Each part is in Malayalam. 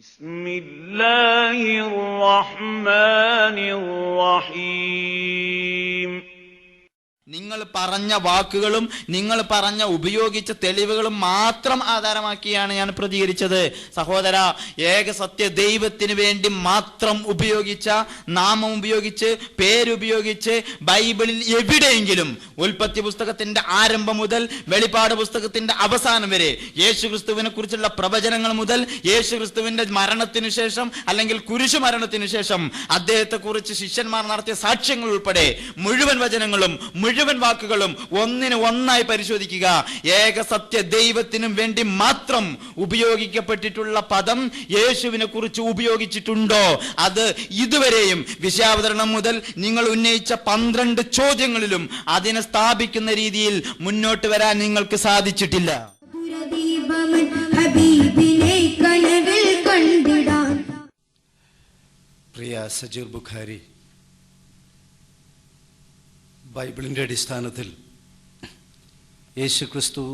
ബിസ്മില്ലാഹിർ റഹ്മാനിർ റഹീം. നിങ്ങൾ പറഞ്ഞ വാക്കുകളും നിങ്ങൾ ഉപയോഗിച്ച തെളിവുകളും മാത്രം ആധാരമാക്കിയാണ് ഞാൻ പ്രതികരിച്ചത്. സഹോദര, ഏക സത്യ ദൈവത്തിന് വേണ്ടി മാത്രം ഉപയോഗിച്ച നാമം ഉപയോഗിച്ച് പേരുപയോഗിച്ച് ബൈബിളിൽ എവിടെയെങ്കിലും ഉൽപ്പത്തി പുസ്തകത്തിന്റെ ആരംഭം മുതൽ വെളിപ്പാട് പുസ്തകത്തിന്റെ അവസാനം വരെ യേശുക്രിസ്തുവിനെ കുറിച്ചുള്ള പ്രവചനങ്ങൾ മുതൽ യേശുക്രിസ്തുവിന്റെ മരണത്തിനു ശേഷം അല്ലെങ്കിൽ കുരിശു മരണത്തിനു ശേഷം അദ്ദേഹത്തെ കുറിച്ച് ശിഷ്യന്മാർ നടത്തിയ സാക്ഷ്യങ്ങൾ ഉൾപ്പെടെ മുഴുവൻ വചനങ്ങളും മുഴുവൻ വാക്കുകളും ഒന്നിന് ഒന്നായി പരിശോധിക്കുക. ഏക സത്യ ദൈവത്തിനും വേണ്ടി മാത്രം ഉപയോഗിക്കപ്പെട്ടിട്ടുള്ള പദം യേശുവിനെ കുറിച്ച് ഉപയോഗിച്ചിട്ടുണ്ടോ? അത് ഇതുവരെയും വിഷയാവതരണം മുതൽ നിങ്ങൾ ഉന്നയിച്ച 12 ചോദ്യങ്ങളിലും അതിനെ സ്ഥാപിക്കുന്ന രീതിയിൽ മുന്നോട്ട് വരാൻ നിങ്ങൾക്ക് സാധിച്ചിട്ടില്ല. പ്രിയ സജീർ ബുഖാരി, ബൈബിളിൻ്റെ അടിസ്ഥാനത്തിൽ യേശുക്രിസ്തു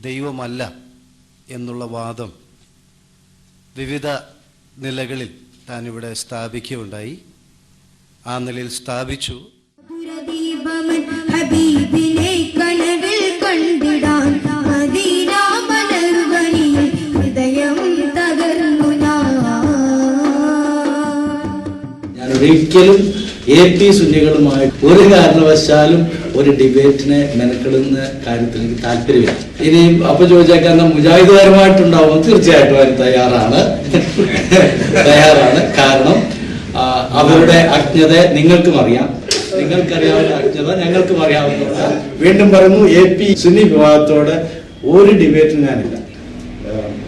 ദൈവമല്ല എന്നുള്ള വാദം വിവിധ നിലകളിൽ താൻ ഇവിടെ സ്ഥാപിക്കുകയുണ്ടായി. ആ നിലയിൽ സ്ഥാപിച്ചു. ഒരിക്കലും AP സുന്നികളുമായി ഒരു കാരണവശാലും ഒരു ഡിബേറ്റിനെ മെനക്കെടുന്ന കാര്യത്തിൽ എനിക്ക് താല്പര്യമില്ല. ഇനിയും അപ്പൊ ചോദിച്ചേക്കാൻ മുജാഹിദുകാരുമായിട്ടുണ്ടാവും, തീർച്ചയായിട്ടും അതിന് തയ്യാറാണ്. കാരണം അവരുടെ അജ്ഞത നിങ്ങൾക്കും അറിയാം, നിങ്ങൾക്കറിയാവുന്ന അജ്ഞത ഞങ്ങൾക്കും അറിയാവുന്ന. വീണ്ടും പറയുന്നു, AP സുന്നി വിഭാഗത്തോട് ഒരു ഡിബേറ്റും ഞാനില്ല.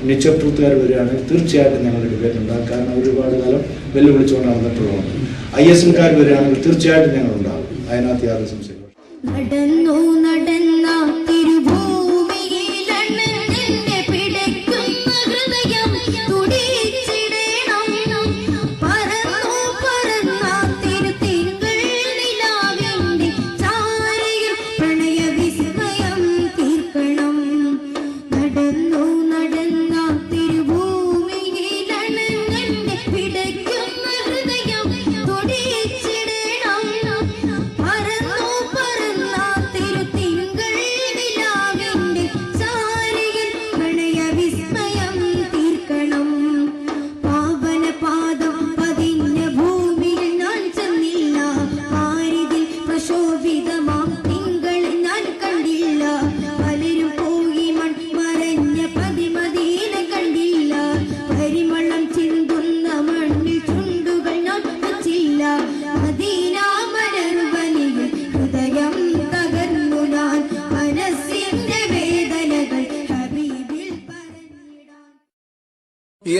നിച്ച് ഓഫ് ട്രൂത്തുകാർ വരികയാണെങ്കിൽ തീർച്ചയായിട്ടും ഞങ്ങളുടെ ഡിബേറ്റ് ഉണ്ടാകും. കാരണം ഒരുപാട് കാലം വെല്ലുവിളിച്ചുകൊണ്ട് നടന്നിട്ടുള്ളതാണ്. ISMക്കാർ വരികയാണെങ്കിൽ തീർച്ചയായിട്ടും ഞങ്ങൾ ഉണ്ടാകും. അതിനകത്ത് യാതൊരു സംശയം.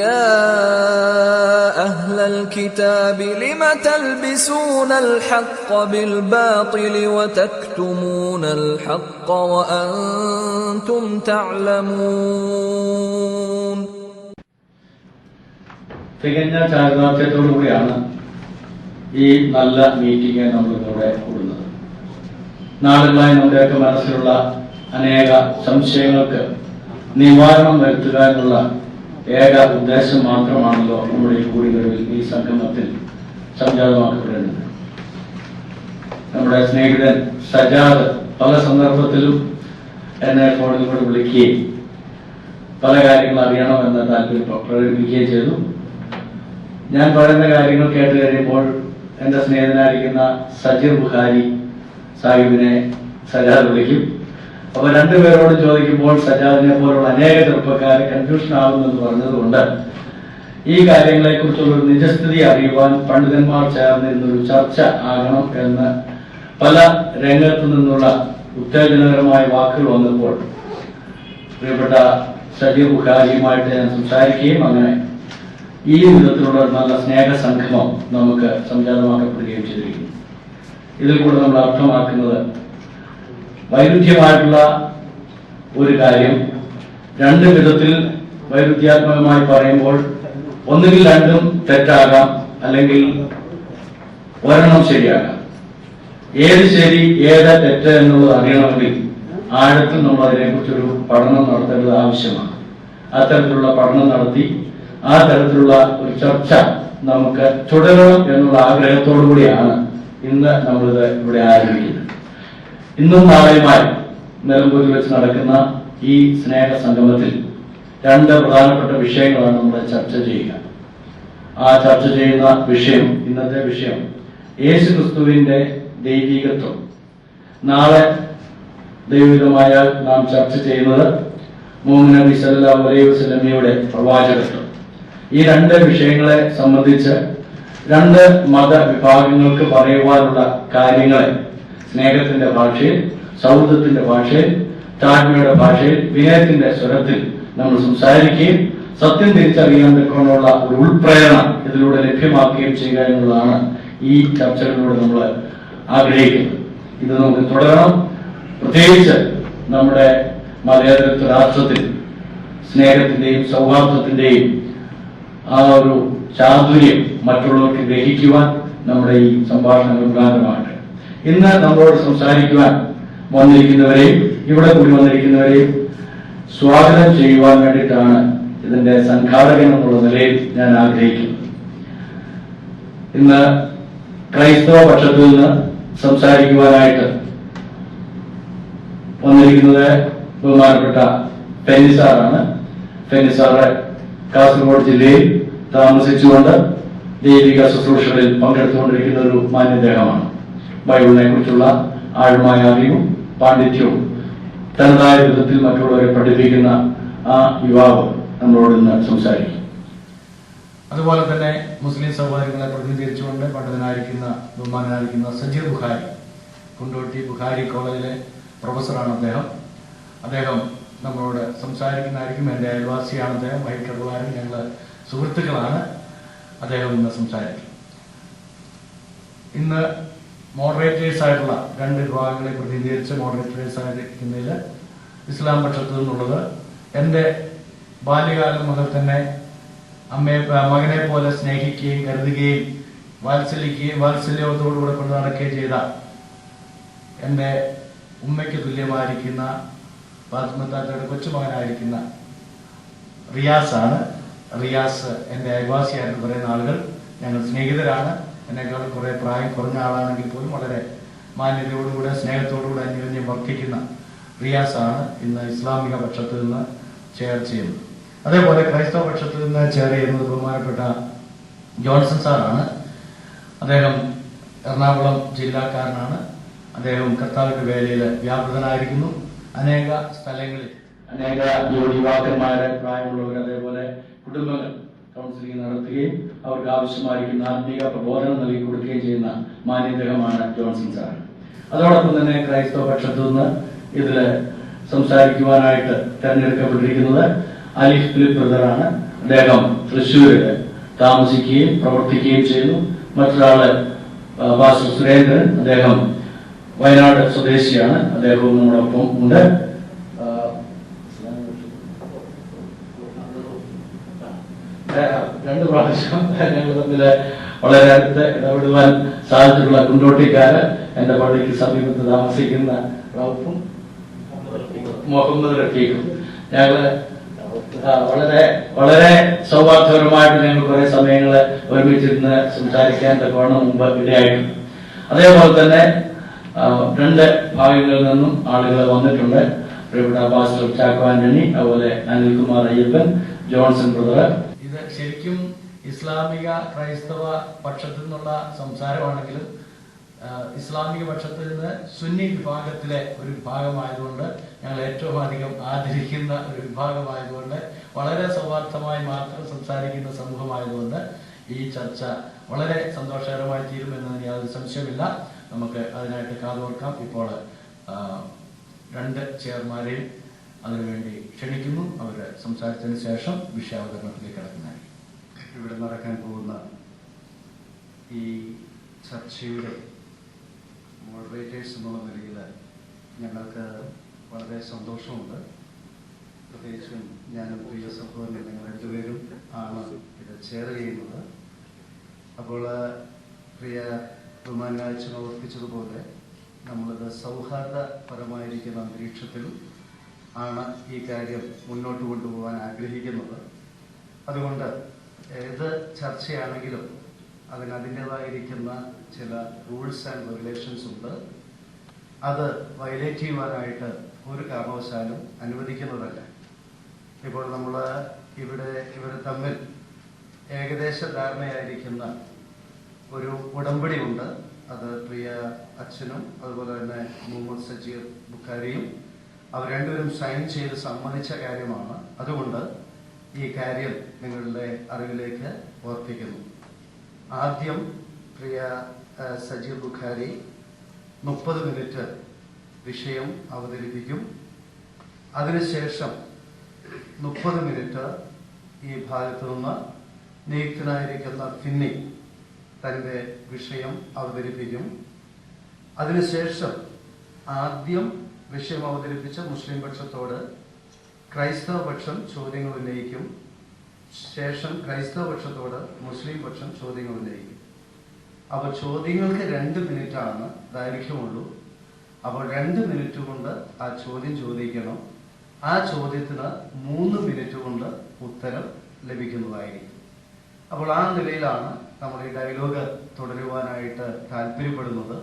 يا أهل الكتاب لم تلبسون الحق بالباطل وتكتمون الحق وأنتم تعلمون. തികഞ്ഞ ചാരിതാർത്ഥ്യത്തോടുകൂടിയാണ് ഈ നല്ല മീറ്റിംഗ് നമ്മളിവിടെ കൂടുന്നത്. നാളുകളായി നമ്മുടെയൊക്കെ മനസ്സിലുള്ള അനേക സംശയങ്ങൾക്ക് നിവാരണം വരുത്തുക എന്നുള്ള ഏക ഉദ്ദേശം മാത്രമാണല്ലോ നമ്മുടെ ഈ കൂടിവരവിൽ, ഈ സംഗമത്തിൽ സംജാതമാക്കപ്പെടുന്നത്. നമ്മുടെ സ്നേഹിതൻ സജാദ് പല സന്ദർഭത്തിലും എന്നെ ഫോണിലൂടെ വിളിക്കുകയും പല കാര്യങ്ങൾ അറിയണമെന്ന് താല്പര്യം പ്രകടിപ്പിക്കുകയും ചെയ്തു. ഞാൻ പറയുന്ന കാര്യങ്ങൾ കേട്ട് കഴിയുമ്പോൾ എന്റെ സ്നേഹിതനായിരിക്കുന്ന സജീർ ബുഖാരി സാഹിബിനെ സജാദ് വിളിക്കും. അപ്പൊ രണ്ടുപേരോട് ചോദിക്കുമ്പോൾ സജാദിനെ പോലുള്ള അനേക ചെറുപ്പക്കാരെ കൺഫ്യൂഷൻ ആകുമെന്ന് പറഞ്ഞതുകൊണ്ട് ഈ കാര്യങ്ങളെ കുറിച്ചുള്ള ഒരു നിജസ്ഥിതി അറിയുവാൻ പണ്ഡിതന്മാർ ചേർന്നിരുന്നൊരു ചർച്ച ആകണം എന്ന് പല രംഗത്തു നിന്നുള്ള ഉത്തേജനകരമായ വാക്കുകൾ വന്നപ്പോൾ പ്രിയപ്പെട്ട സജീർ ബുഖാരിയുമായിട്ട് ഞാൻ സംസാരിക്കുകയും അങ്ങനെ ഈ വിധത്തിലുള്ള നല്ല സ്നേഹ സംഗമം നമുക്ക് സംജാതമാക്കപ്പെടുകയും ചെയ്തിരിക്കുന്നു. ഇതിൽ കൂടെ നമ്മൾ അർത്ഥമാക്കുന്നത് വൈരുദ്ധ്യമായിട്ടുള്ള ഒരു കാര്യം രണ്ട് വിധത്തിൽ വൈരുദ്ധ്യാത്മകമായി പറയുമ്പോൾ ഒന്നുകിൽ രണ്ടും തെറ്റാകാം, അല്ലെങ്കിൽ ഒരെണ്ണം ശരിയാകാം. ഏത് ശരി ഏത് തെറ്റ് എന്നുള്ളത് അറിയണമെങ്കിൽ ആഴത്തിൽ നമ്മൾ അതിനെക്കുറിച്ചൊരു പഠനം നടത്തേണ്ടത് ആവശ്യമാണ്. അത്തരത്തിലുള്ള പഠനം നടത്തി ആ തരത്തിലുള്ള ഒരു ചർച്ച നമുക്ക് തുടരണം എന്നുള്ള ആഗ്രഹത്തോടു കൂടിയാണ് ഇന്ന് നമ്മളിത് ഇവിടെ ആരംഭിക്കുന്നത്. ഇന്നും നാളെയുമായി നിലമ്പൂരിൽ വെച്ച് നടക്കുന്ന ഈ സ്നേഹ സംഗമത്തിൽ 2 പ്രധാനപ്പെട്ട വിഷയങ്ങളാണ് നമ്മൾ ചർച്ച ചെയ്യുക. ആ ചർച്ച ചെയ്യുന്ന വിഷയം, ഇന്നത്തെ വിഷയം യേശു ക്രിസ്തുവിന്റെ ദൈവികത്വം. നാളെ ദൈവികമായാൽ നാം ചർച്ച ചെയ്യുന്നത് മുഹമ്മദ് നബി സല്ലല്ലാഹു അലൈഹി വസല്ലമയുടെ പ്രവാചകത്വം. ഈ 2 വിഷയങ്ങളെ സംബന്ധിച്ച് 2 മതവിഭാഗങ്ങൾക്ക് പറയുവാനുള്ള കാര്യങ്ങളെ സ്നേഹത്തിന്റെ ഭാഷയിൽ, സൗഹൃദത്തിന്റെ ഭാഷയിൽ, താഴ്മയുടെ ഭാഷയിൽ, വിനയത്തിന്റെ സ്വരത്തിൽ നമ്മൾ സംസാരിക്കുകയും സത്യം തിരിച്ചറിയാൻ തക്കമുള്ള ഒരു ഉൾപ്രേരണ ഇതിലൂടെ ലഭ്യമാക്കുകയും ചെയ്യുക എന്നുള്ളതാണ് ഈ ചർച്ചകളിലൂടെ നമ്മൾ ആഗ്രഹിക്കുന്നത്. ഇത് നമുക്ക് തുടരണം. പ്രത്യേകിച്ച് നമ്മുടെ മതേതരത്വ രാഷ്ട്രത്തിൽ സ്നേഹത്തിന്റെയും സൗഹാർദ്ദത്തിന്റെയും ആ ഒരു ചാതുര്യം മറ്റുള്ളവർക്ക് ഗ്രഹിക്കുവാൻ നമ്മുടെ ഈ സംഭാഷണങ്ങൾ മുഖാന്തരമാകട്ടെ. ഇന്ന് നമ്മളോട് സംസാരിക്കുവാൻ വന്നിരിക്കുന്നവരെയും ഇവിടെ കൂടി വന്നിരിക്കുന്നവരെയും സ്വാഗതം ചെയ്യുവാൻ വേണ്ടിയിട്ടാണ് ഇതിന്റെ സംഘാടകൻ എന്നുള്ള നിലയിൽ ഞാൻ ആഗ്രഹിക്കുന്നത്. ഇന്ന് ക്രൈസ്തവ പക്ഷത്തിൽ നിന്ന് സംസാരിക്കുവാനായിട്ട് വന്നിരിക്കുന്നത് ബഹുമാനപ്പെട്ട ഫെന്നിസാറാണ്. ഫെന്നിസാറ് കാസർഗോഡ് ജില്ലയിൽ താമസിച്ചുകൊണ്ട് ദൈവിക ശുശ്രൂഷകളിൽ പങ്കെടുത്തുകൊണ്ടിരിക്കുന്ന ഒരു മാന്യദേഹമാണ്. ബൈബിളിനെ കുറിച്ചുള്ള ആഴമായ അറിവും പാണ്ഡിത്യവും തനതായ വിധത്തിൽ മറ്റുള്ളവരെ പഠിപ്പിക്കുന്ന ആ യുവാവ് നമ്മളോട് ഇന്ന് സംസാരിക്കും. അതുപോലെ തന്നെ മുസ്ലിം സഹോദരങ്ങളെ പ്രതിനിധീകരിച്ചുകൊണ്ട് പണ്ഡിതനായിരിക്കുന്ന ബഹുമാനായിരിക്കുന്ന സജീർ ബുഖാരി, കുണ്ടോട്ടി ബുഖാരി കോളേജിലെ പ്രൊഫസറാണ് അദ്ദേഹം നമ്മളോട് സംസാരിക്കുന്നതായിരിക്കും. എൻ്റെ അയൽവാസിയാണ് അദ്ദേഹം, വൈകിട്ടുള്ളവരും ഞങ്ങൾ സുഹൃത്തുക്കളാണ്. അദ്ദേഹം ഇന്ന് സംസാരിക്കും. ഇന്ന് മോഡറേറ്റേഴ്സ് ആയിട്ടുള്ള 2 വിഭാഗങ്ങളെ പ്രതിനിധീകരിച്ച് മോഡറേറ്റേഴ്സ് ആയിരിക്കുന്നതിൽ ഇസ്ലാം പക്ഷത്തു നിന്നുള്ളത് എൻ്റെ ബാല്യകാലം മുതൽ തന്നെ മകനെ പോലെ സ്നേഹിക്കുകയും കരുതുകയും വാത്സല്യത്തോടുകൂടെ കൊണ്ടു നടക്കുകയും ചെയ്ത എൻ്റെ ഉമ്മയ്ക്ക് തുല്യമായിരിക്കുന്ന ഫാത്തിമത്താത്തയുടെ കൊച്ചുമകനായിരിക്കുന്ന റിയാസാണ്. റിയാസ് എൻ്റെ അയൽവാസിയായിട്ട് കുറേ നാളുകൾ ഞങ്ങൾ സ്നേഹിതരാണ്. എന്നെക്കാൾ കുറെ പ്രായം കുറഞ്ഞ ആളാണെങ്കിൽ പോലും വളരെ മാന്യതയോടുകൂടെ സ്നേഹത്തോടുകൂടെ അന്യോന്യം വർദ്ധിക്കുന്ന റിയാസാണ് ഇന്ന് ഇസ്ലാമിക പക്ഷത്തിൽ നിന്ന് ചെയർ ചെയ്യുന്നത്. അതേപോലെ ക്രൈസ്തവ പക്ഷത്തിൽ നിന്ന് ചെയർ ചെയ്യുന്നത് ബഹുമാനപ്പെട്ട ജോൺസൺ സാറാണ്. അദ്ദേഹം എറണാകുളം ജില്ലാക്കാരനാണ്. അദ്ദേഹം കർത്താവിന്റെ വേലയിൽ വ്യാപൃതനായിരിക്കുന്നു. അനേക സ്ഥലങ്ങളിൽ അനേക യുവാക്കന്മാരെ, പ്രായമുള്ളവർ, അതേപോലെ കുടുംബങ്ങൾ കൗൺസിലിംഗ് നടത്തുകയും അവർക്ക് ആവശ്യമായിരിക്കുന്ന ആത്മീക പ്രബോധനം നൽകി കൊടുക്കുകയും ചെയ്യുന്ന മാന്യദേഹമാണ് ജോൺസൺ സാർ. അതോടൊപ്പം തന്നെ ക്രൈസ്തവ പക്ഷത്തു നിന്ന് ഇതിൽ സംസാരിക്കുവാനായിട്ട് തെരഞ്ഞെടുക്കപ്പെട്ടിരിക്കുന്നത് അലിഫ് ഫിലിപ്പ് ബ്രദറാണ്. അദ്ദേഹം തൃശ്ശൂരിൽ താമസിക്കുകയും പ്രവർത്തിക്കുകയും ചെയ്യുന്നു. മറ്റൊരാള് പാസ്റ്റർ സുരേന്ദ്രൻ, അദ്ദേഹം വയനാട് സ്വദേശിയാണ്. അദ്ദേഹവും നമ്മളൊപ്പം ഉണ്ട്. 2 പ്രാവശ്യം ഞങ്ങൾ തമ്മിൽ വളരെ അടുത്ത് ഇടപെടുവാൻ സാധിച്ചിട്ടുള്ള കുണ്ടോട്ടിക്കാര്, എന്റെ പള്ളിക്ക് സമീപത്ത് താമസിക്കുന്ന റൌഫും മുഹമ്മദ് റഫീഖും, ഞങ്ങള് വളരെ വളരെ സൗഹാർദ്ദപരമായിട്ട് ഞങ്ങൾ കുറെ സമയങ്ങള് ഒരുമിച്ചിരുന്ന് സംസാരിക്കാൻ തക്കവണ്ണം മുമ്പ് ഇടയായിട്ടുണ്ട്. അതേപോലെ തന്നെ 2 ഭാഗങ്ങളിൽ നിന്നും ആളുകൾ വന്നിട്ടുണ്ട്. ഇവിടെ പാസ്റ്റർ ചാക്കോ ആന്റണി, അതുപോലെ അനിൽകുമാർ അയ്യപ്പൻ, ജോൺസൺ ബ്രദർ. ഇത് ശരിക്കും ഇസ്ലാമിക ക്രൈസ്തവ പക്ഷത്തിൽ നിന്നുള്ള സംസാരമാണെങ്കിലും ഇസ്ലാമിക പക്ഷത്തിൽ നിന്ന് സുന്നി വിഭാഗത്തിലെ ഒരു വിഭാഗമായതുകൊണ്ട്, ഞങ്ങൾ ഏറ്റവും അധികം ആദരിക്കുന്ന ഒരു വിഭാഗമായതുകൊണ്ട്, വളരെ സൗഹാർദ്ദമായി മാത്രം സംസാരിക്കുന്ന സമൂഹമായതുകൊണ്ട് ഈ ചർച്ച വളരെ സന്തോഷകരമായി തീരുമെന്നതിന് യാതൊരു സംശയമില്ല. നമുക്ക് അതിനായിട്ട് കാതോർക്കാം. ഇപ്പോൾ 2 ചെയർമാരെയും അതിനുവേണ്ടി ക്ഷണിക്കുന്നു. അവർ സംസാരിച്ചതിന് ശേഷം വിഷയാവതരണത്തിലേക്ക് കടക്കുന്നതായിരിക്കും. ഇവിടെ നടക്കാൻ പോകുന്ന ഈ ചർച്ചയുടെ മോഡറേറ്റേഴ്സ് എന്നുള്ള നിലയിൽ ഞങ്ങൾക്ക് വളരെ സന്തോഷമുണ്ട്. പ്രത്യേകിച്ചും ഞാനും പ്രിയ സഹോദരനും ഞങ്ങൾ 2 പേരും ആണ് ഇത് ചെയർ ചെയ്യുന്നത്. അപ്പോൾ പ്രിയ ബഹുമാനാഴ്ച ഓർപ്പിച്ചതുപോലെ നമ്മളിത് സൗഹാർദ്ദപരമായിരിക്കുന്ന അന്തരീക്ഷത്തിൽ ആണ് ഈ കാര്യം മുന്നോട്ട് കൊണ്ടുപോകാൻ ആഗ്രഹിക്കുന്നത്. അതുകൊണ്ട് ഏത് ചർച്ചയാണെങ്കിലും അതിൻ്റെതായിരിക്കുന്ന ചില റൂൾസ് ആൻഡ് റെഗുലേഷൻസ് ഉണ്ട്. അത് വയലേറ്റ് ചെയ്യുവാനായിട്ട് ഒരു കാരണവശാലും അനുവദിക്കുന്നതല്ല. ഇപ്പോൾ നമ്മൾ ഇവർ തമ്മിൽ ഏകദേശ ധാരണയായിരിക്കുന്ന ഒരു ഉടമ്പടി ഉണ്ട്. അത് പ്രിയ അച്ഛനും അതുപോലെ തന്നെ മുഹമ്മദ് സജീർ ബുഖാരിയും അവർ രണ്ടുപേരും സൈൻ ചെയ്ത് സമ്മതിച്ച കാര്യമാണ്. അതുകൊണ്ട് ഈ കാര്യം നിങ്ങളുടെ അറിവിലേക്ക് ഓർപ്പിക്കുന്നു. ആദ്യം പ്രിയ സജീർ ബുഖാരി 30 മിനിറ്റ് വിഷയം അവതരിപ്പിക്കും. അതിനുശേഷം 30 മിനിറ്റ് ഈ ഭാഗത്തു നിന്ന് നിയുക്തനായിരിക്കുന്ന ഫിന്നി തന്റെ വിഷയം അവതരിപ്പിക്കും. അതിനുശേഷം ആദ്യം വിഷയം അവതരിപ്പിച്ച മുസ്ലിം പക്ഷത്തോട് ക്രൈസ്തവ പക്ഷം ചോദ്യങ്ങൾ ഉന്നയിക്കും. ശേഷം ക്രൈസ്തവ പക്ഷത്തോട് മുസ്ലിം പക്ഷം ചോദ്യങ്ങൾ ഉന്നയിക്കും. അപ്പോൾ ചോദ്യങ്ങൾക്ക് 2 മിനിറ്റാണ് ദൈർഘ്യമുള്ളൂ. അപ്പോൾ 2 മിനിറ്റ് കൊണ്ട് ആ ചോദ്യം ചോദിക്കണം. ആ ചോദ്യത്തിന് 3 മിനിറ്റ് കൊണ്ട് ഉത്തരം ലഭിക്കുന്നതായിരിക്കും. അപ്പോൾ ആ നിലയിലാണ് നമ്മൾ ഈ ഡയലോഗ് തുടരുവാനായിട്ട് താല്പര്യപ്പെടുന്നത്.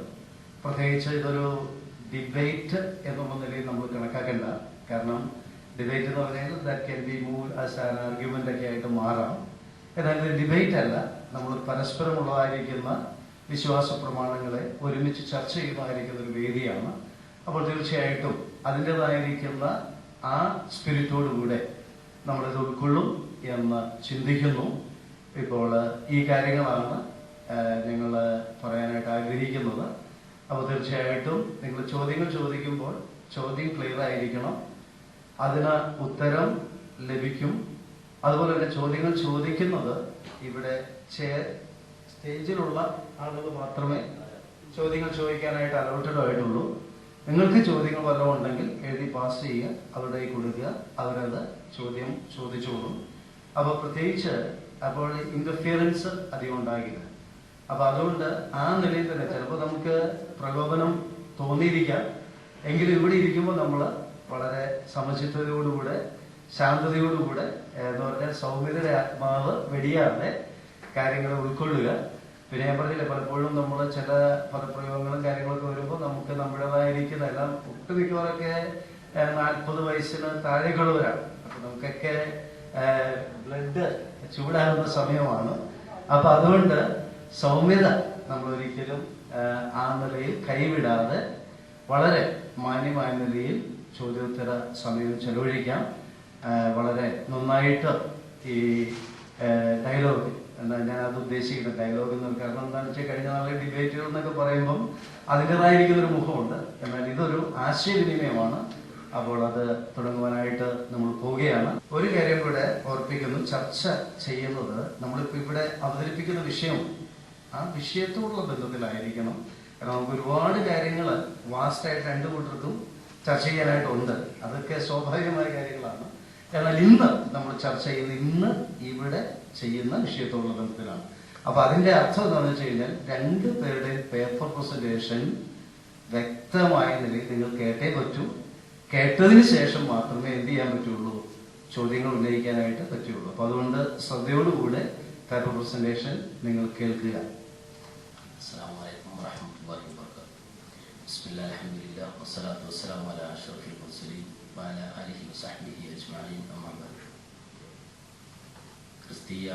പ്രത്യേകിച്ച് ഇതൊരു ഡിബേറ്റ് എന്നുള്ള നിലയിൽ നമ്മൾ കണക്കാക്കേണ്ട. കാരണം ഡിബേറ്റ് എന്ന് പറഞ്ഞാൽ that can be move as an argument ഒക്കെ ആയിട്ട് മാറാം. എന്നാൽ ഇത് ഡിബേറ്റ് അല്ല. നമ്മൾ പരസ്പരമുള്ളതായിരിക്കുന്ന വിശ്വാസ പ്രമാണങ്ങളെ ഒരുമിച്ച് ചർച്ച ചെയ്യുന്നതായിരിക്കുന്ന ഒരു വേദിയാണ്. അപ്പോൾ തീർച്ചയായിട്ടും അതിൻ്റെതായിരിക്കുന്ന ആ സ്പിരിറ്റോടുകൂടെ നമ്മളിത് ഉൾക്കൊള്ളും എന്ന് ചിന്തിക്കുന്നു. ഇപ്പോൾ ഈ കാര്യങ്ങളാണ് ഞങ്ങൾ പറയാനായിട്ട് ആഗ്രഹിക്കുന്നത്. അപ്പോൾ തീർച്ചയായിട്ടും നിങ്ങൾ ചോദ്യങ്ങൾ ചോദിക്കുമ്പോൾ ചോദ്യം ക്ലിയർ ആയിരിക്കണം, അതിന് ഉത്തരം ലഭിക്കും. അതുപോലെ തന്നെ ചോദ്യങ്ങൾ ചോദിക്കുന്നത് ഇവിടെ സ്റ്റേജിലുള്ള ആളുകൾ മാത്രമേ ചോദ്യങ്ങൾ ചോദിക്കാനായിട്ട് അലോട്ടഡ് ആയിട്ടുള്ളൂ. നിങ്ങൾക്ക് ചോദ്യങ്ങൾ വല്ലതും ഉണ്ടെങ്കിൽ എഴുതി പാസ് ചെയ്യുക, അവരുടെ കൊടുക്കുക, അവരത് ചോദ്യം ചോദിച്ചോളും. അപ്പോൾ പ്രത്യേകിച്ച് അപ്പോൾ ഇന്റർഫിയറൻസ് അധികം ഉണ്ടാകില്ല. അപ്പൊ അതുകൊണ്ട് ആ നിലയിൽ തന്നെ ചിലപ്പോൾ നമുക്ക് പ്രകോപനം തോന്നിയിരിക്കാം. എങ്കിലും ഇവിടെ ഇരിക്കുമ്പോൾ നമ്മൾ വളരെ സമചിത്തതയോടുകൂടെ ശാന്തതയോടുകൂടെ എന്ന് പറഞ്ഞാൽ സൗമ്യതയുടെ ആത്മാവ് വെടിയാതെ കാര്യങ്ങൾ ഉൾക്കൊള്ളുക. പിന്നെ ഞാൻ പറഞ്ഞില്ല, പലപ്പോഴും നമ്മൾ ചില പദപ്രയോഗങ്ങളും കാര്യങ്ങളൊക്കെ വരുമ്പോൾ നമുക്ക് നമ്മുടേതായിരിക്കുന്ന എല്ലാം ഒട്ടുമിക്കവരൊക്കെ 40 വയസ്സിന് താഴേക്കുള്ളവരാണ്. അപ്പൊ നമുക്കൊക്കെ ബ്ലഡ് ചൂടാകുന്ന സമയമാണ്. അപ്പൊ അതുകൊണ്ട് സൗമ്യത നമ്മൾ ഒരിക്കലും ആ നിലയിൽ കൈവിടാതെ വളരെ മാന്യമായ നിലയിൽ ചോദ്യോത്തര സമയം ചെലവഴിക്കാം. വളരെ നന്നായിട്ട് ഈ ഡയലോഗ് ഞാൻ അത് ഉദ്ദേശിക്കുന്നത് ഡയലോഗ് എന്ന്. കാരണം എന്താണെന്ന് വെച്ചാൽ കഴിഞ്ഞ നാളെ ഡിബേറ്റുകൾ എന്നൊക്കെ പറയുമ്പം അതിൻ്റെതായിരിക്കുന്ന ഒരു മുഖമുണ്ട്. എന്നാൽ ഇതൊരു ആശയവിനിമയമാണ്. അപ്പോൾ അത് തുടങ്ങുവാനായിട്ട് നമ്മൾ പോവുകയാണ്. ഒരു കാര്യം കൂടെ ഓർപ്പിക്കുന്നു, ചർച്ച ചെയ്യുന്നത് നമ്മളിപ്പോ ഇവിടെ അവതരിപ്പിക്കുന്ന വിഷയം ആ വിഷയത്തോടുള്ള ബന്ധത്തിലായിരിക്കണം. കാരണം നമുക്ക് ഒരുപാട് കാര്യങ്ങൾ വാസ്റ്റായിട്ട് 2 കൂട്ടർക്കും ചർച്ച ചെയ്യാനായിട്ടുണ്ട്. അതൊക്കെ സ്വാഭാവികമായ കാര്യങ്ങളാണ്. എന്നാൽ ഇന്ന് നമ്മൾ ചർച്ച ചെയ്യുന്ന ഇന്ന് ഇവിടെ ചെയ്യുന്ന വിഷയത്തോടുള്ള ബന്ധത്തിലാണ്. അപ്പൊ അതിന്റെ അർത്ഥം എന്താണെന്ന് വെച്ച് കഴിഞ്ഞാൽ 2 പേരുടെയും പേപ്പർ പ്രസന്റേഷൻ വ്യക്തമായ നിലയിൽ നിങ്ങൾ കേട്ടേ പറ്റൂ. കേട്ടതിന് ശേഷം മാത്രമേ എന്ത് ചെയ്യാൻ പറ്റുള്ളൂ, ചോദ്യങ്ങൾ ഉന്നയിക്കാനായിട്ട് പറ്റുള്ളൂ. അപ്പൊ അതുകൊണ്ട് ശ്രദ്ധയോടുകൂടെ പേപ്പർ പ്രസന്റേഷൻ നിങ്ങൾ കേൾക്കുക. അസ്സലാമു അലൈക്കും വറഹ്മത്തുള്ളാഹി വബറകാതുഹു. ബിസ്മില്ലാഹിർ റഹ്മാനിർ റഹീം. വസ്സലാത്തു വസ്സലാമു അലാ അഷ്റഫിൽ മുർസലീൻ വഅലാ ആലിഹി വസഹ്ബിഹി അജ്മഈൻ. അമ്മാ ബഅദ്. ക്രിസ്തീയ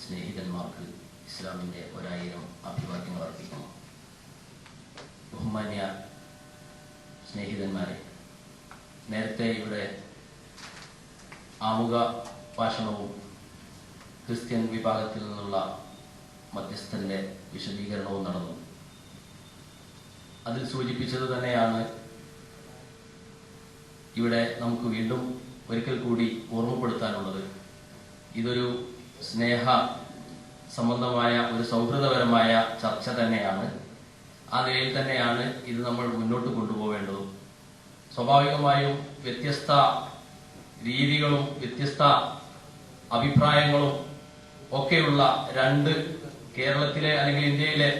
സ്നേഹിതന്മാർക്ക് ഇസ്ലാമിന്റെ 1000 അഭിവാദ്യങ്ങൾ അർപ്പിക്കുന്നു. ബഹുമാന്യ സ്നേഹിതന്മാരെ, നേരത്തെ ഇവിടെ ആമുഖ ഭാഷണവും ക്രിസ്ത്യൻ വിഭാഗത്തിൽ നിന്നുള്ള മധ്യസ്ഥന്റെ വിശദീകരണവും നടന്നു. അതിൽ സൂചിപ്പിച്ചത് തന്നെയാണ് ഇവിടെ നമുക്ക് വീണ്ടും ഒരിക്കൽ കൂടി ഓർമ്മപ്പെടുത്താനുള്ളത്. ഇതൊരു സ്നേഹ സംബന്ധമായ ഒരു സൗഹൃദപരമായ ചർച്ച തന്നെയാണ്. ആ നിലയിൽ തന്നെയാണ് ഇത് നമ്മൾ മുന്നോട്ട് കൊണ്ടുപോകേണ്ടതും. സ്വാഭാവികമായും വ്യത്യസ്ത രീതികളും വ്യത്യസ്ത അഭിപ്രായങ്ങളും ഒക്കെയുള്ള 2 കേരളത്തിലെ അല്ലെങ്കിൽ ഇന്ത്യയിലെ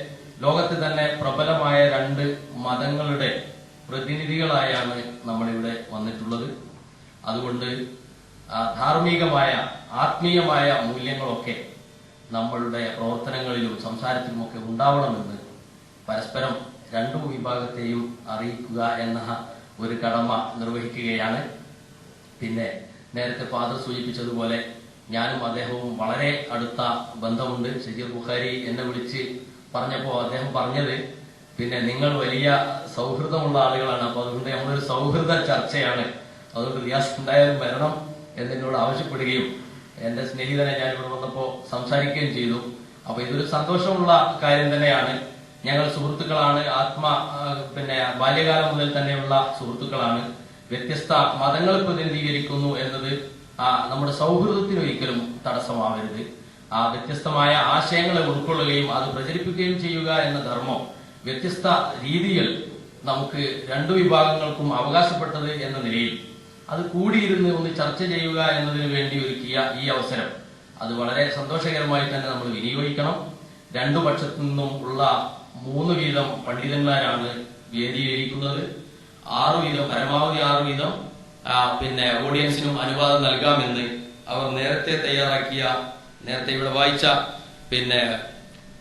ലോകത്ത് തന്നെ പ്രബലമായ 2 മതങ്ങളുടെ പ്രതിനിധികളായാണ് നമ്മളിവിടെ വന്നിട്ടുള്ളത്. അതുകൊണ്ട് ധാർമ്മികമായ ആത്മീയമായ മൂല്യങ്ങളൊക്കെ നമ്മളുടെ പ്രവർത്തനങ്ങളിലും സംസാരത്തിലുമൊക്കെ ഉണ്ടാവണമെന്ന് പരസ്പരം രണ്ടു വിഭാഗത്തെയും അറിയിക്കുക എന്ന ഒരു കടമ നിർവഹിക്കുകയാണ്. പിന്നെ നേരത്തെ ഫാദർ സൂചിപ്പിച്ചതുപോലെ ഞാനും അദ്ദേഹവും വളരെ അടുത്ത ബന്ധമുണ്ട്. ഷജീർ ബുഖാരി എന്നെ വിളിച്ച് പറഞ്ഞപ്പോൾ അദ്ദേഹം പറഞ്ഞത്, പിന്നെ നിങ്ങൾ വലിയ സൗഹൃദമുള്ള ആളുകളാണ്, അപ്പൊ അതുകൊണ്ട് നമ്മളൊരു സൗഹൃദ ചർച്ചയാണ്, അതുകൊണ്ട് റിയാസ് എന്തായാലും വരണം എന്നോട് ആവശ്യപ്പെടുകയും എന്റെ സ്നേഹിതനെ ഞാൻ ഇവിടെ വന്നപ്പോൾ സംസാരിക്കുകയും ചെയ്തു. അപ്പൊ ഇതൊരു സന്തോഷമുള്ള കാര്യം തന്നെയാണ്. ഞങ്ങൾ സുഹൃത്തുക്കളാണ്, പിന്നെ ബാല്യകാലം മുതൽ തന്നെയുള്ള സുഹൃത്തുക്കളാണ്. വ്യത്യസ്ത മതങ്ങൾ പ്രതിനിധീകരിക്കുന്നു എന്നത് നമ്മുടെ സൗഹൃദത്തിന് ഒരിക്കലും തടസ്സമാവരുത്. ആ വ്യത്യസ്തമായ ആശയങ്ങളെ ഉൾക്കൊള്ളുകയും അത് പ്രചരിപ്പിക്കുകയും ചെയ്യുക എന്ന ധർമ്മം വ്യത്യസ്ത രീതിയിൽ നമുക്ക് രണ്ടു വിഭാഗങ്ങൾക്കും അവകാശപ്പെട്ടത് എന്ന നിലയിൽ അത് കൂടിയിരുന്ന് ഒന്ന് ചർച്ച ചെയ്യുക എന്നതിന് വേണ്ടി ഒരുക്കിയ ഈ അവസരം അത് വളരെ സന്തോഷകരമായി തന്നെ നമ്മൾ വിനിയോഗിക്കണം. രണ്ടു പക്ഷത്തു നിന്നും ഉള്ള 3 വീതം പണ്ഡിതന്മാരാണ് വേദിയിരിക്കുന്നത്. 6 വീതം, പരമാവധി 6 വീതം പിന്നെ ഓഡിയൻസിനും അനുവാദം നൽകാമെന്ന് അവർ നേരത്തെ ഇവിടെ വായിച്ച പിന്നെ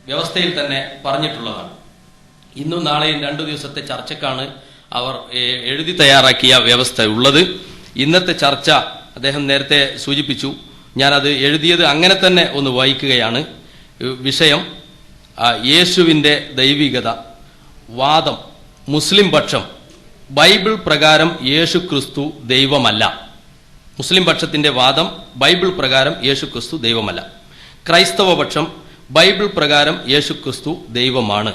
വ്യവസ്ഥയിൽ തന്നെ പറഞ്ഞിട്ടുള്ളതാണ്. ഇന്നും നാളെയും 2 ദിവസത്തെ ചർച്ചക്കാണ് അവർ എഴുതി തയ്യാറാക്കിയ വ്യവസ്ഥ ഉള്ളത്. ഇന്നത്തെ ചർച്ച അദ്ദേഹം നേരത്തെ സൂചിപ്പിച്ചു, ഞാനത് എഴുതിയത് അങ്ങനെ തന്നെ ഒന്ന് വായിക്കുകയാണ്. വിഷയം യേശുവിൻ്റെ ദൈവികത, വാദം, മുസ്ലിം പക്ഷം ബൈബിൾ പ്രകാരം യേശു ക്രിസ്തു ദൈവമല്ല. മുസ്ലിം പക്ഷത്തിന്റെ വാദം ബൈബിൾ പ്രകാരം യേശു ക്രിസ്തു ദൈവമല്ല. ക്രൈസ്തവ പക്ഷം ബൈബിൾ പ്രകാരം യേശു ക്രിസ്തു ദൈവമാണ്.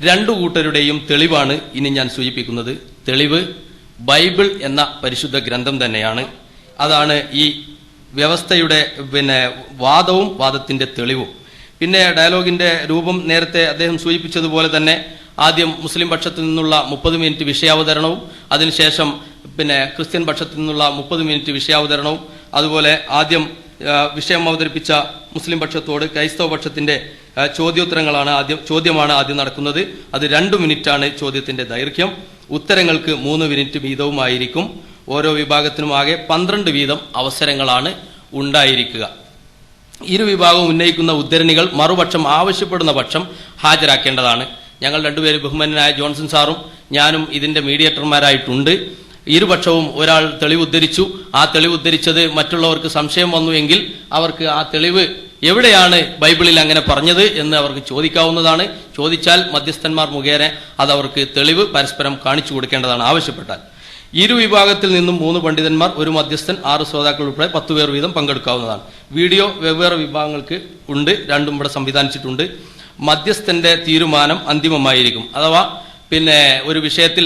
രണ്ടു കൂട്ടരുടെയും തെളിവാണ് ഇനി ഞാൻ സൂചിപ്പിക്കുന്നത്. തെളിവ് ബൈബിൾ എന്ന പരിശുദ്ധ ഗ്രന്ഥം തന്നെയാണ്. അതാണ് ഈ വ്യവസ്ഥയുടെ പിന്നെ വാദവും വാദത്തിന്റെ തെളിവും. പിന്നെ ഡയലോഗിന്റെ രൂപം നേരത്തെ അദ്ദേഹം സൂചിപ്പിച്ചതുപോലെ തന്നെ ആദ്യം മുസ്ലിം പക്ഷത്തു നിന്നുള്ള 30 മിനിറ്റ് വിഷയാവതരണവും അതിനുശേഷം പിന്നെ ക്രിസ്ത്യൻ പക്ഷത്തു നിന്നുള്ള 30 മിനിറ്റ് വിഷയാവതരണവും, അതുപോലെ ആദ്യം വിഷയം അവതരിപ്പിച്ച മുസ്ലിം പക്ഷത്തോട് ക്രൈസ്തവ പക്ഷത്തിന്റെ ചോദ്യമാണ് ആദ്യം നടക്കുന്നത്. അത് 2 മിനിറ്റാണ് ചോദ്യത്തിന്റെ ദൈർഘ്യം. ഉത്തരങ്ങൾക്ക് 3 മിനിറ്റ് വീതവുമായിരിക്കും. ഓരോ വിഭാഗത്തിനും ആകെ 12 വീതം അവസരങ്ങളാണ് ഉണ്ടായിരിക്കുക. ഇരു വിഭാഗവും ഉന്നയിക്കുന്ന ഉദ്ധരണികൾ മറുപക്ഷം ആവശ്യപ്പെടുന്ന പക്ഷം ഹാജരാക്കേണ്ടതാണ്. ഞങ്ങൾ രണ്ടുപേരും ബഹുമാനായ ജോൺസൺ സാറും ഞാനും ഇതിന്റെ മീഡിയേറ്റർമാരായിട്ടുണ്ട്. ഇരുപക്ഷവും ഒരാൾ തെളിവ് ഉദ്ധരിച്ചു. ആ തെളിവ് ഉദ്ധരിച്ചത് മറ്റുള്ളവർക്ക് സംശയം വന്നു എങ്കിൽ അവർക്ക് ആ തെളിവ് എവിടെയാണ് ബൈബിളിൽ അങ്ങനെ പറഞ്ഞത് എന്ന് അവർക്ക് ചോദിക്കാവുന്നതാണ്. ചോദിച്ചാൽ മധ്യസ്ഥന്മാർ മുഖേന അത് അവർക്ക് തെളിവ് പരസ്പരം കാണിച്ചു കൊടുക്കേണ്ടതാണ് ആവശ്യപ്പെട്ടാൽ. ഇരു വിഭാഗത്തിൽ നിന്നും 3 പണ്ഡിതന്മാർ, 1 മധ്യസ്ഥൻ, 6 ശ്രോതാക്കൾ ഉൾപ്പെടെ 10 പേർ വീതം പങ്കെടുക്കാവുന്നതാണ്. വീഡിയോ വെവ്വേറെ വിഭാഗങ്ങൾക്ക് ഉണ്ട്, രണ്ടും ഇവിടെ സംവിധാനിച്ചിട്ടുണ്ട്. മധ്യസ്ഥന്റെ തീരുമാനം അന്തിമമായിരിക്കും. അഥവാ പിന്നെ ഒരു വിഷയത്തിൽ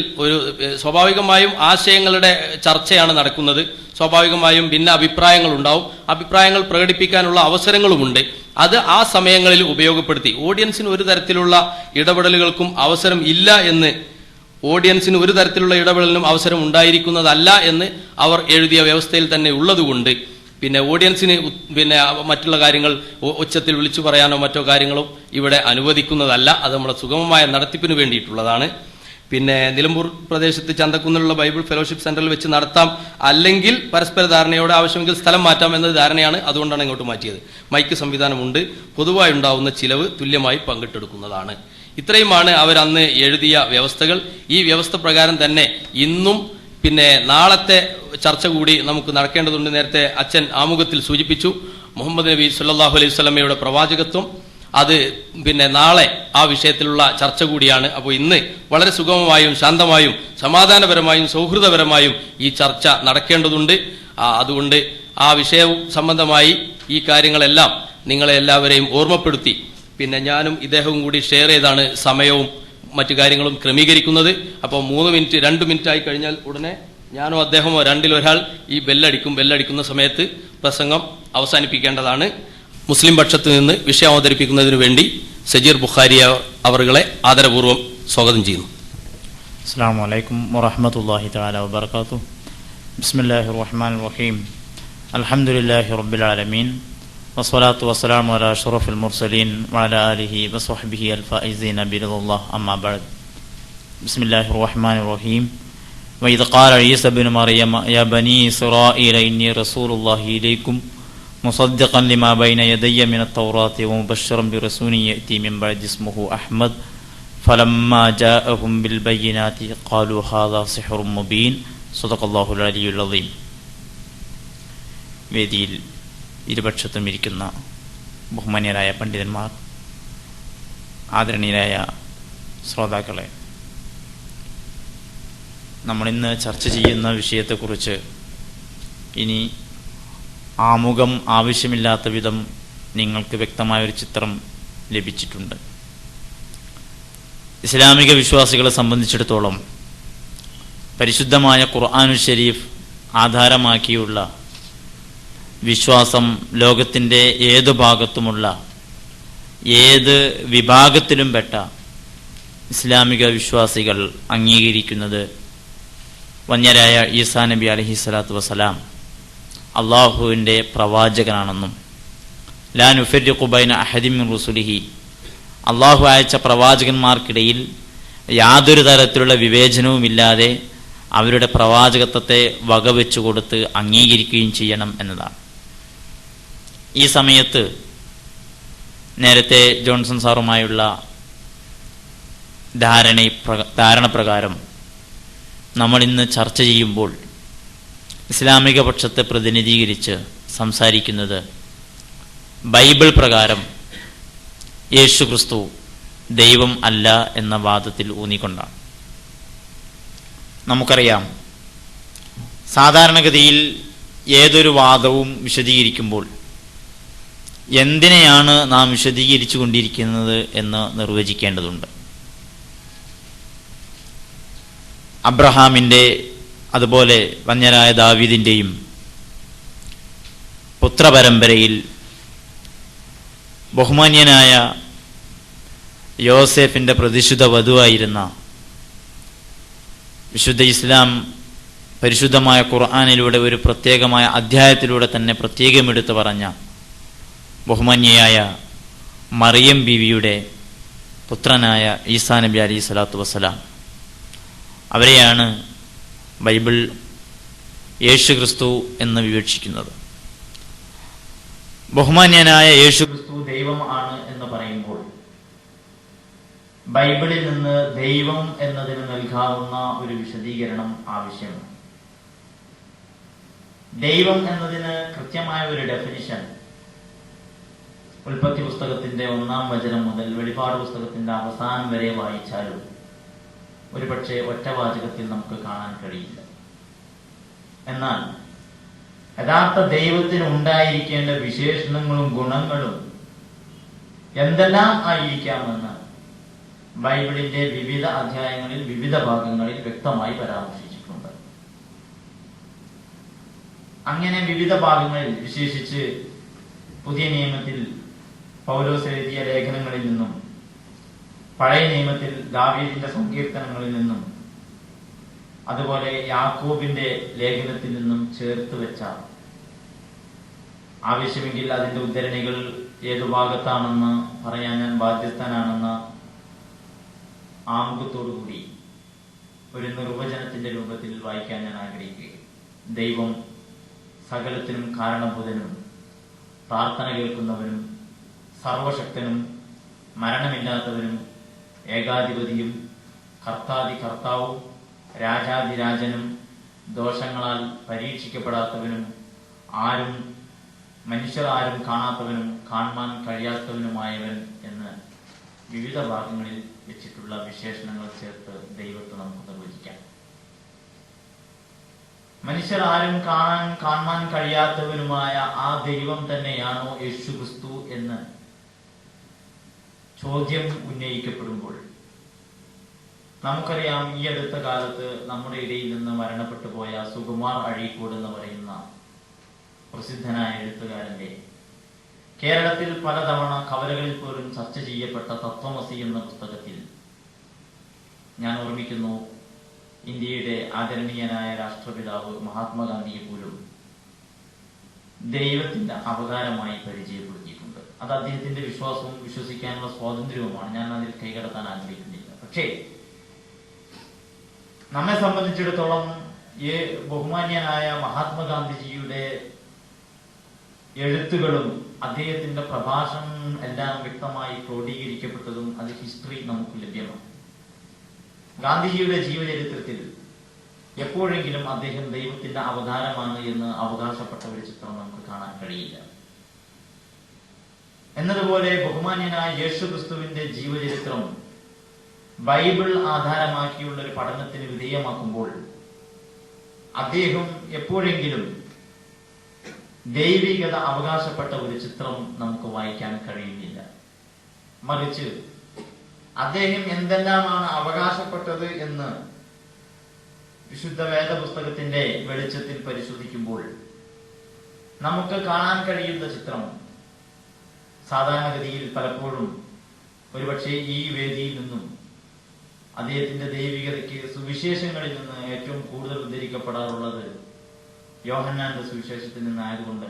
സ്വാഭാവികമായും ആശയങ്ങളുടെ ചർച്ചയാണ് നടക്കുന്നത്. സ്വാഭാവികമായും ഭിന്ന അഭിപ്രായങ്ങൾ ഉണ്ടാവും. അഭിപ്രായങ്ങൾ പ്രകടിപ്പിക്കാനുള്ള അവസരങ്ങളുമുണ്ട്. അത് ആ സമയങ്ങളിൽ ഉപയോഗപ്പെടുത്തി ഓഡിയൻസിന് ഒരു തരത്തിലുള്ള ഇടപെടലുകൾക്കും അവസരം ഇല്ല എന്ന്, ഓഡിയൻസിന് ഒരു തരത്തിലുള്ള ഇടപെടലിനും അവസരം ഉണ്ടായിരിക്കുന്നതല്ല എന്ന് അവർ എഴുതിയ വ്യവസ്ഥയിൽ തന്നെ ഉള്ളതുകൊണ്ട് പിന്നെ ഓഡിയൻസിന് പിന്നെ മറ്റുള്ള കാര്യങ്ങൾ ഉച്ചത്തിൽ വിളിച്ചു പറയാനോ മറ്റോ കാര്യങ്ങളോ ഇവിടെ അനുവദിക്കുന്നതല്ല. അത് നമ്മുടെ സുഗമമായ നടത്തിപ്പിന് വേണ്ടിയിട്ടുള്ളതാണ്. പിന്നെ നിലമ്പൂർ പ്രദേശത്ത് ചന്തക്കുന്നിലുള്ള ബൈബിൾ ഫെലോഷിപ്പ് സെന്ററിൽ വെച്ച് നടത്താം, അല്ലെങ്കിൽ പരസ്പര ധാരണയോടെ ആവശ്യമെങ്കിൽ സ്ഥലം മാറ്റാം എന്നത് ധാരണയാണ്. അതുകൊണ്ടാണ് ഇങ്ങോട്ട് മാറ്റിയത്. മൈക്ക് സംവിധാനമുണ്ട്. പൊതുവായി ഉണ്ടാവുന്ന ചിലവ് തുല്യമായി പങ്കിട്ടെടുക്കുന്നതാണ്. ഇത്രയുമാണ് അവരന്ന് എഴുതിയ വ്യവസ്ഥകൾ. ഈ വ്യവസ്ഥ പ്രകാരം തന്നെ ഇന്നും പിന്നെ നാളത്തെ ചർച്ച കൂടി നമുക്ക് നടക്കേണ്ടതുണ്ട്. നേരത്തെ അച്ഛൻ ആമുഖത്തിൽ സൂചിപ്പിച്ചു, മുഹമ്മദ് നബി സല്ലല്ലാഹു അലൈഹി വസല്ലമയുടെ പ്രവാചകത്വം, അത് പിന്നെ നാളെ ആ വിഷയത്തിലുള്ള ചർച്ച കൂടിയാണ്. അപ്പോൾ ഇന്ന് വളരെ സുഗമമായും ശാന്തമായും സമാധാനപരമായും സൗഹൃദപരമായും ഈ ചർച്ച നടക്കേണ്ടതുണ്ട്. അതുകൊണ്ട് ആ വിഷയവും സംബന്ധമായി ഈ കാര്യങ്ങളെല്ലാം നിങ്ങളെ എല്ലാവരെയും ഓർമ്മപ്പെടുത്തി പിന്നെ ഞാനും ഇദ്ദേഹവും കൂടി ഷെയർ ചെയ്താണ് സമയവും മറ്റു കാര്യങ്ങളും ക്രമീകരിക്കുന്നത്. അപ്പോൾ 3 മിനിറ്റ് 2 മിനിറ്റ് ആയി കഴിഞ്ഞാൽ ഉടനെ ഞാനോ അദ്ദേഹമോ രണ്ടിലൊരാൾ ഈ ബെല്ലടിക്കുന്ന സമയത്ത് പ്രസംഗം അവസാനിപ്പിക്കേണ്ടതാണ്. മുസ്ലിം പക്ഷത്ത് നിന്ന് വിഷയം അവതരിപ്പിക്കുന്നതിനു വേണ്ടി സജീർ ബുഖാരി അവറുകളെ ആദരപൂർവ്വം സ്വാഗതം ചെയ്യുന്നു. അസ്സലാമു അലൈക്കും വറഹ്മത്തുള്ളാഹി തആല വബറകാതുഹു. ബിസ്മില്ലാഹിർ റഹ്മാനിർ റഹീം. അൽഹംദുലില്ലാഹി റബ്ബിൽ ആലമീൻ. വസ്സലാത്തു വസ്സലാമു അലാ അഷ്റഫിൽ മുർസലീൻ വഅലാ ആലിഹി വസ്വഹ്ബിഹി അൽ ഫായിസീന ബിറിദല്ലാഹ്. അമ്മാ ബഅദ്. ബിസ്മില്ലാഹിർ റഹ്മാനിർ റഹീം. وإذ قال عيسى بن مريم يا بني إسرائيل إني رسول الله إليكم مصدقا لما بين يدي من التوراة ومبشرا برسول يأتي من بعد اسمه أحمد فلما جاءهم بالبينات قالوا هذا سحر مبين صدق الله العلي العظيم. വേദിയിൽ ഇരുപക്ഷത്തും ഇരിക്കുന്ന ബഹുമാന്യരായ പണ്ഡിതന്മാർ, ആദരണീയരായ ശ്രോതാക്കളെ, നമ്മളിന്ന് ചർച്ച ചെയ്യുന്ന വിഷയത്തെക്കുറിച്ച് ഇനി ആമുഖം ആവശ്യമില്ലാത്ത വിധം നിങ്ങൾക്ക് വ്യക്തമായൊരു ചിത്രം ലഭിച്ചിട്ടുണ്ട്. ഇസ്ലാമിക വിശ്വാസികളെ സംബന്ധിച്ചിടത്തോളം പരിശുദ്ധമായ ഖുർആനുൽ ശരീഫ് ആധാരമാക്കിയുള്ള വിശ്വാസം ലോകത്തിൻ്റെ ഏതു ഭാഗത്തുമുള്ള ഏത് വിഭാഗത്തിലും പെട്ട ഇസ്ലാമിക വിശ്വാസികൾ അംഗീകരിക്കുന്നത് വന്യരായ ഈസാ നബി അലൈഹി സ്വലാത്തു വസ്സലാം അള്ളാഹുവിൻ്റെ പ്രവാചകനാണെന്നും ലാ നുഫർരിഖു ബൈന അഹദിൻ മിൻ റുസുലിഹി, അള്ളാഹു അയച്ച പ്രവാചകന്മാർക്കിടയിൽ യാതൊരു തരത്തിലുള്ള വിവേചനവുമില്ലാതെ അവരുടെ പ്രവാചകത്വത്തെ വകവെച്ചു കൊടുത്ത് അംഗീകരിക്കുകയും ചെയ്യണം എന്നതാണ്. ഈ സമയത്ത് നേരത്തെ ജോൺസൺ സാറുമായുള്ള ധാരണ പ്രകാരം നമ്മളിന്ന് ചർച്ച ചെയ്യുമ്പോൾ ഇസ്ലാമിക പക്ഷത്തെ പ്രതിനിധീകരിച്ച് സംസാരിക്കുന്നത് ബൈബിൾ പ്രകാരം യേശു ക്രിസ്തു ദൈവം അല്ല എന്ന വാദത്തിൽ ഊന്നിക്കൊണ്ടാണ്. നമുക്കറിയാം, സാധാരണഗതിയിൽ ഏതൊരു വാദവും വിശദീകരിക്കുമ്പോൾ എന്തിനെയാണ് നാം വിശദീകരിച്ചു കൊണ്ടിരിക്കുന്നത് എന്ന് നിർവചിക്കേണ്ടതുണ്ട്. അബ്രഹാമിൻ്റെ അതുപോലെ വന്യരായ ദാവീദിൻ്റെയും പുത്രപരമ്പരയിൽ ബഹുമാന്യനായ യോസേഫിൻ്റെ പ്രതിശുദ്ധ വധുവായിരുന്ന വിശുദ്ധ ഇസ്ലാം പരിശുദ്ധമായ ഖുർആനിലൂടെ ഒരു പ്രത്യേകമായ അധ്യായത്തിലൂടെ തന്നെ പ്രത്യേകം എടുത്തു പറഞ്ഞ ബഹുമാന്യയായ മറിയം ബീവിയുടെ പുത്രനായ ഈസാ നബി അലൈഹി സ്വലാത്തു വസ്സലാം, അവരെയാണ് ബൈബിൾ യേശു ക്രിസ്തു എന്ന് വിവക്ഷിക്കുന്നത്. ബഹുമാന്യനായ യേശു ക്രിസ്തു ദൈവം ആണ് എന്ന് പറയുമ്പോൾ ബൈബിളിൽ നിന്ന് ദൈവം എന്നതിന് നൽകാവുന്ന ഒരു വിശദീകരണം ആവശ്യമാണ്. ദൈവം എന്നതിന് കൃത്യമായ ഒരു ഡെഫിനിഷൻ ഉൽപ്പത്തി പുസ്തകത്തിന്റെ 1-ാം വചനം മുതൽ വെളിപാട് പുസ്തകത്തിന്റെ അവസാനം വരെ വായിച്ചാലും ഒരുപക്ഷെ ഒറ്റ വാചകത്തിൽ നമുക്ക് കാണാൻ കഴിയില്ല. എന്നാൽ യഥാർത്ഥ ദൈവത്തിന് ഉണ്ടായിരിക്കേണ്ട വിശേഷണങ്ങളും ഗുണങ്ങളും എന്തെല്ലാം ആയിരിക്കാമെന്ന് ബൈബിളിന്റെ വിവിധ അധ്യായങ്ങളിൽ വിവിധ ഭാഗങ്ങളിൽ വ്യക്തമായി പരാമർശിച്ചിട്ടുണ്ട്. അങ്ങനെ വിവിധ ഭാഗങ്ങളിൽ, വിശേഷിച്ച് പുതിയ നിയമത്തിൽ പൗലോസ് എഴുതിയ ലേഖനങ്ങളിൽ നിന്നും പഴയ നിയമത്തിൽ ദാവീദിന്റെ സങ്കീർത്തനങ്ങളിൽ നിന്നും അതുപോലെ യാക്കോബിന്റെ ലേഖനത്തിൽ നിന്നും ചേർത്ത് വെച്ച, ആവശ്യമെങ്കിൽ അതിന്റെ ഉദ്ധരണികൾ ഏതു ഭാഗത്താണെന്ന് പറയാൻ ഞാൻ ബാധ്യസ്ഥനാണെന്ന ആമുഖത്തോടുകൂടി ഒരു നിർവചനത്തിന്റെ രൂപത്തിൽ വായിക്കാൻ ഞാൻ ആഗ്രഹിക്കുകയും, ദൈവം സകലത്തിനും കാരണഭൂതനും പ്രാർത്ഥന കേൾക്കുന്നവനും സർവശക്തനും മരണമില്ലാത്തവനും ഏകാധിപതിയും കർത്താവും രാജാതിരാജനും ദോഷങ്ങളാൽ പരീക്ഷിക്കപ്പെടാത്തവനും മനുഷ്യർ ആരും കാണാത്തവനും കാണാൻ കഴിയാത്തവനുമായവൻ എന്ന് വിവിധ ഭാഗങ്ങളിൽ വെച്ചിട്ടുള്ള വിശേഷണങ്ങൾ ചേർത്ത് ദൈവത്തെ നമുക്ക് നിർവചിക്കാം. മനുഷ്യർ ആരും കാണാൻ കഴിയാത്തവനുമായ ആ ദൈവം തന്നെയാണോ യേശു ക്രിസ്തു എന്ന് ചോദ്യം ഉന്നയിക്കപ്പെടുമ്പോൾ നമുക്കറിയാം, ഈ അടുത്ത കാലത്ത് നമ്മുടെ ഇടയിൽ നിന്ന് മരണപ്പെട്ടു പോയ സുകുമാർ അഴീക്കോട് എന്ന് പറയുന്ന പ്രസിദ്ധനായ എഴുത്തുകാരന്റെ കേരളത്തിൽ പലതവണ കവലകളിൽ പോലും ചർച്ച ചെയ്യപ്പെട്ട തത്വമസി എന്ന പുസ്തകത്തിൽ ഞാൻ ഓർമ്മിക്കുന്നു, ഇന്ത്യയുടെ ആദരണീയനായ രാഷ്ട്രപിതാവ് മഹാത്മാഗാന്ധിയെ പോലും ദൈവത്തിന്റെ അവതാരമായി പരിചയപ്പെടുത്തിയിട്ടുണ്ട്. അത് അദ്ദേഹത്തിന്റെ വിശ്വാസവും വിശ്വസിക്കാനുള്ള സ്വാതന്ത്ര്യവുമാണ്. ഞാൻ അതിൽ കൈകടത്താൻ ആഗ്രഹിക്കുന്നില്ല. പക്ഷേ നമ്മെ സംബന്ധിച്ചിടത്തോളം ഈ ബഹുമാന്യനായ മഹാത്മാഗാന്ധിജിയുടെ എഴുത്തുകളും അദ്ദേഹത്തിന്റെ പ്രഭാഷണം എല്ലാം വ്യക്തമായി ക്രോഡീകരിക്കപ്പെട്ടതും അത് ഹിസ്റ്ററി നമുക്ക് ലഭ്യമാണ്. ഗാന്ധിജിയുടെ ജീവചരിത്രത്തിൽ എപ്പോഴെങ്കിലും അദ്ദേഹം ദൈവത്തിന്റെ അവതാരമാണ് എന്ന് അവകാശപ്പെട്ട ഒരു ചിത്രം നമുക്ക് കാണാൻ കഴിയില്ല. എന്നതുപോലെ ബഹുമാന്യനായ യേശുക്രിസ്തുവിന്റെ ജീവചരിത്രം ബൈബിൾ ആധാരമാക്കിയുള്ള ഒരു പഠനത്തിന് വിധേയമാക്കുമ്പോൾ അദ്ദേഹം എപ്പോഴെങ്കിലും ദൈവികത അവകാശപ്പെട്ട ഒരു ചിത്രം നമുക്ക് വായിക്കാൻ കഴിയുന്നില്ല. മറിച്ച് അദ്ദേഹം എന്തെല്ലാമാണ് അവകാശപ്പെട്ടത് എന്ന് വിശുദ്ധ വേദപുസ്തകത്തിന്റെ വെളിച്ചത്തിൽ പരിശോധിക്കുമ്പോൾ നമുക്ക് കാണാൻ കഴിയുന്ന ചിത്രം സാധാരണഗതിയിൽ പലപ്പോഴും ഒരുപക്ഷെ ഈ വേദിയിൽ നിന്നും അദ്ദേഹത്തിന്റെ ദൈവികതയ്ക്ക് സുവിശേഷങ്ങളിൽ നിന്ന് ഏറ്റവും കൂടുതൽ ഉദ്ധരിക്കപ്പെടാറുള്ളത് യോഹന്നാന്റെ സുവിശേഷത്തിൽ നിന്നായതുകൊണ്ട്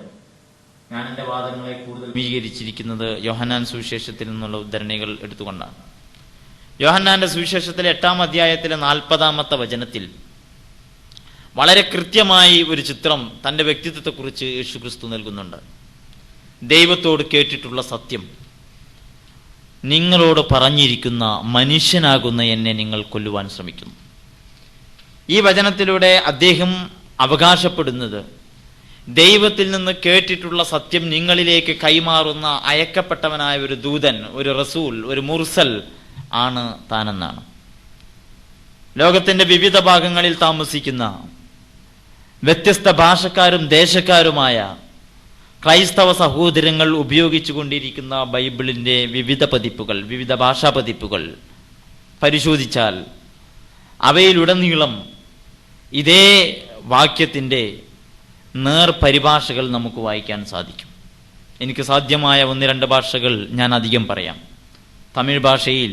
ഞാൻ എന്റെ വാദങ്ങളെ കൂടുതൽ വിശദീകരിച്ചിരിക്കുന്നത് യോഹന്നാൻ സുവിശേഷത്തിൽ നിന്നുള്ള ഉദ്ധരണികൾ എടുത്തുകൊണ്ടാണ്. യോഹന്നാന്റെ സുവിശേഷത്തിലെ 8-ാം അധ്യായത്തിലെ 40-ാമത്തെ വചനത്തിൽ വളരെ കൃത്യമായി ഒരു ചിത്രം തന്റെ വ്യക്തിത്വത്തെക്കുറിച്ച് യേശുക്രിസ്തു നൽകുന്നുണ്ട്. ദൈവത്തോട് കേട്ടിട്ടുള്ള സത്യം നിങ്ങളോട് പറഞ്ഞിരിക്കുന്ന മനുഷ്യനാകുന്ന എന്നെ നിങ്ങൾ കൊല്ലുവാൻ ശ്രമിക്കുന്നു. ഈ വചനത്തിലൂടെ അദ്ദേഹം അവകാശപ്പെടുന്നത് ദൈവത്തിൽ നിന്ന് കേട്ടിട്ടുള്ള സത്യം നിങ്ങളിലേക്ക് കൈമാറുന്ന അയക്കപ്പെട്ടവനായ ഒരു ദൂതൻ, ഒരു റസൂൽ, ഒരു മുർസൽ ആണ് താനെന്നാണ്. ലോകത്തിന്റെ വിവിധ ഭാഗങ്ങളിൽ താമസിക്കുന്ന വ്യത്യസ്ത ഭാഷക്കാരും ദേശക്കാരുമായ ക്രൈസ്തവ സഹോദരങ്ങൾ ഉപയോഗിച്ചു കൊണ്ടിരിക്കുന്ന ബൈബിളിന്റെ വിവിധ പതിപ്പുകൾ, വിവിധ ഭാഷാ പതിപ്പുകൾ പരിശോധിച്ചാൽ അവയിലുടനീളം ഇതേ വാക്യത്തിന്റെ നേർപരിഭാഷകൾ നമുക്ക് വായിക്കാൻ സാധിക്കും. എനിക്ക് സാധ്യമായ 1-2 ഭാഷകൾ ഞാൻ അധികം പറയാം. തമിഴ് ഭാഷയിൽ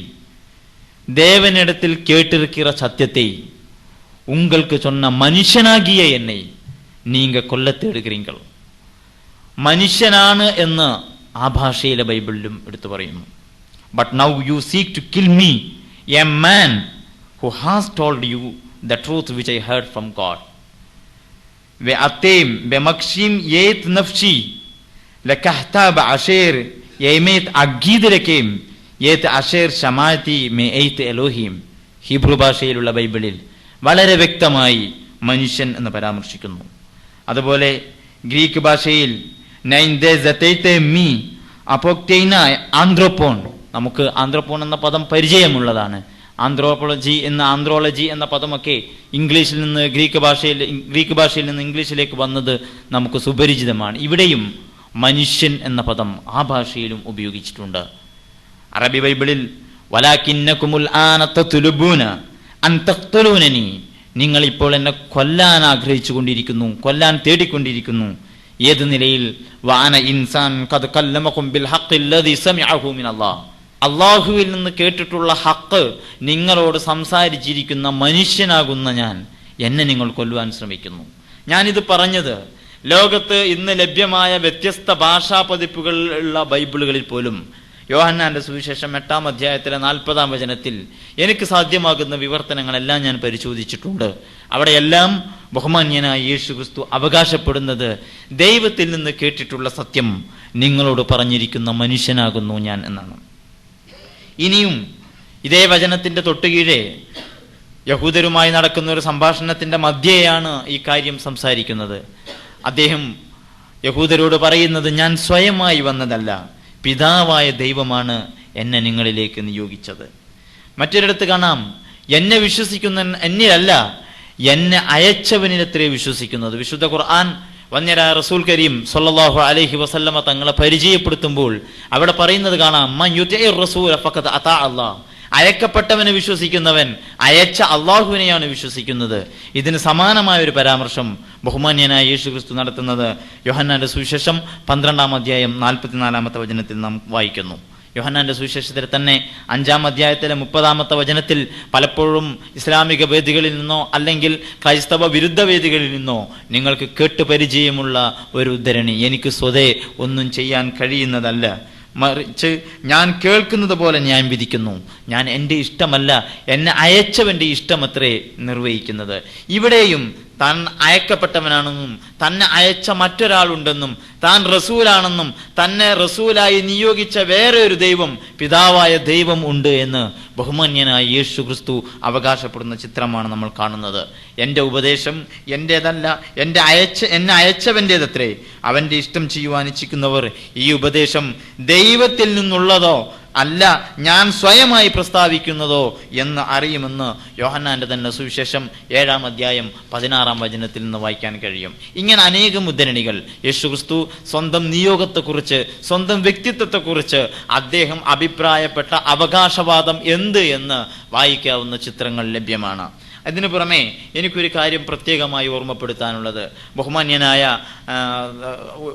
ദേവനിടത്തിൽ കേട്ടിരിക്കിற സത്യത്തെ உங்களுக்கு சொன்ன മനുഷ്യനാകിയ എന്നെ നീങ്ക കൊല്ലത്തേടുகிறீர்கள். മനുഷ്യനാണ് എന്ന് ആ ഭാഷയിലെ ബൈബിളിലും എടുത്തു പറയുന്നു. But now you seek to kill me, a man who has told you the truth which I heard from God. ואתם במקשים את נפשי לקחתה באשר ימת אגיד לכם את אשר שמעתי מאת אלוהים. Hebrew ഭാഷയിലുള്ള ബൈബിളിൽ വളരെ വ്യക്തമായി മനുഷ്യൻ എന്ന് പരാമർശിക്കുന്നു. അതുപോലെ ഗ്രീക്ക് ഭാഷയിൽ ആന്ത്രോപോൺ, നമുക്ക് ആന്ത്രോപോൺ എന്ന പദം പരിചയമുള്ളതാണ്. ആന്ത്രോപോളജി എന്ന പദമൊക്കെ ഇംഗ്ലീഷിൽ നിന്ന് ഗ്രീക്ക് ഭാഷയിൽ നിന്ന് ഇംഗ്ലീഷിലേക്ക് വന്നത് നമുക്ക് സുപരിചിതമാണ്. ഇവിടെയും മനുഷ്യൻ എന്ന പദം ആ ഭാഷയിലും ഉപയോഗിച്ചിട്ടുണ്ട്. അറബി ബൈബിളിൽ വലാകിന്നകുമുൽ ആന തത്ലുബൂന അൻ തഖ്തുലൂനനി, നിങ്ങൾ ഇപ്പോൾ എന്നെ കൊല്ലാൻ ആഗ്രഹിച്ചു കൊണ്ടിരിക്കുന്നു, കൊല്ലാൻ തേടിക്കൊണ്ടിരിക്കുന്നു. ഏത് നിലയിൽ? വഅന ഇൻസാൻ ഖദ് കല്ലമകും ബിൽ ഹഖ്ഖില്ലദീ സമിഅഹു മിനല്ലാഹ്, അള്ളാഹുവിൽ നിന്ന് കേട്ടിട്ടുള്ള ഹക്ക് നിങ്ങളോട് സംസാരിച്ചിരിക്കുന്ന മനുഷ്യനാകുന്ന ഞാൻ, എന്നെ നിങ്ങൾ കൊല്ലുവാൻ ശ്രമിക്കുന്നു. ഞാനിത് പറഞ്ഞത് ലോകത്ത് ഇന്ന് ലഭ്യമായ വ്യത്യസ്ത ഭാഷാ പതിപ്പുകൾ ഉള്ള ബൈബിളുകളിൽ പോലും യോഹന്നാന്റെ സുവിശേഷം 8-ാം അധ്യായത്തിലെ 40-ാം വചനത്തിൽ എനിക്ക് സാധ്യമാകുന്ന വിവർത്തനങ്ങളെല്ലാം ഞാൻ പരിശോധിച്ചിട്ടുണ്ട്. അവിടെയെല്ലാം ബഹുമാന്യനായ യേശുക്രിസ്തു അവകാശപ്പെടുന്നത് ദൈവത്തിൽ നിന്ന് കേട്ടിട്ടുള്ള സത്യം നിങ്ങളോട് പറഞ്ഞിരിക്കുന്ന മനുഷ്യനാകുന്നു ഞാൻ എന്നാണ്. ഇനിയും ഇതേ വചനത്തിന്റെ തൊട്ടുകീഴെ യഹൂദരുമായി നടക്കുന്ന ഒരു സംഭാഷണത്തിന്റെ മധ്യേയാണ് ഈ കാര്യം സംസാരിക്കുന്നത്. അദ്ദേഹം യഹൂദരോട് പറയുന്നത്, ഞാൻ സ്വയമായി വന്നതല്ല, പിതാവായ ദൈവമാണ് എന്നെ നിങ്ങളിലേക്ക് നിയോഗിച്ചത്. മറ്റൊരിടത്ത് കാണാം, എന്നെ വിശ്വസിക്കുന്ന എന്നിലല്ല, എന്നെ അയച്ചവനിലത്രേ വിശ്വസിക്കുന്നത്. വിശുദ്ധ ഖുർആൻ വന്യരായ റസൂൽ കരീം സല്ലല്ലാഹു അലൈഹി വസല്ലമ തങ്ങളെ പരിചയപ്പെടുത്തുമ്പോൾ അവിടെ പറയുന്നത് കാണാം, മൻ യുതിഇർ റസൂല ഫഖദ് അതാ അല്ലാഹ്, അയക്കപ്പെട്ടവനെ വിശ്വസിക്കുന്നവൻ അയച്ച അള്ളാഹുവിനെയാണ് വിശ്വസിക്കുന്നത്. ഇതിന് സമാനമായ ഒരു പരാമർശം ബഹുമാന്യനായ യേശുക്രിസ്തു നടത്തുന്നത് യോഹന്നാന്റെ സുവിശേഷം 12-ാം അധ്യായം 44-ാമത്തെ വചനത്തിൽ നാം വായിക്കുന്നു. യോഹന്നാന്റെ സുവിശേഷത്തിൽ തന്നെ 5-ാം അധ്യായത്തിലെ 30-ാമത്തെ വചനത്തിൽ പലപ്പോഴും ഇസ്ലാമിക വേദികളിൽ നിന്നോ അല്ലെങ്കിൽ ക്രൈസ്തവ വിരുദ്ധ വേദികളിൽ നിന്നോ നിങ്ങൾക്ക് കേട്ട് പരിചയമുള്ള ഒരു ഉദ്ധരണി, എനിക്ക് സ്വതേ ഒന്നും ചെയ്യാൻ കഴിയുന്നതല്ല, മറിച്ച് ഞാൻ കേൾക്കുന്നത് പോലെ ഞാൻ വിധിക്കുന്നു. ഞാൻ എൻ്റെ ഇഷ്ടമല്ല, എന്നെ അയച്ചവൻ്റെ ഇഷ്ടമത്രേ നിർവഹിക്കുന്നത്. ഇവിടെയും താൻ അയക്കപ്പെട്ടവനാണെന്നും തന്നെ അയച്ച മറ്റൊരാളുണ്ടെന്നും താൻ റസൂലാണെന്നും തന്നെ റസൂലായി നിയോഗിച്ച വേറെ ഒരു ദൈവം, പിതാവായ ദൈവം ഉണ്ട് എന്ന് ബഹുമാന്യനായ യേശു ക്രിസ്തു അവകാശപ്പെടുന്ന ചിത്രമാണ് നമ്മൾ കാണുന്നത്. എൻ്റെ ഉപദേശം എൻ്റേതല്ല, എന്നെ അയച്ചവൻ്റേതത്രേ. അവൻ്റെ ഇഷ്ടം ചെയ്യുവാൻ ഇച്ഛിക്കുന്നവർ ഈ ഉപദേശം ദൈവത്തിൽ നിന്നുള്ളതോ അല്ല ഞാൻ സ്വയമായി പ്രസ്താവിക്കുന്നതോ എന്ന് അറിയുമെന്ന് യോഹന്നാന്റെ തന്നെ സുവിശേഷം 7-ാം അധ്യായം 16-ാം വചനത്തിൽ നിന്ന് വായിക്കാൻ കഴിയും. ഇങ്ങനെ അനേകം ഉദ്ധരണികൾ യേശുക്രിസ്തു സ്വന്തം നിയോഗത്തെക്കുറിച്ച്, സ്വന്തം വ്യക്തിത്വത്തെക്കുറിച്ച് അദ്ദേഹം അഭിപ്രായപ്പെട്ട അവകാശവാദം എന്ത് എന്ന് വായിക്കാവുന്ന ചിത്രങ്ങൾ ലഭ്യമാണ്. അതിനു പുറമെ എനിക്കൊരു കാര്യം പ്രത്യേകമായി ഓർമ്മപ്പെടുത്താനുള്ളത്, ബഹുമാന്യനായ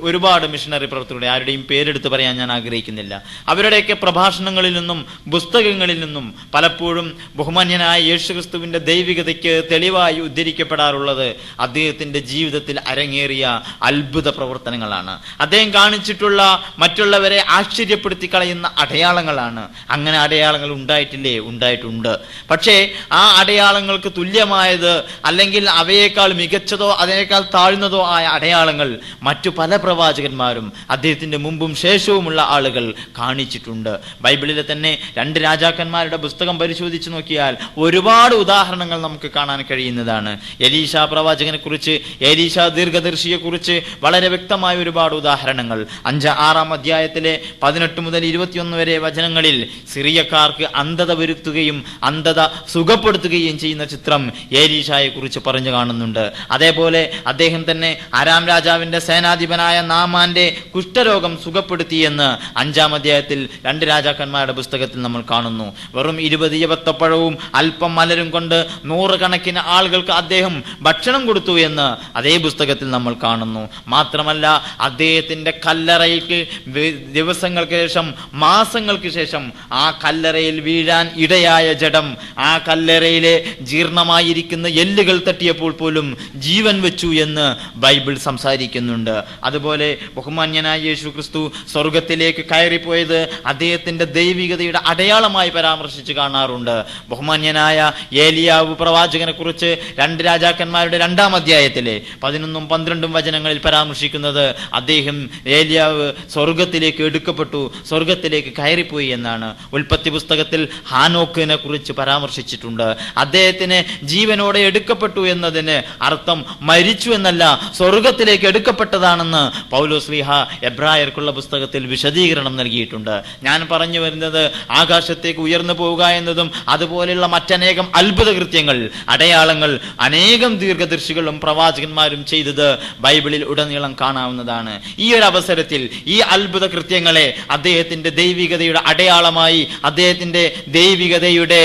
ഒരുപാട് മിഷണറി പ്രവർത്തകരുടെ ആരുടെയും പേരെടുത്ത് പറയാൻ ഞാൻ ആഗ്രഹിക്കുന്നില്ല. അവരുടെയൊക്കെ പ്രഭാഷണങ്ങളിൽ നിന്നും പുസ്തകങ്ങളിൽ നിന്നും പലപ്പോഴും ബഹുമാന്യനായ യേശുക്രിസ്തുവിൻ്റെ ദൈവികതയ്ക്ക് തെളിവായി ഉദ്ധരിക്കപ്പെടാറുള്ളത് അദ്ദേഹത്തിൻ്റെ ജീവിതത്തിൽ അരങ്ങേറിയ അത്ഭുത പ്രവർത്തനങ്ങളാണ്. അദ്ദേഹം കാണിച്ചിട്ടുള്ള മറ്റുള്ളവരെ ആശ്ചര്യപ്പെടുത്തി കളയുന്ന അടയാളങ്ങളാണ്. അങ്ങനെ അടയാളങ്ങൾ ഉണ്ടായിട്ടില്ലേ? ഉണ്ടായിട്ടുണ്ട്. പക്ഷേ ആ അടയാളങ്ങൾക്ക് തുല്യമായത് അല്ലെങ്കിൽ അവയേക്കാൾ മികച്ചതോ അതിനേക്കാൾ താഴ്ന്നതോ ആയ അടയാളങ്ങൾ മറ്റു പല പ്രവാചകന്മാരും അദ്ദേഹത്തിന്റെ മുമ്പും ശേഷവുമുള്ള ആളുകൾ കാണിച്ചിട്ടുണ്ട്. ബൈബിളിലെ തന്നെ 2 രാജാക്കന്മാരുടെ പുസ്തകം പരിശോധിച്ച് നോക്കിയാൽ ഒരുപാട് ഉദാഹരണങ്ങൾ നമുക്ക് കാണാൻ കഴിയുന്നതാണ്. എലീശ പ്രവാചകനെ കുറിച്ച്, എലീശ ദീർഘദർശിയെ കുറിച്ച് വളരെ വ്യക്തമായ ഒരുപാട് ഉദാഹരണങ്ങൾ 5-6-ാം അധ്യായത്തിലെ 18 മുതൽ 21 വരെ വചനങ്ങളിൽ സിറിയക്കാർക്ക് അന്ധത വരുത്തുകയും അന്ധത സുഖപ്പെടുത്തുകയും ചെയ്യുന്ന ചിത്രം എലീശായെ കുറിച്ച് പറഞ്ഞു കാണുന്നുണ്ട്. അതേപോലെ അദ്ദേഹം തന്നെ അരാം രാജാവിന്റെ സേനാധിപനായ നാമാന്റെ കുഷ്ഠരോഗം സുഖപ്പെടുത്തിയെന്ന് 5-ാം അധ്യായത്തിൽ 2 രാജാക്കന്മാരുടെ പുസ്തകത്തിൽ നമ്മൾ കാണുന്നു. വെറും 20 യവത്തപ്പഴവും അല്പം മലരും കൊണ്ട് 100 കണക്കിന് ആളുകൾക്ക് അദ്ദേഹം ഭക്ഷണം കൊടുത്തു എന്ന് അതേ പുസ്തകത്തിൽ നമ്മൾ കാണുന്നു. മാത്രമല്ല അദ്ദേഹത്തിന്റെ കല്ലറയ്ക്ക് ദിവസങ്ങൾക്ക് ശേഷം, മാസങ്ങൾക്ക് ശേഷം ആ കല്ലറയിൽ വീഴാൻ ഇടയായ ജഡം ആ കല്ലറയിലെ ജീർണമായിരിക്കുന്ന എല്ലുകൾ തട്ടിയപ്പോൾ പോലും ജീവൻ വെച്ചു എന്ന് ബൈബിൾ സംസാരിക്കുന്നുണ്ട്. അതുപോലെ ബഹുമാന്യനായ യേശു ക്രിസ്തു സ്വർഗത്തിലേക്ക് കയറിപ്പോയത് അദ്ദേഹത്തിന്റെ ദൈവികതയുടെ അടയാളമായി പരാമർശിച്ച് കാണാറുണ്ട്. ബഹുമാന്യനായ ഏലിയാവ് പ്രവാചകനെ കുറിച്ച് 2 രാജാക്കന്മാരുടെ 2-ാം അധ്യായത്തിലെ 11-12 വചനങ്ങളിൽ പരാമർശിക്കുന്നത് അദ്ദേഹം ഏലിയാവ് സ്വർഗത്തിലേക്ക് എടുക്കപ്പെട്ടു, സ്വർഗത്തിലേക്ക് കയറിപ്പോയി എന്നാണ്. ഉൽപ്പത്തി പുസ്തകത്തിൽ ഹാനോക്കിനെ കുറിച്ച് പരാമർശിച്ചിട്ടുണ്ട്. അദ്ദേഹത്തിന് ജീവനോടെ എടുക്കപ്പെട്ടു എന്നതിന് അർത്ഥം മരിച്ചു എന്നല്ല, സ്വർഗത്തിലേക്ക് എടുക്കപ്പെട്ടതാണെന്ന് പൗലോസ്ലീഹ എബ്രായർക്കുള്ള പുസ്തകത്തിൽ വിശദീകരണം നൽകിയിട്ടുണ്ട്. ഞാൻ പറഞ്ഞു വരുന്നത് ആകാശത്തേക്ക് ഉയർന്നു പോവുക എന്നതും അതുപോലെയുള്ള മറ്റനേകം അത്ഭുത കൃത്യങ്ങൾ, അടയാളങ്ങൾ അനേകം ദീർഘദർശികളും പ്രവാചകന്മാരും ചെയ്തത് ബൈബിളിൽ ഉടനീളം കാണാവുന്നതാണ്. ഈ ഒരു അവസരത്തിൽ ഈ അത്ഭുത കൃത്യങ്ങളെ അദ്ദേഹത്തിന്റെ ദൈവികതയുടെ അടയാളമായി, അദ്ദേഹത്തിന്റെ ദൈവികതയുടെ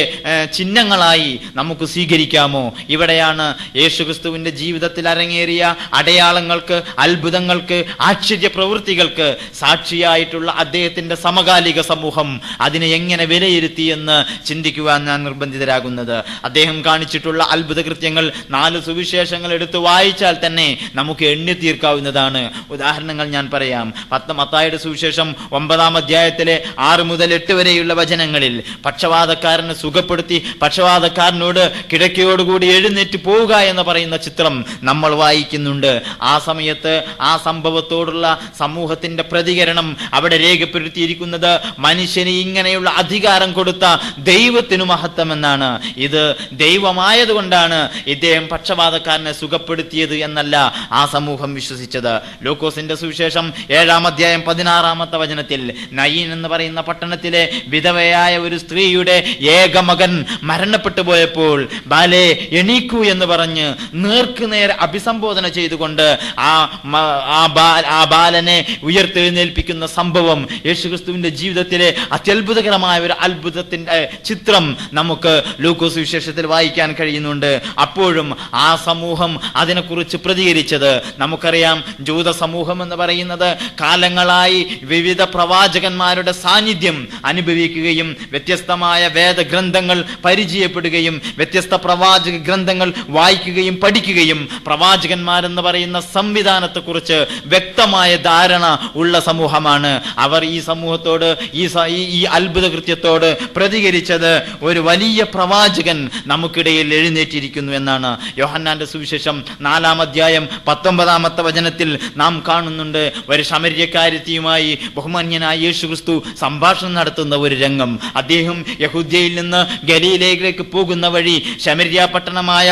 ചിഹ്നങ്ങളായി നമുക്ക് സ്വീകരിക്കാമോ? ഇവിടെയാണ് യേശുക്രിസ്തുവിന്റെ ജീവിതത്തിൽ അരങ്ങേറിയ അടയാളങ്ങൾക്ക്, അത്ഭുതങ്ങൾക്ക്, ആശ്ചര്യ പ്രവൃത്തികൾക്ക് സാക്ഷിയായിട്ടുള്ള അദ്ദേഹത്തിന്റെ സമകാലിക സമൂഹം അതിനെ എങ്ങനെ വിലയിരുത്തി എന്ന് ചിന്തിക്കുവാൻ ഞാൻ നിർബന്ധിതരാകുന്നത്. അദ്ദേഹം കാണിച്ചിട്ടുള്ള അത്ഭുത കൃത്യങ്ങൾ 4 സുവിശേഷങ്ങൾ എടുത്ത് വായിച്ചാൽ തന്നെ നമുക്ക് എണ്ണി തീർക്കാവുന്നതാണ്. ഉദാഹരണങ്ങൾ ഞാൻ പറയാം. മത്തായിയുടെ സുവിശേഷം 9-ാം അധ്യായത്തിലെ 6 മുതൽ 8 വരെയുള്ള വചനങ്ങളിൽ പക്ഷവാതക്കാരനെ സുഖപ്പെടുത്തി പക്ഷവാതക്കാരനോട് കിടക്കയോടുകൂടി എഴുന്നേറ്റ് പോവുക എന്ന് പറയുന്ന ചിത്രം നമ്മൾ വായിക്കുന്നുണ്ട്. ആ സമയത്ത് ആ സംഭവത്തോടുള്ള സമൂഹത്തിന്റെ പ്രതികരണം അവിടെ രേഖപ്പെടുത്തിയിരിക്കുന്നത് മനുഷ്യന് ഇങ്ങനെയുള്ള അധികാരം കൊടുത്ത ദൈവത്തിനു മഹത്വം എന്നാണ്. ഇത് ദൈവമായതുകൊണ്ടാണ് ഇദ്ദേഹം പക്ഷപാതക്കാരനെ സുഖപ്പെടുത്തിയത് എന്നല്ല ആ സമൂഹം വിശ്വസിച്ചത്. ലൂക്കോസിന്റെ സുവിശേഷം 7-ാം അധ്യായം 16-ാമത്തെ വചനത്തിൽ നയീൻ എന്ന് പറയുന്ന പട്ടണത്തിലെ വിധവയായ ഒരു സ്ത്രീയുടെ ഏക മകൻ മരണപ്പെട്ടു പോയപ്പോൾ ബാലേ എണീക്കൂ എന്ന് പറഞ്ഞ് നേർക്കുനേർ അഭിസംബോധന ചെയ്തുകൊണ്ട് ആ ബാലനെ ഉയർത്തെഴുന്നേൽപ്പിക്കുന്ന സംഭവം യേശുക്രിസ്തുവിന്റെ ജീവിതത്തിലെ അത്യത്ഭുതകരമായ ഒരു അത്ഭുതത്തിന്റെ ചിത്രം നമുക്ക് ലൂക്കോസ് വിശേഷത്തിൽ വായിക്കാൻ കഴിയുന്നുണ്ട്. അപ്പോഴും ആ സമൂഹം അതിനെക്കുറിച്ച് പ്രതികരിച്ചത് നമുക്കറിയാം. ജൂത സമൂഹം എന്ന് പറയുന്നത് കാലങ്ങളായി വിവിധ പ്രവാചകന്മാരുടെ സാന്നിധ്യം അനുഭവിക്കുകയും വ്യത്യസ്തമായ വേദഗ്രന്ഥങ്ങൾ പരിചയപ്പെടുകയും വ്യത്യസ്ത പ്രവാചക ഗ്രന്ഥങ്ങൾ വായിക്കുകയും പഠിക്കുകയും പ്രവാചകന്മാരെന്ന് പറയുന്ന സംവിധാനത്തെക്കുറിച്ച് വ്യക്തമായ ധാരണ ഉള്ള സമൂഹമാണ്. അവർ ഈ സമൂഹത്തോട് ഈ അത്ഭുത കൃത്യത്തോട് പ്രതികരിച്ചത് ഒരു വലിയ പ്രവാചകൻ നമുക്കിടയിൽ എഴുന്നേറ്റിരിക്കുന്നു എന്നാണ്. യോഹന്നാന്റെ സുവിശേഷം 4-ാം അധ്യായം 19-ാമത്തെ വചനത്തിൽ നാം കാണുന്നുണ്ട്. ഒരു ശമര്യക്കാരത്തിയുമായി ബഹുമാന്യനായ യേശുക്രിസ്തു സംഭാഷണം നടത്തുന്ന ഒരു രംഗം. അദ്ദേഹം യഹൂദ്യയിൽ നിന്ന് ഗലീലയിലേക്ക് പോകുന്ന വഴി ശമര്യ പട്ടണമായ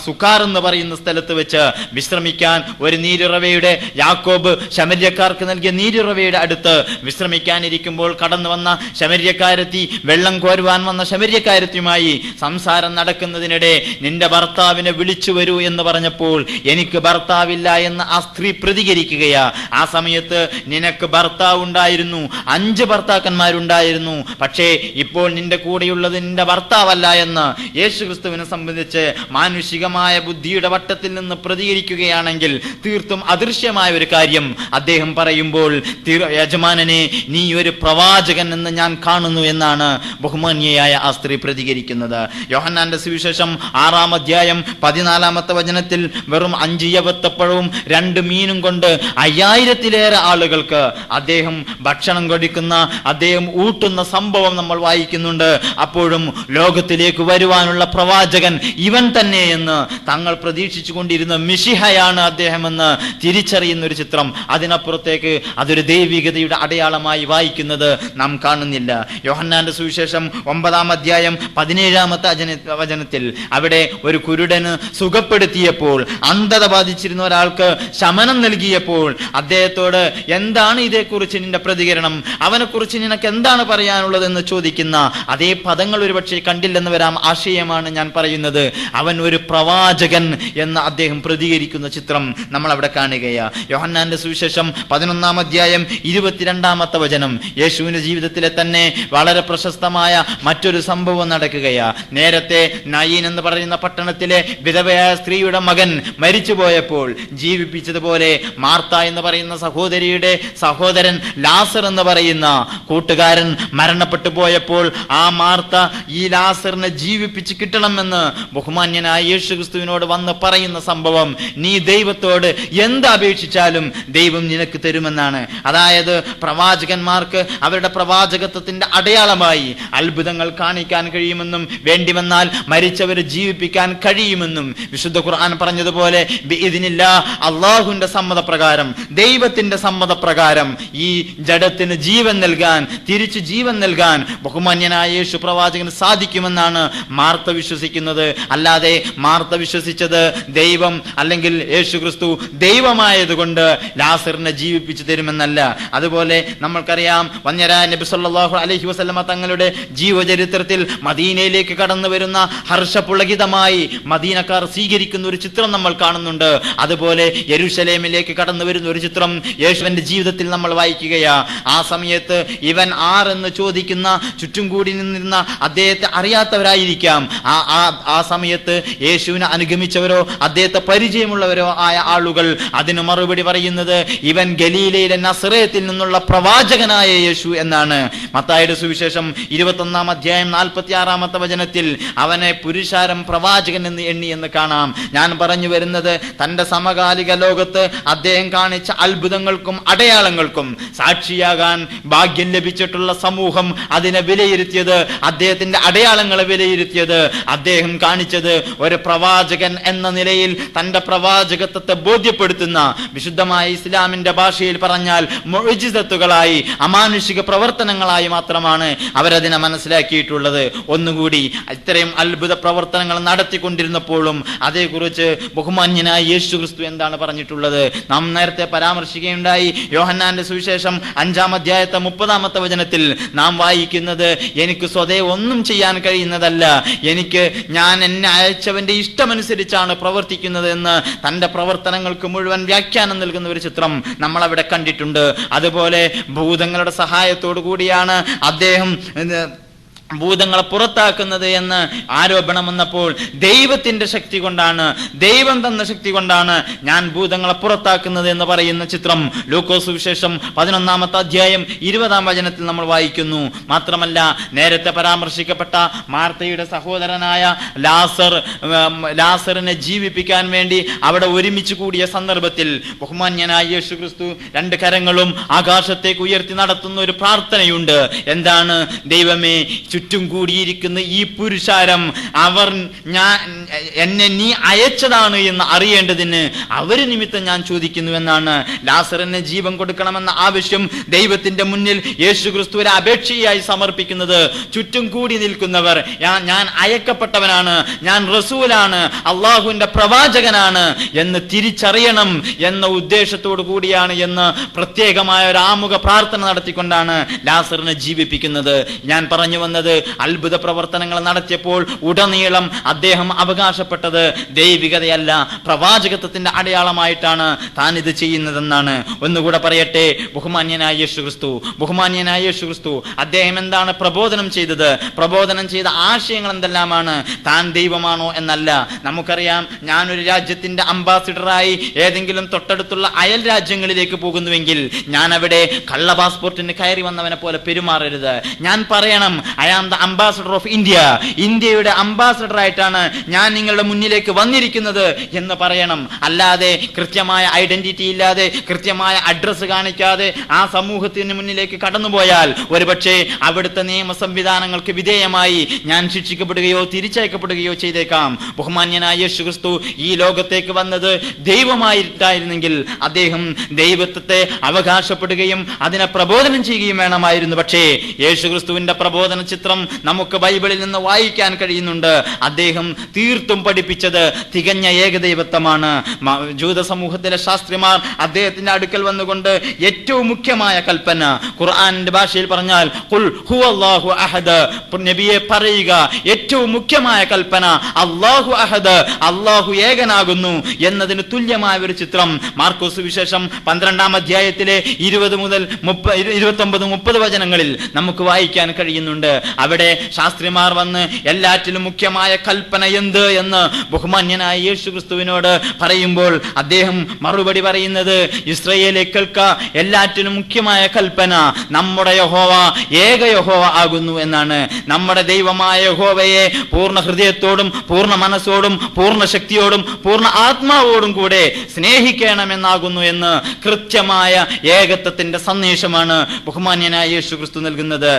സുക്കാർ എന്ന് പറയുന്ന സ്ഥലത്ത് വെച്ച് വിശ്രമിക്കാൻ ഒരു നീരുറവയുടെ യാക്കോബ് ശമര്യക്കാർക്ക് നൽകിയ നീരുറവയുടെ അടുത്ത് വിശ്രമിക്കാനിരിക്കുമ്പോൾ കടന്നു വന്ന ശമര്യക്കാരത്തി, വെള്ളം കോരുവാൻ വന്ന ശമര്യക്കാരത്തിയുമായി സംസാരം നടക്കുന്നതിനിടെ നിന്റെ ഭർത്താവിനെ വിളിച്ചു വരൂ എന്ന് പറഞ്ഞപ്പോൾ എനിക്ക് ഭർത്താവില്ല എന്ന് ആ സ്ത്രീ പ്രതികരിക്കുകയാ. ആ സമയത്ത് നിനക്ക് ഭർത്താവ് ഉണ്ടായിരുന്നു, 5 ഭർത്താക്കന്മാരുണ്ടായിരുന്നു, പക്ഷേ ഇപ്പോൾ നിന്റെ കൂടെയുള്ളത് നിന്റെ ഭർത്താവല്ല എന്ന് യേശുക്രിസ്തുവിനെ സംബന്ധിച്ച് മാനുഷികമായ ബുദ്ധിയുടെ വട്ടത്തിൽ നിന്ന് പ്രതികരിക്കുകയാണെങ്കിൽ തീർത്തും അദൃശ്യമായ ഒരു കാര്യം അദ്ദേഹം പറയുമ്പോൾ, യജമാനനെ നീ ഒരു പ്രവാചകൻ എന്ന് ഞാൻ കാണുന്നു എന്നാണ് ബഹുമാന്യയായ ആ സ്ത്രീ പ്രതികരിക്കുന്നത്. യോഹന്നാന്റെ സുവിശേഷം 6-ാം അധ്യായം 14-ാമത്തെ വചനത്തിൽ വെറും 5 യവത്തപ്പഴവും 2 മീനും കൊണ്ട് 5000-ലേറെ ആളുകൾക്ക് അദ്ദേഹം ഭക്ഷണം കൊടുക്കുന്ന, അദ്ദേഹം ഊട്ടുന്ന സംഭവം നമ്മൾ വായിക്കുന്നുണ്ട്. അപ്പോഴും ലോകത്തിലേക്ക് വരുവാനുള്ള പ്രവാചകൻ ഇവൻ തന്നെ എന്ന് തങ്ങൾ പ്രതീക്ഷിച്ചു കൊണ്ടിരുന്ന മിശിഹയാണ് അദ്ദേഹമെന്ന് തിരിച്ചറിയുന്ന ഒരു ചിത്രം. അതിനപ്പുറത്തേക്ക് അതൊരു ദൈവികതയുടെ അടയാളമായി വായിക്കുന്നത് നാം കാണുന്നില്ല. യോഹന്നാന്റെ സുവിശേഷം 9-ാം അധ്യായം 17-ാമത്തെ വചനത്തിൽ അവിടെ ഒരു കുരുടന് സുഖപ്പെടുത്തിയപ്പോൾ, അന്ധത ബാധിച്ചിരുന്ന ഒരാൾക്ക് ശമനം നൽകിയപ്പോൾ അദ്ദേഹത്തോട് എന്താണ് ഇതേക്കുറിച്ച് നിന്റെ പ്രതികരണം, അവനെക്കുറിച്ച് നിനക്ക് എന്താണ് പറയാനുള്ളതെന്ന് ചോദിക്കുന്ന അതേ പദങ്ങൾ ഒരുപക്ഷെ കണ്ടില്ലെന്ന് വരാം. ആശയമാണ് ഞാൻ പറയുന്നത്. അവൻ ഒരു പ്രവാചകൻ എന്ന് അദ്ദേഹം പ്രതികരിക്കുന്ന ചിത്രം നമ്മൾ അവിടെ കാണുകയാ. യോഹന്നാന്റെ സുവിശേഷം 11-ാം അധ്യായം 22-ാമത്തെ വചനം, യേശുവിന്റെ ജീവിതത്തിലെ തന്നെ വളരെ പ്രശസ്തമായ മറ്റൊരു സംഭവം നടക്കുകയാ. നേരത്തെ നയീൻ എന്ന് പറയുന്ന പട്ടണത്തിലെ വിധവയായ സ്ത്രീയുടെ മകൻ മരിച്ചുപോയപ്പോൾ ജീവിപ്പിച്ചതുപോലെ മാർത്ത എന്ന് പറയുന്ന സഹോദരിയുടെ സഹോദരൻ ലാസർ എന്ന് പറയുന്ന കൂട്ടുകാരൻ മരണപ്പെട്ടു പോയപ്പോൾ ആ മാർത്ത ഈ ലാസറിനെ ജീവിപ്പിച്ച് കിട്ടണമെന്ന് ബഹുമാന്യനായ യേശുക്രിസ്തുവിനോട് വന്ന് പറയുന്ന സംഭവം, നീ ദൈവത്തോട് എന്ത് അപേക്ഷിച്ചാലും ദൈവം നിനക്ക് തരുമെന്നാണ്. അതായത് പ്രവാചകന്മാർക്ക് അവരുടെ പ്രവാചകത്വത്തിന്റെ അടയാളമായി അത്ഭുതങ്ങൾ കാണിക്കാൻ കഴിയുമെന്നും വേണ്ടിവന്നാൽ മരിച്ചവരെ ജീവിപ്പിക്കാൻ കഴിയുമെന്നും വിശുദ്ധ ഖുർആൻ പറഞ്ഞതുപോലെ അള്ളാഹുവിന്റെ സമ്മതപ്രകാരം, ദൈവത്തിന്റെ സമ്മതപ്രകാരം ഈ ജഡത്തിന് ജീവൻ നൽകാൻ, തിരിച്ചു ജീവൻ നൽകാൻ ബഹുമാന്യനായ യേശു പ്രവാചകന് സാധിക്കുമെന്നാണ് മാർത്ത വിശ്വസിക്കുന്നത്. അല്ലാതെ മാർത്ത വിശ്വസിച്ചത് ദൈവം അല്ലെങ്കിൽ യേശുക്രിസ്തു ദൈവമായതുകൊണ്ട് ലാസറിനെ ജീവിപ്പിച്ചു തരുമെന്നല്ല. അതുപോലെ നമ്മൾക്കറിയാം, വന്യരായ നബി സല്ലല്ലാഹു അലൈഹി വസല്ലമ തങ്ങളുടെ ജീവചരിത്രത്തിൽ മദീനയിലേക്ക് കടന്നു വരുന്ന ഹർഷപുളകിതമായി മദീനക്കാർ സ്വീകരിക്കുന്ന ഒരു ചിത്രം നമ്മൾ കാണുന്നുണ്ട്. അതുപോലെ യെരൂശലേമിലേക്ക് കടന്നു വരുന്ന ഒരു ചിത്രം യേശുവിന്റെ ജീവിതത്തിൽ നമ്മൾ വായിക്കുകയാ. ആ സമയത്ത് ഇവൻ ആരെന്ന് ചോദിക്കുന്ന ചുറ്റും കൂടി നിന്നിരുന്ന അദ്ദേഹത്തെ അറിയാത്തവരായിരിക്കാം. ആ സമയത്ത് യേശുവിനെ അനുഗമിച്ചവരോ അദ്ദേഹത്തെ പരിചയമുള്ളവരോ ആയ ആളുകൾ അതിന് മറുപടി പറയുന്നത് ഇവൻ ഗലീലയിലെ നസറേത്തിൽ നിന്നുള്ള പ്രവാചകനായ യേശു എന്നാണ്. മത്തായിയുടെ സുവിശേഷം 21-ാം അധ്യായം 46-ാമത്തെ വചനത്തിൽ അവനെ പുരുഷാരം പ്രവാചകൻ എന്ന് എണ്ണി എന്ന് കാണാം. ഞാൻ പറഞ്ഞു വരുന്നത്, തന്റെ സമകാലിക ലോകത്ത് അദ്ദേഹം കാണിച്ച അത്ഭുതങ്ങൾക്കും അടയാളങ്ങൾക്കും സാക്ഷിയാകാൻ ഭാഗ്യം ലഭിച്ചിട്ടുള്ള സമൂഹം അതിനെ വിലയിരുത്തിയത്, അദ്ദേഹത്തിന്റെ അടയാളങ്ങളെ വിലയിരുത്തിയത്, അദ്ദേഹം കാണിച്ചത് ഒരു പ്രവാചകൻ എന്ന നിലയിൽ തന്റെ പ്രവാചകത്വത്തെ ബോധ്യപ്പെടുത്തുന്ന, വിശുദ്ധമായ ഇസ്ലാമിന്റെ ഭാഷയിൽ പറഞ്ഞാൽ മുഅ്ജിസത്തുകളായി, അമാനുഷിക പ്രവർത്തനങ്ങളായി മാത്രമാണ് അവരതിനെ മനസ്സിലാക്കിയിട്ടുള്ളത്. ഒന്നുകൂടി, ഇത്രയും അത്ഭുത പ്രവർത്തനങ്ങൾ നടത്തിക്കൊണ്ടിരുന്നപ്പോഴും അതേക്കുറിച്ച് ബഹുമാന്യനായ യേശുക്രിസ്തു എന്താണ് പറഞ്ഞിട്ടുള്ളത് നാം നേരത്തെ പരാമർശിക്കുകയുണ്ടായി. യോഹന്നാന്റെ സുവിശേഷം 5-ാം അധ്യായത്തെ 30-ാമത്തെ വചനത്തിൽ നാം വായിക്കുന്നത്, എനിക്ക് സ്വതേ ഒന്നും ചെയ്യാൻ കഴിയുന്നതല്ല, ഞാൻ എന്നെ അയച്ചവന്റെ ഇഷ്ടമനുസരിച്ചാണ് പ്രവർത്തിക്കുന്നത് എന്ന് തന്റെ പ്രവർത്തനങ്ങൾക്ക് മുഴുവൻ വ്യാഖ്യാനം നൽകുന്ന ഒരു ചിത്രം നമ്മൾ അവിടെ കണ്ടിട്ടുണ്ട്. അതുപോലെ ഭൂതങ്ങളുടെ സഹായത്തോടു കൂടിയാണ് അദ്ദേഹം ഭൂതങ്ങളെ പുറത്താക്കുന്നത് എന്ന് ആരോപണം വന്നപ്പോൾ ദൈവത്തിന്റെ ശക്തി കൊണ്ടാണ്, ദൈവം തന്ന ശക്തി കൊണ്ടാണ് ഞാൻ ഭൂതങ്ങളെ പുറത്താക്കുന്നത് എന്ന് പറയുന്ന ചിത്രം ലൂക്കോസ് സുവിശേഷം 11-ാമത്തെ അധ്യായം 20-ാം വചനത്തിൽ നമ്മൾ വായിക്കുന്നു. മാത്രമല്ല, നേരത്തെ പരാമർശിക്കപ്പെട്ട മാർത്തയുടെ സഹോദരനായ ലാസറിനെ ജീവിപ്പിക്കാൻ വേണ്ടി അവിടെ ഒരുമിച്ച് കൂടിയ സന്ദർഭത്തിൽ ബഹുമാന്യനായ യേശു ക്രിസ്തു 2 കരങ്ങളും ആകാശത്തേക്ക് ഉയർത്തി നടത്തുന്ന ഒരു പ്രാർത്ഥനയുണ്ട്. എന്താണ്? ദൈവമേ, ചുറ്റും കൂടിയിരിക്കുന്ന ഈ പുരുഷാരം എന്നെ നീ അയച്ചതാണ് എന്ന് അറിയേണ്ടതിന് അവര് നിമിത്തം ഞാൻ ചോദിക്കുന്നു എന്നാണ്. ലാസറിന് ജീവൻ കൊടുക്കണമെന്ന ആവശ്യം ദൈവത്തിന്റെ മുന്നിൽ യേശു ക്രിസ്തു ഒരു അപേക്ഷയായി സമർപ്പിക്കുന്നത് ചുറ്റും കൂടി നിൽക്കുന്നവർ ഞാൻ അയക്കപ്പെട്ടവനാണ്, ഞാൻ റസൂലാണ്, അള്ളാഹുവിന്റെ പ്രവാചകനാണ് എന്ന് തിരിച്ചറിയണം എന്ന ഉദ്ദേശത്തോടു കൂടിയാണ് എന്ന് പ്രത്യേകമായ ഒരു ആമുഖ പ്രാർത്ഥന നടത്തിക്കൊണ്ടാണ് ലാസറിനെ ജീവിപ്പിക്കുന്നത്. ഞാൻ പറഞ്ഞു വന്നത്, അത്ഭുത പ്രവർത്തനങ്ങൾ നടത്തിയപ്പോൾ ഉടനീളം അദ്ദേഹം അവകാശപ്പെട്ടത് ദൈവികതയല്ല, പ്രവാചകത്വത്തിന്റെ അടയാളമായിട്ടാണ് താൻ ഇത് ചെയ്യുന്നതെന്നാണ്. ഒന്നുകൂടെ പറയട്ടെ, ബഹുമാന്യനായ യേശു ക്രിസ്തു അദ്ദേഹം എന്താണ് പ്രബോധനം ചെയ്തത്? പ്രബോധനം ചെയ്ത ആശയങ്ങൾ എന്തെല്ലാമാണ്? താൻ ദൈവമാണോ എന്നല്ല. നമുക്കറിയാം, ഞാനൊരു രാജ്യത്തിന്റെ അംബാസിഡറായി ഏതെങ്കിലും തൊട്ടടുത്തുള്ള അയൽ രാജ്യങ്ങളിലേക്ക് പോകുന്നുവെങ്കിൽ ഞാൻ അവിടെ കള്ള പാസ്പോർട്ടിന് കയറി വന്നവനെ പോലെ പെരുമാറരുത്. ഞാൻ പറയണം, I am the ambassador of India, ഇന്ത്യയുടെ അംബാസഡർ ആയിട്ടാണ് ഞാൻ നിങ്ങളുടെ മുന്നിലേക്ക് വന്നിരിക്കുന്നത് എന്ന് പറയണം. അല്ലാതെ കൃത്യമായ ഐഡന്റിറ്റി ഇല്ലാതെ, കൃത്യമായ അഡ്രസ് കാണിക്കാതെ ആ സമൂഹത്തിന് മുന്നിലേക്ക് കടന്നുപോയാൽ ഒരുപക്ഷെ അവിടുത്തെ നിയമ സംവിധാനങ്ങൾക്ക് വിധേയമായി ഞാൻ ശിക്ഷിക്കപ്പെടുകയോ തിരിച്ചയക്കപ്പെടുകയോ ചെയ്തേക്കാം. ബഹുമാന്യനായ യേശു ക്രിസ്തു ഈ ലോകത്തേക്ക് വന്നത് ദൈവമായിട്ടായിരുന്നെങ്കിൽ അദ്ദേഹം ദൈവത്വത്തെ അവകാശപ്പെടുകയും അതിനെ പ്രബോധനം ചെയ്യുകയും വേണമായിരുന്നു. പക്ഷേ യേശു ക്രിസ്തുവിന്റെ പ്രബോധന ചിത്രം നമുക്ക് ബൈബിളിൽ നിന്ന് വായിക്കാൻ കഴിയുന്നുണ്ട്. അദ്ദേഹം തീർത്തും പഠിപ്പിച്ചത് തികഞ്ഞ ഏകദൈവത്വമാണ്. ജൂത സമൂഹത്തിലെ ശാസ്ത്രിമാർ അദ്ദേഹത്തിന്റെ അടുക്കൽ വന്നുകൊണ്ട് ഏറ്റവും മുഖ്യമായ കൽപ്പന, ഖുർആനിന്റെ ഭാഷയിൽ പറഞ്ഞാൽ ഖുൽ ഹുവല്ലാഹു അഹദ്, നബിയെ പറയുക, ഏറ്റവും മുഖ്യമായ കൽപ്പന അല്ലാഹു അഹദ്, അല്ലാഹു ഏകനാകുന്നു എന്നതിന് തുല്യമായ ഒരു ചിത്രം മാർക്കോസ് വിശേഷം 12-ാം അധ്യായത്തിലെ 20 മുതൽ 29-30 വചനങ്ങളിൽ നമുക്ക് വായിക്കാൻ കഴിയുന്നുണ്ട്. അവിടെ ശാസ്ത്രിമാർ വന്ന് എല്ലാറ്റിലും മുഖ്യമായ കൽപ്പന എന്ത് എന്ന് ബഹുമാന്യനായ യേശു ക്രിസ്തുവിനോട് പറയുമ്പോൾ അദ്ദേഹം മറുപടി പറയുന്നത്, ഇസ്രായേലേ കേൾക്ക, എല്ലാറ്റിലും മുഖ്യമായ കൽപ്പന നമ്മുടെ യഹോവ ഏക യഹോവ ആകുന്നു എന്നാണ്. നമ്മുടെ ദൈവമായ യഹോവയെ പൂർണ്ണ ഹൃദയത്തോടും പൂർണ്ണ മനസ്സോടും പൂർണ്ണ ശക്തിയോടും പൂർണ്ണ ആത്മാവോടും കൂടെ സ്നേഹിക്കണമെന്നാകുന്നു എന്ന് കൃത്യമായ ഏകത്വത്തിന്റെ സന്ദേശമാണ് ബഹുമാന്യനായ യേശു ക്രിസ്തു നൽകുന്നത്.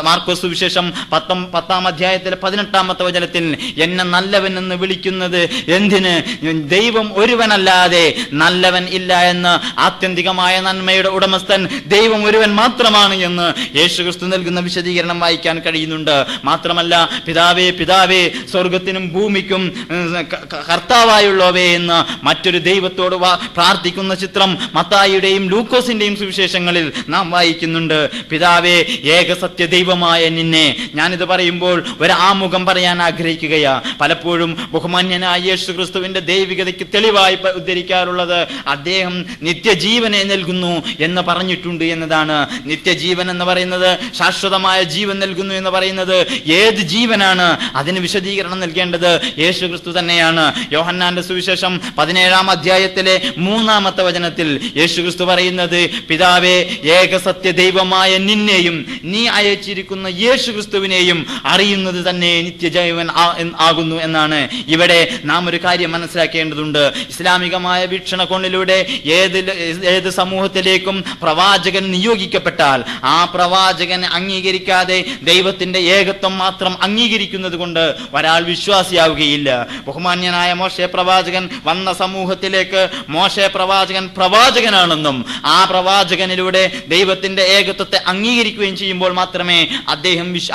മാർക്കോസ് വിശേഷം 10-ാം അധ്യായത്തിലെ 18-ാമത്തെ വചനത്തിൽ എന്നെ നല്ലവൻ എന്ന് വിളിക്കുന്നത് എന്തിന്? ദൈവം ഒരുവനല്ലാതെ നല്ലവൻ ഇല്ല എന്ന്, ആത്യന്തികമായ നന്മയുടെ ഉടമസ്ഥൻ ദൈവം ഒരുവൻ മാത്രമാണ് എന്ന് യേശു ക്രിസ്തു നൽകുന്ന വിശദീകരണം വായിക്കാൻ കഴിയുന്നുണ്ട്. മാത്രമല്ല, പിതാവേ പിതാവേ, സ്വർഗത്തിനും ഭൂമിക്കും കർത്താവായുള്ളവേ എന്ന് മറ്റൊരു ദൈവത്തോട് പ്രാർത്ഥിക്കുന്ന ചിത്രം മത്തായിയുടെയും ലൂക്കോസിന്റെയും സുവിശേഷങ്ങളിൽ നാം വായിക്കുന്നുണ്ട്. പിതാവേ, ഏകസത്യ ദൈവമായ നിന്നെ. ഞാനിത് പറയുമ്പോൾ ഒരു ആമുഖം പറയാൻ ആഗ്രഹിക്കുകയാ. പലപ്പോഴും ബഹുമാന്യനായ യേശു ക്രിസ്തുവിന്റെ ദൈവികതയ്ക്ക് തെളിവായി ഉദ്ധരിക്കാറുള്ളത് അദ്ദേഹം നിത്യജീവനെ നൽകുന്നു എന്ന് പറഞ്ഞിട്ടുണ്ട് എന്നതാണ്. നിത്യജീവൻ എന്ന് പറയുന്നത്, ശാശ്വതമായ ജീവൻ നൽകുന്നു എന്ന് പറയുന്നത് ഏത് ജീവനാണ്? അതിന് വിശദീകരണം നൽകേണ്ടത് യേശു ക്രിസ്തു തന്നെയാണ്. യോഹന്നാന്റെ സുവിശേഷം 17-ാം അധ്യായത്തിലെ 3-ാമത്തെ വചനത്തിൽ യേശു ക്രിസ്തു പറയുന്നത്, പിതാവേ, ഏകസത്യ ദൈവമായ നിന്നെയും നീ അയച്ചിരിക്കുന്ന യേശു ക്രിസ്തുവിനെയും അറിയുന്നത് തന്നെ നിത്യജീവൻ ആകുന്നു എന്നാണ്. ഇവിടെ നാം ഒരു കാര്യം മനസ്സിലാക്കേണ്ടതുണ്ട്. ഇസ്ലാമികമായ വീക്ഷണകോണിലൂടെ ഏത് സമൂഹത്തിലേക്കും പ്രവാചകൻ നിയോഗിക്കപ്പെട്ടാൽ ആ പ്രവാചകനെ അംഗീകരിക്കാതെ ദൈവത്തിന്റെ ഏകത്വം മാത്രം അംഗീകരിക്കുന്നത് കൊണ്ട് ഒരാൾ വിശ്വാസിയാവുകയില്ല. ബഹുമാന്യനായ മോശെ പ്രവാചകൻ വന്ന സമൂഹത്തിലേക്ക് മോശെ പ്രവാചകൻ പ്രവാചകനാണെന്നും ആ പ്രവാചകനിലൂടെ ദൈവത്തിന്റെ ഏകത്വത്തെ അംഗീകരിക്കുകയും ചെയ്യുമ്പോൾ മാത്രമേ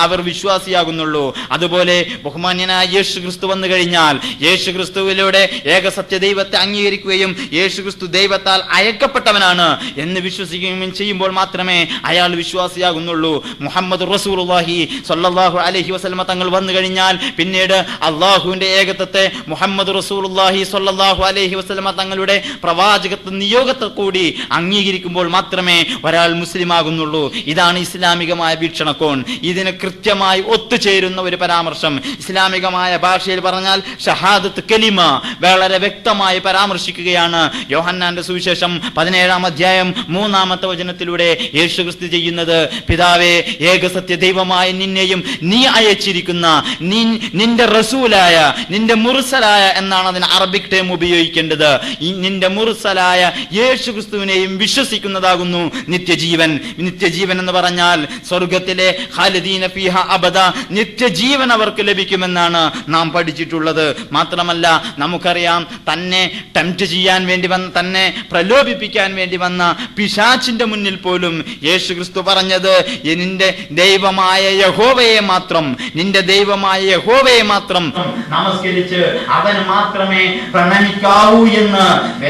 അവർ വിശ്വാസിയാകുന്നുള്ളൂ. അതുപോലെ ബഹുമാന്യനായ യേശു ക്രിസ്തു വന്നു കഴിഞ്ഞാൽ യേശു ക്രിസ്തുവിലൂടെ ഏകസത്യ ദൈവത്തെ അംഗീകരിക്കുകയും യേശു ക്രിസ്തു ദൈവത്താൽ അയക്കപ്പെട്ടവനാണ് എന്ന് വിശ്വസിക്കുകയും ചെയ്യുമ്പോൾ മാത്രമേ അയാൾ വിശ്വാസിയാകുന്നുള്ളൂ. മുഹമ്മദ് റസൂലുള്ളാഹി സ്വല്ലല്ലാഹു അലൈഹി വസല്ലമ തങ്ങൾ വന്നു കഴിഞ്ഞാൽ പിന്നീട് അള്ളാഹുവിന്റെ ഏകത്വത്തെ മുഹമ്മദ് റസൂലുള്ളാഹി സ്വല്ലല്ലാഹു അലൈഹി വസല്ലമ തങ്ങളുടെ പ്രവാചകത്വ നിയോഗത്തെ കൂടി അംഗീകരിക്കുമ്പോൾ മാത്രമേ ഒരാൾ മുസ്ലിം ആകുന്നുള്ളൂ. ഇതാണ് ഇസ്ലാമികമായ വീക്ഷണകോൺ. ഇതിന് വാക്കിന് കൃത്യമായി ഒത്തുചേരുന്ന ഒരു പരാമർശം. ഇസ്ലാമികമായ ഭാഷയിൽ പറഞ്ഞാൽ ഷഹാദത്ത് കലിമ വളരെ വ്യക്തമായി പരാമർശിക്കുകയാണ് യോഹന്നാന്റെ സുവിശേഷം 17-ാം അധ്യായം 3-ാമത്തെ വചനത്തിലൂടെ യേശുക്രിസ്തു ചെയ്യുന്നത്. പിതാവേ, ഏകസത്യ ദൈവമായ നിന്നെയും നീ അയച്ചിരിക്കുന്ന നിന്റെ റസൂലായ, നിന്റെ മുർസലായ എന്നാണ് അതിന് അറബിക് ടേം ഉപയോഗിക്കേണ്ടത്. നിന്റെ മുർസലായ യേശുക്രിസ്തുവിനെയും വിശ്വസിക്കുന്നതാകുന്നു നിത്യജീവൻ. നിത്യജീവൻ എന്ന് പറഞ്ഞാൽ സ്വർഗത്തിലെ ഖാലിദീന ഫീഹ അബദ, നിത്യജീവൻ അവർക്ക് ലഭിക്കുമെന്നാണ് നാം പഠിച്ചിട്ടുള്ളത്. മാത്രമല്ല നമുക്കറിയാം, തന്നെ ടെംപ്റ്റ് ചെയ്യാൻ വേണ്ടി വന്ന, തന്നെ പ്രലോഭിപ്പിക്കാൻ വേണ്ടി വന്ന പിശാചിന്റെ മുന്നിൽ പോലും യേശുക്രിസ്തു പറഞ്ഞത് നിന്റെ ദൈവമായ യഹോവയെ മാത്രം, നിന്റെ ദൈവമായ യഹോവയെ മാത്രം നമസ്കരിച്ച് അവന് മാത്രമേ പ്രണമിക്കാവൂ എന്ന്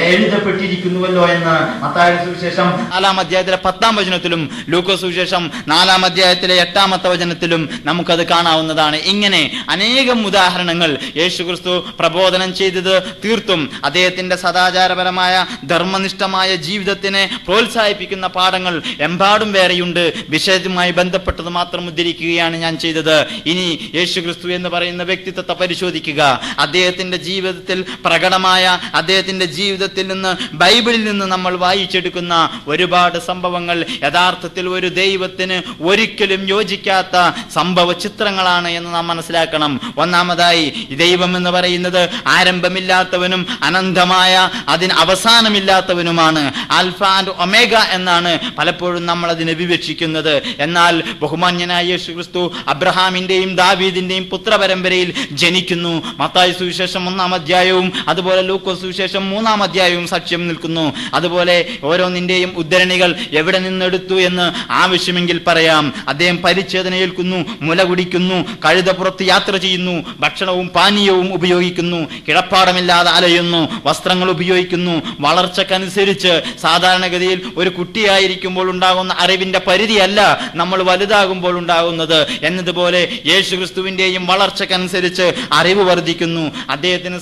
എഴുതപ്പെട്ടിരിക്കുന്നുവല്ലോ എന്ന് മത്തായിയുടെ സുവിശേഷം 4-ാം അധ്യായത്തിലെ 10-ാം വചനത്തിലും ലൂക്കോസ് സുവിശേഷം 4-ാം അധ്യായത്തിലെ 8-ാമത്തെ വചനത്തിലും നമുക്കത് കാണാവുന്നതാണ്. ഇങ്ങനെ അനേകം ഉദാഹരണങ്ങൾ യേശുക്രിസ്തു പ്രബോധനം ചെയ്തത് തീർത്തും അദ്ദേഹത്തിന്റെ സദാചാരപരമായ ധർമ്മനിഷ്ഠമായ ജീവിതത്തിനെ പ്രോത്സാഹിപ്പിക്കുന്ന പാഠങ്ങൾ എമ്പാടും വേറെയുണ്ട്. വിഷയവുമായി ബന്ധപ്പെട്ടത് മാത്രം ഉദ്ധരിക്കുകയാണ് ഞാൻ ചെയ്തത്. ഇനി യേശുക്രിസ്തു എന്ന് പറയുന്ന വ്യക്തിത്വത്തെ പരിശോധിക്കുക. അദ്ദേഹത്തിന്റെ ജീവിതത്തിൽ പ്രകടമായ, അദ്ദേഹത്തിന്റെ ജീവിതത്തിൽ നിന്ന്, ബൈബിളിൽ നിന്ന് നമ്മൾ വായിച്ചെടുക്കുന്ന ഒരുപാട് സംഭവങ്ങൾ യഥാർത്ഥത്തിൽ ഒരു ദൈവത്തിന് ഒരിക്കലും യോജിക്കാത്ത സംഭവ ചിത്രങ്ങളാണ് എന്ന് നാം മനസ്സിലാക്കണം. ഒന്നാമതായി, ദൈവം എന്ന് പറയുന്നത് ആരംഭമില്ലാത്തവനും അനന്തമായ, അതിന് അവസാനമില്ലാത്തവനുമാണ്. ആൽഫ ആൻഡ് ഒമേഗ എന്നാണ് പലപ്പോഴും നമ്മൾ അതിനെ വിവക്ഷിക്കുന്നത്. എന്നാൽ ബഹുമാന്യനായ യേശുക്രിസ്തു അബ്രഹാമിന്റെയും ദാവീദിന്റെയും പുത്രപരമ്പരയിൽ ജനിക്കുന്നു. മത്തായി സുവിശേഷം 1-ാം അധ്യായവും അതുപോലെ ലൂക്കോസ് സുവിശേഷം 3-ാം അധ്യായവും സാക്ഷ്യം നിൽക്കുന്നു. അതുപോലെ ഓരോന്നിന്റെയും ഉദ്ധരണികൾ എവിടെ നിന്നെടുത്തു എന്ന് ആവശ്യമെങ്കിൽ പറയാം. അദ്ദേഹം പരിച്ഛേദന ഏൽക്കുന്നു, മുല കുടിക്കുന്നു, കഴുതപ്പുറത്ത് യാത്ര ചെയ്യുന്നു, ഭക്ഷണവും പാനീയവും ഉപയോഗിക്കുന്നു, കിടപ്പാടമില്ലാതെ അലയുന്നു, വസ്ത്രങ്ങൾ ഉപയോഗിക്കുന്നു. വളർച്ചക്കനുസരിച്ച് സാധാരണഗതിയിൽ ഒരു കുട്ടിയായിരിക്കുമ്പോൾ ഉണ്ടാകുന്ന അറിവിന്റെ പരിധിയല്ല നമ്മൾ വലുതാകുമ്പോൾ ഉണ്ടാകുന്നത് എന്നതുപോലെ യേശുക്രിസ്തുവിന്റെയും വളർച്ചക്കനുസരിച്ച് അറിവ് വർദ്ധിക്കുന്നു. അദ്ദേഹത്തിന്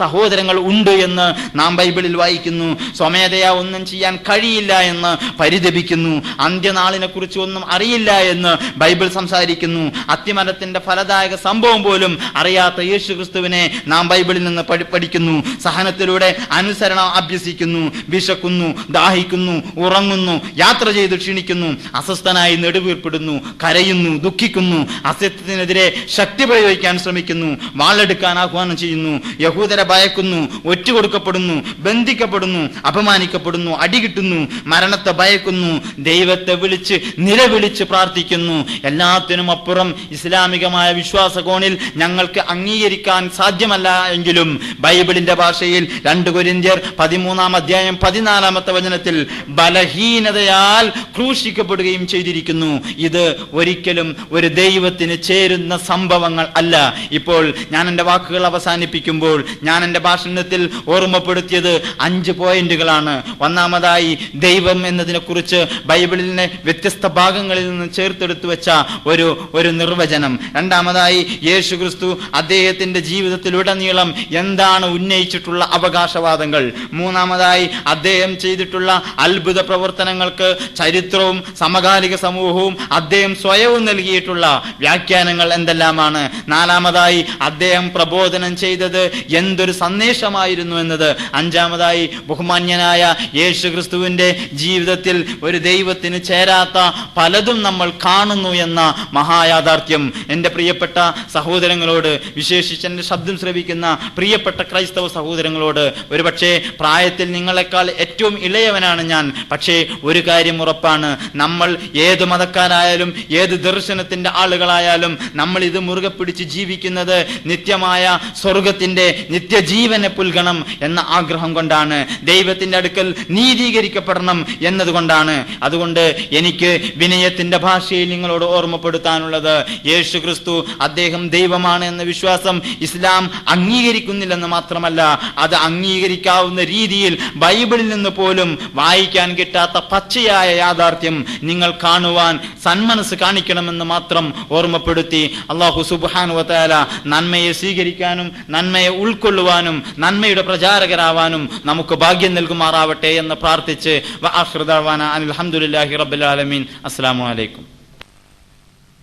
സഹോദരങ്ങൾ ഉണ്ട് എന്ന് നാം ബൈബിളിൽ വായിക്കുന്നു. സ്വമേധയാ ഒന്നും ചെയ്യാൻ കഴിയില്ല എന്ന് പരിതപിക്കുന്നു. അന്ത്യനാളിനെ കുറിച്ച് ഒന്നും അറിയില്ല എന്ന് ബൈബിൾ സംസാരിക്കുന്നു. അത്തിമരത്തിന്റെ ഫലദായക സംഭവം പോലും അറിയാത്ത യേശുക്രിസ്തുവിനെ നാം ബൈബിളിൽ നിന്ന് പഠിക്കുന്നു. സഹനത്തിലൂടെ അനുസരണം അഭ്യസിക്കുന്നു, വിശക്കുന്നു, ദാഹിക്കുന്നു, ഉറങ്ങുന്നു, യാത്ര ചെയ്ത് ക്ഷീണിക്കുന്നു, അസ്വസ്ഥനായി നെടുവീർപ്പിടുന്നു, കരയുന്നു, ദുഃഖിക്കുന്നു, അസത്യത്തിനെതിരെ ശക്തി പ്രയോഗിക്കാൻ ശ്രമിക്കുന്നു, വാളെടുക്കാൻ ആഹ്വാനം ചെയ്യുന്നു, യഹൂദരെ ഭയക്കുന്നു, ഒറ്റുകൊടുക്കപ്പെടുന്നു, ബന്ധിക്കപ്പെടുന്നു, അപമാനിക്കപ്പെടുന്നു, അടികിട്ടുന്നു, മരണത്തെ ഭയക്കുന്നു, ദൈവത്തെ വിളിച്ച് നിലവിളിച്ച് പ്രാർത്ഥിക്കുന്നു. എല്ലാത്തിനും അപ്പുറം ഇസ്ലാമികമായ വിശ്വാസകോണിൽ ഞങ്ങൾക്ക് അംഗീകരിക്കാൻ സാധ്യമല്ല എങ്കിലും ബൈബിളിന്റെ ഭാഷയിൽ 2 കൊരിന്ത്യർ 13-ാം അധ്യായം 14-ാമത്തെ വചനത്തിൽ ബലഹീനതയാൽ ക്രൂശിക്കപ്പെടുകയും ചെയ്തിരിക്കുന്നു. ഇത് ഒരിക്കലും ഒരു ദൈവത്തിന് ചേരുന്ന സംഭവങ്ങൾ അല്ല. ഇപ്പോൾ ഞാൻ എൻ്റെ വാക്കുകൾ അവസാനിപ്പിക്കുമ്പോൾ ഞാൻ എൻ്റെ ഭാഷണത്തിൽ ഓർമ്മപ്പെടുത്തിയത് 5 പോയിന്റുകളാണ്. ഒന്നാമതായി, ദൈവം എന്നതിനെ കുറിച്ച് ബൈബിളിനെ വ്യത്യസ്ത ഭാഗങ്ങളിൽ നിന്ന് ചേർത്തെടുത്തു വെച്ച ഒരു നിർവചനം. രണ്ടാമതായി, യേശുക്രിസ്തു അദ്ദേഹത്തിന്റെ ജീവിതത്തിലുടനീളം എന്താണ് ഉന്നയിച്ചിട്ടുള്ള അവകാശവാദങ്ങൾ. മൂന്നാമതായി, അദ്ദേഹം ചെയ്തിട്ടുള്ള അത്ഭുത പ്രവർത്തനങ്ങൾക്ക് ചരിത്രവും സമകാലിക സമൂഹവും അദ്ദേഹം സ്വയവും നൽകിയിട്ടുള്ള വ്യാഖ്യാനങ്ങൾ എന്തെല്ലാമാണ്. നാലാമതായി, അദ്ദേഹം പ്രബോധനം ചെയ്തത് എന്തൊരു സന്ദേശമായിരുന്നു എന്നത്. അഞ്ചാമതായി, ബഹുമാന്യനായ യേശുക്രിസ്തുവിന്റെ ജീവിതത്തിൽ ഒരു ദൈവത്തിന് ചേരാത്ത പലതും നമ്മൾ കാണുന്നു എന്ന മഹായാഥാർത്ഥ്യം. എൻ്റെ പ്രിയപ്പെട്ട സഹോദരങ്ങളോട്, വിശേഷിച്ച് എൻ്റെ ശബ്ദം ശ്രവിക്കുന്ന പ്രിയപ്പെട്ട ക്രൈസ്തവ സഹോദരങ്ങളോട്, ഒരുപക്ഷെ പ്രായത്തിൽ നിങ്ങളെക്കാൾ ഏറ്റവും ഇളയവനാണ് ഞാൻ. പക്ഷേ ഒരു കാര്യം ഉറപ്പാണ്, നമ്മൾ ഏത് മതക്കാരായാലും ഏത് ദർശനത്തിന്റെ ആളുകളായാലും നമ്മൾ ഇത് മുറുകെ പിടിച്ച് ജീവിക്കുന്നത് നിത്യമായ സ്വർഗത്തിന്റെ നിത്യജീവനെ പുൽകണം എന്ന ആഗ്രഹം കൊണ്ടാണ്, ദൈവത്തിന്റെ അടുക്കൽ നീതീകരിക്കപ്പെടണം എന്നതുകൊണ്ടാണ്. അതുകൊണ്ട് എനിക്ക് വിനയത്തിന്റെ ഭാഷയിൽ നിങ്ങളോട് ഓർമ്മപ്പെടുത്താനുള്ളത്, യേശുക്രിസ്തു അദ്ദേഹം ദൈവമാണ് എന്ന വിശ്വാസം ഇസ്ലാം അംഗീകരിക്കുന്നില്ലെന്ന് മാത്രമല്ല, അത് അംഗീകരിക്കാവുന്ന രീതിയിൽ ബൈബിളിൽ നിന്ന് പോലും വായിക്കാൻ കിട്ടാത്ത പച്ചയായ യാഥാർത്ഥ്യം നിങ്ങൾ കാണുവാൻ സന്മനസ് കാണിക്കണമെന്ന് മാത്രം ഓർമ്മപ്പെടുത്തി അല്ലാഹു സുബ്ഹാനഹു വ തആല നന്മയെ സ്വീകരിക്കാനും നന്മയെ ഉൾക്കൊള്ളുവാനും നന്മയുടെ പ്രചാരകരാവാനും നമുക്ക് ഭാഗ്യം നൽകുമാറാവട്ടെ എന്ന് പ്രാർത്ഥിച്ച് വ ആഖിറു ദഅവാന അൽഹംദുലില്ലാഹി റബ്ബിൽ ആലമീൻ. അസ്സലാമു അലൈക്കും.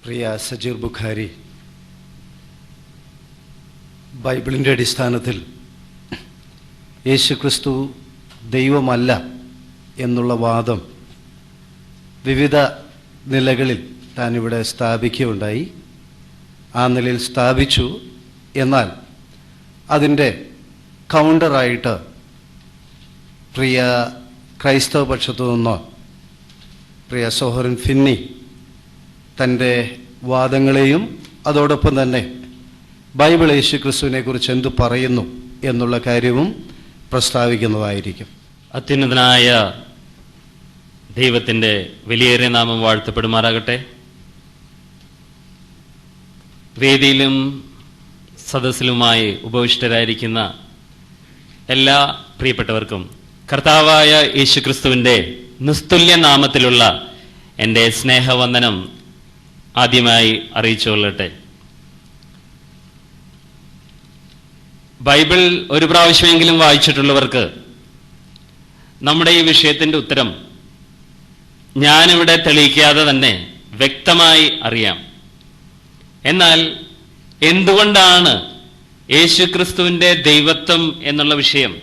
പ്രിയ സജീർ ബുഖാരി, ബൈബിളിൻ്റെ അടിസ്ഥാനത്തിൽ യേശുക്രിസ്തു ദൈവമല്ല എന്നുള്ള വാദം വിവിധ നിലകളിൽ താനിവിടെ സ്ഥാപിക്കുകയുണ്ടായി. ആ നിലയിൽ സ്ഥാപിച്ചു. എന്നാൽ അതിൻ്റെ കൗണ്ടറായിട്ട് പ്രിയ ക്രൈസ്തവ പക്ഷത്തു നിന്നോ പ്രിയ സോഹറിൻ ഫിന്നി തൻ്റെ വാദങ്ങളെയും അതോടൊപ്പം തന്നെ ബൈബിൾ യേശുക്രിസ്തുവിനെ കുറിച്ച് എന്തു പറയുന്നു എന്നുള്ള കാര്യവും പ്രസ്താവിക്കുന്നതായിരിക്കും. അത്യുന്നതനായ ദൈവത്തിൻ്റെ വിലയേറിയ നാമം വാഴ്ത്തപ്പെടുമാറാകട്ടെ. വേദിയിലും സദസ്സിലുമായി ഉപവിഷ്ടരായിരിക്കുന്ന എല്ലാ പ്രിയപ്പെട്ടവർക്കും കർത്താവായ യേശുക്രിസ്തുവിൻ്റെ നിസ്തുല്യ നാമത്തിലുള്ള എൻ്റെ സ്നേഹവന്ദനം ആദ്യമായി അറിയിച്ചുകൊള്ളട്ടെ. ബൈബിൾ ഒരു പ്രാവശ്യമെങ്കിലും വായിച്ചിട്ടുള്ളവർക്ക് നമ്മുടെ ഈ വിഷയത്തിൻ്റെ ഉത്തരം ഞാനിവിടെ തെളിയിക്കാതെ തന്നെ വ്യക്തമായി അറിയാം. എന്നാൽ എന്തുകൊണ്ടാണ് യേശുക്രിസ്തുവിൻ്റെ ദൈവത്വം എന്നുള്ള വിഷയം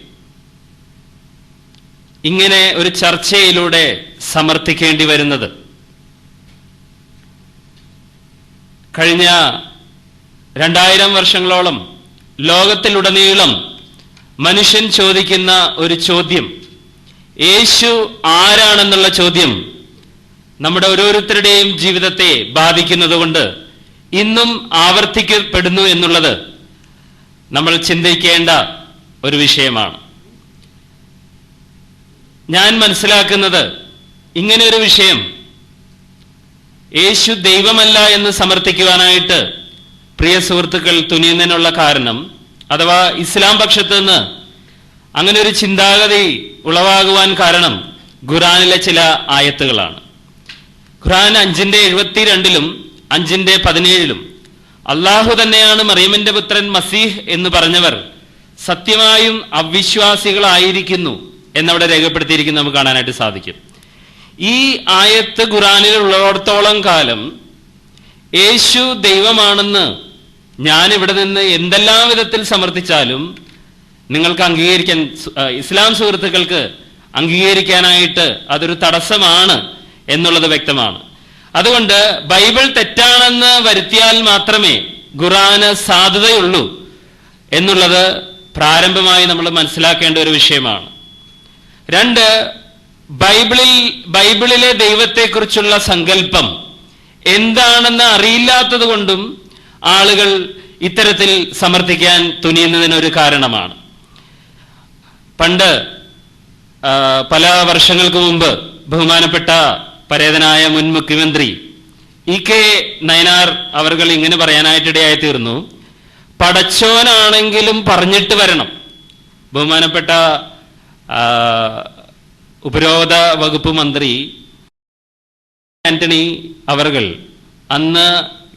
ഇങ്ങനെ ഒരു ചർച്ചയിലൂടെ സമർത്ഥിക്കേണ്ടി വരുന്നത്? കഴിഞ്ഞ 2000 വർഷങ്ങളോളം ലോകത്തിലുടനീളം മനുഷ്യൻ ചോദിക്കുന്ന ഒരു ചോദ്യം, യേശു ആരാണെന്നുള്ള ചോദ്യം നമ്മുടെ ഓരോരുത്തരുടെയും ജീവിതത്തെ ബാധിക്കുന്നതുകൊണ്ട് ഇന്നും ആവർത്തിക്കപ്പെടുന്നു എന്നുള്ളത് നമ്മൾ ചിന്തിക്കേണ്ട ഒരു വിഷയമാണ്. ഞാൻ മനസ്സിലാക്കുന്നത് ഇങ്ങനെ ഒരു വിഷയം യേശു ദൈവമല്ല എന്ന് സമർത്ഥിക്കുവാനായിട്ട് പ്രിയ സുഹൃത്തുക്കൾ തുനിയുന്നതിനുള്ള കാരണം, അഥവാ ഇസ്ലാം പക്ഷത്ത് നിന്ന് അങ്ങനെ ഒരു ചിന്താഗതി ഉളവാകുവാൻ കാരണം ഖുർആനിലെ ചില ആയത്തുകളാണ്. ഖുർആൻ 5:72 5:17 അള്ളാഹു തന്നെയാണ് മറിയമിന്റെ പുത്രൻ മസീഹ് എന്ന് പറഞ്ഞവർ സത്യമായും അവിശ്വാസികളായിരിക്കുന്നു എന്നവിടെ രേഖപ്പെടുത്തിയിരിക്കുന്നു നമുക്ക് കാണാനായിട്ട് സാധിക്കും. ഈ ആയത്ത് ഖുർആനിൽ ഉള്ളിടത്തോളം കാലം യേശു ദൈവമാണെന്ന് ഞാൻ ഇവിടെ നിന്ന് എന്തെല്ലാം വിധത്തിൽ സമർത്ഥിച്ചാലും നിങ്ങൾക്ക് അംഗീകരിക്കാൻ, ഇസ്ലാം സുഹൃത്തുക്കൾക്ക് അംഗീകരിക്കാനായിട്ട് അതൊരു തടസ്സമാണ് എന്നുള്ളത് വ്യക്തമാണ്. അതുകൊണ്ട് ബൈബിൾ തെറ്റാണെന്ന് വരുത്തിയാൽ മാത്രമേ ഖുർആന് സാധുതയുള്ളൂ എന്നുള്ളത് പ്രാരംഭമായി നമ്മൾ മനസ്സിലാക്കേണ്ട ഒരു വിഷയമാണ്. 2, ബൈബിളിലെ ദൈവത്തെക്കുറിച്ചുള്ള സങ്കല്പം എന്താണെന്ന് അറിയില്ലാത്തത് കൊണ്ടും ആളുകൾ ഇത്തരത്തിൽ സമർത്ഥിക്കാൻ തുനിയുന്നതിനൊരു കാരണമാണ്. പണ്ട് പല വർഷങ്ങൾക്ക് മുമ്പ് ബഹുമാനപ്പെട്ട പരേതനായ മുൻ മുഖ്യമന്ത്രി EK നയനാർ അവർ ഇങ്ങനെ പറയാനായിട്ടിടയായി തീർന്നു, പടച്ചോനാണെങ്കിലും പറഞ്ഞിട്ട് വരണം. ബഹുമാനപ്പെട്ട ഉപരോധ വകുപ്പ് മന്ത്രി ആന്റണി അവർ അന്ന്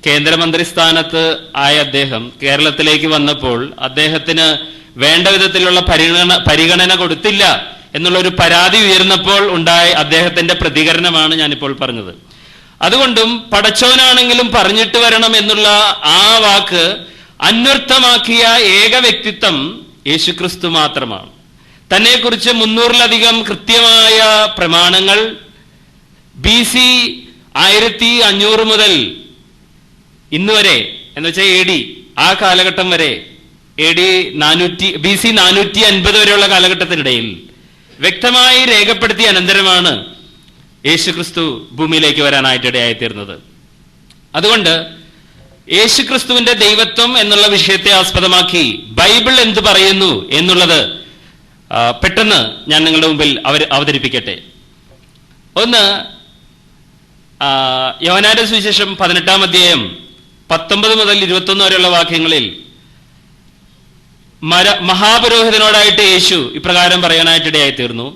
കേന്ദ്രമന്ത്രി സ്ഥാനത്ത് ആയ അദ്ദേഹം കേരളത്തിലേക്ക് വന്നപ്പോൾ അദ്ദേഹത്തിന് വേണ്ട വിധത്തിലുള്ള പരിഗണന കൊടുത്തില്ല എന്നുള്ള ഒരു പരാതി ഉയർന്നപ്പോൾ ഉണ്ടായ അദ്ദേഹത്തിന്റെ പ്രതികരണമാണ് ഞാനിപ്പോൾ പറഞ്ഞത്. അതുകൊണ്ടും പടച്ചോനാണെങ്കിലും പറഞ്ഞിട്ട് വരണം എന്നുള്ള ആ വാക്ക് അന്വർത്ഥമാക്കിയ ഏക വ്യക്തിത്വം യേശുക്രിസ്തു മാത്രമാണ്. തന്നെക്കുറിച്ച് 300-ലധികം കൃത്യമായ പ്രമാണങ്ങൾ BC 1500 മുതൽ ഇന്ന് വരെ എന്ന് വെച്ചാൽ AD ആ കാലഘട്ടം വരെ AD 400 BC 450 വരെയുള്ള കാലഘട്ടത്തിനിടയിൽ വ്യക്തമായി രേഖപ്പെടുത്തിയ അനന്തരമാണ് യേശുക്രിസ്തു ഭൂമിയിലേക്ക് വരാനായിട്ട് ഇടയായിത്തീർന്നത്. അതുകൊണ്ട് യേശുക്രിസ്തുവിന്റെ ദൈവത്വം എന്നുള്ള വിഷയത്തെ ആസ്പദമാക്കി ബൈബിൾ എന്ത് പറയുന്നു എന്നുള്ളത് പെട്ടെന്ന് ഞാൻ നിങ്ങളുടെ മുമ്പിൽ അവതരിപ്പിക്കട്ടെ. ഒന്ന്, യോഹന്നാന്റെ സുവിശേഷം 18-ാം അധ്യായം 19 മുതൽ 21 വരെയുള്ള വാക്യങ്ങളിൽ മഹാപുരോഹിതനോടായിട്ട് യേശു ഇപ്രകാരം പറയാനായിട്ട് ഇടയായിത്തീർന്നു: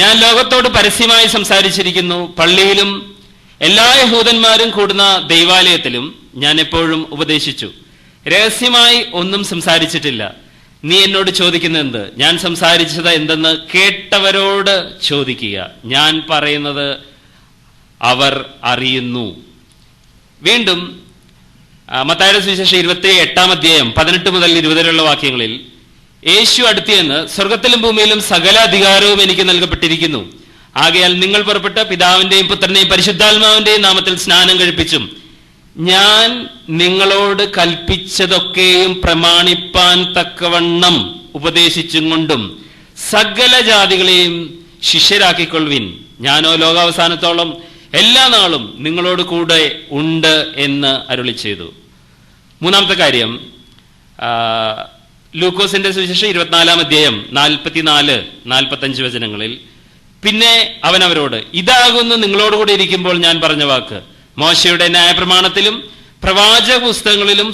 ഞാൻ ലോകത്തോട് പരസ്യമായി സംസാരിച്ചിരിക്കുന്നു, പള്ളിയിലും എല്ലാ യഹൂദന്മാരും കൂടുന്ന ദൈവാലയത്തിലും ഞാൻ എപ്പോഴും ഉപദേശിച്ചു, രഹസ്യമായി ഒന്നും സംസാരിച്ചിട്ടില്ല. നീ എന്നോട് ചോദിക്കുന്നത് എന്ത്? ഞാൻ സംസാരിച്ചത് എന്തെന്ന് കേട്ടവരോട് ചോദിക്കുക, ഞാൻ പറയുന്നത് അവർ അറിയുന്നു. വീണ്ടും മത്തായിയുടെ സുവിശേഷം 28-ാം അധ്യായം 18 മുതൽ 20 വരെയുള്ള വാക്യങ്ങളിൽ യേശു അടുത്തിയെന്ന് സ്വർഗത്തിലും ഭൂമിയിലും സകല അധികാരവും എനിക്ക് നൽകപ്പെട്ടിരിക്കുന്നു. ആകയാൽ നിങ്ങൾ പുറപ്പെട്ട് പിതാവിന്റെയും പുത്രന്റെയും പരിശുദ്ധാത്മാവിന്റെയും നാമത്തിൽ സ്നാനം കഴിപ്പിച്ചും ഞാൻ നിങ്ങളോട് കൽപ്പിച്ചതൊക്കെയും പ്രമാണിപ്പാൻ തക്കവണ്ണം ഉപദേശിച്ചും കൊണ്ടും സകല ജാതികളെയും ശിഷ്യരാക്കിക്കൊള്ളുവിൻ. ഞാനോ ലോകാവസാനത്തോളം എല്ലാ നാളും നിങ്ങളോട് കൂടെ ഉണ്ട് എന്ന് അരുളി ചെയ്തു. മൂന്നാമത്തെ കാര്യം, ലൂക്കോസിന്റെ സുവിശേഷം 24-ാം അധ്യായം 44-45 വചനങ്ങളിൽ പിന്നെ അവൻ അവരോട്, ഇതാകുന്നു നിങ്ങളോടുകൂടി ഇരിക്കുമ്പോൾ ഞാൻ പറഞ്ഞ വാക്ക്. മോശയുടെ ന്യായപ്രമാണത്തിലും പ്രവാചക പുസ്തകങ്ങളിലും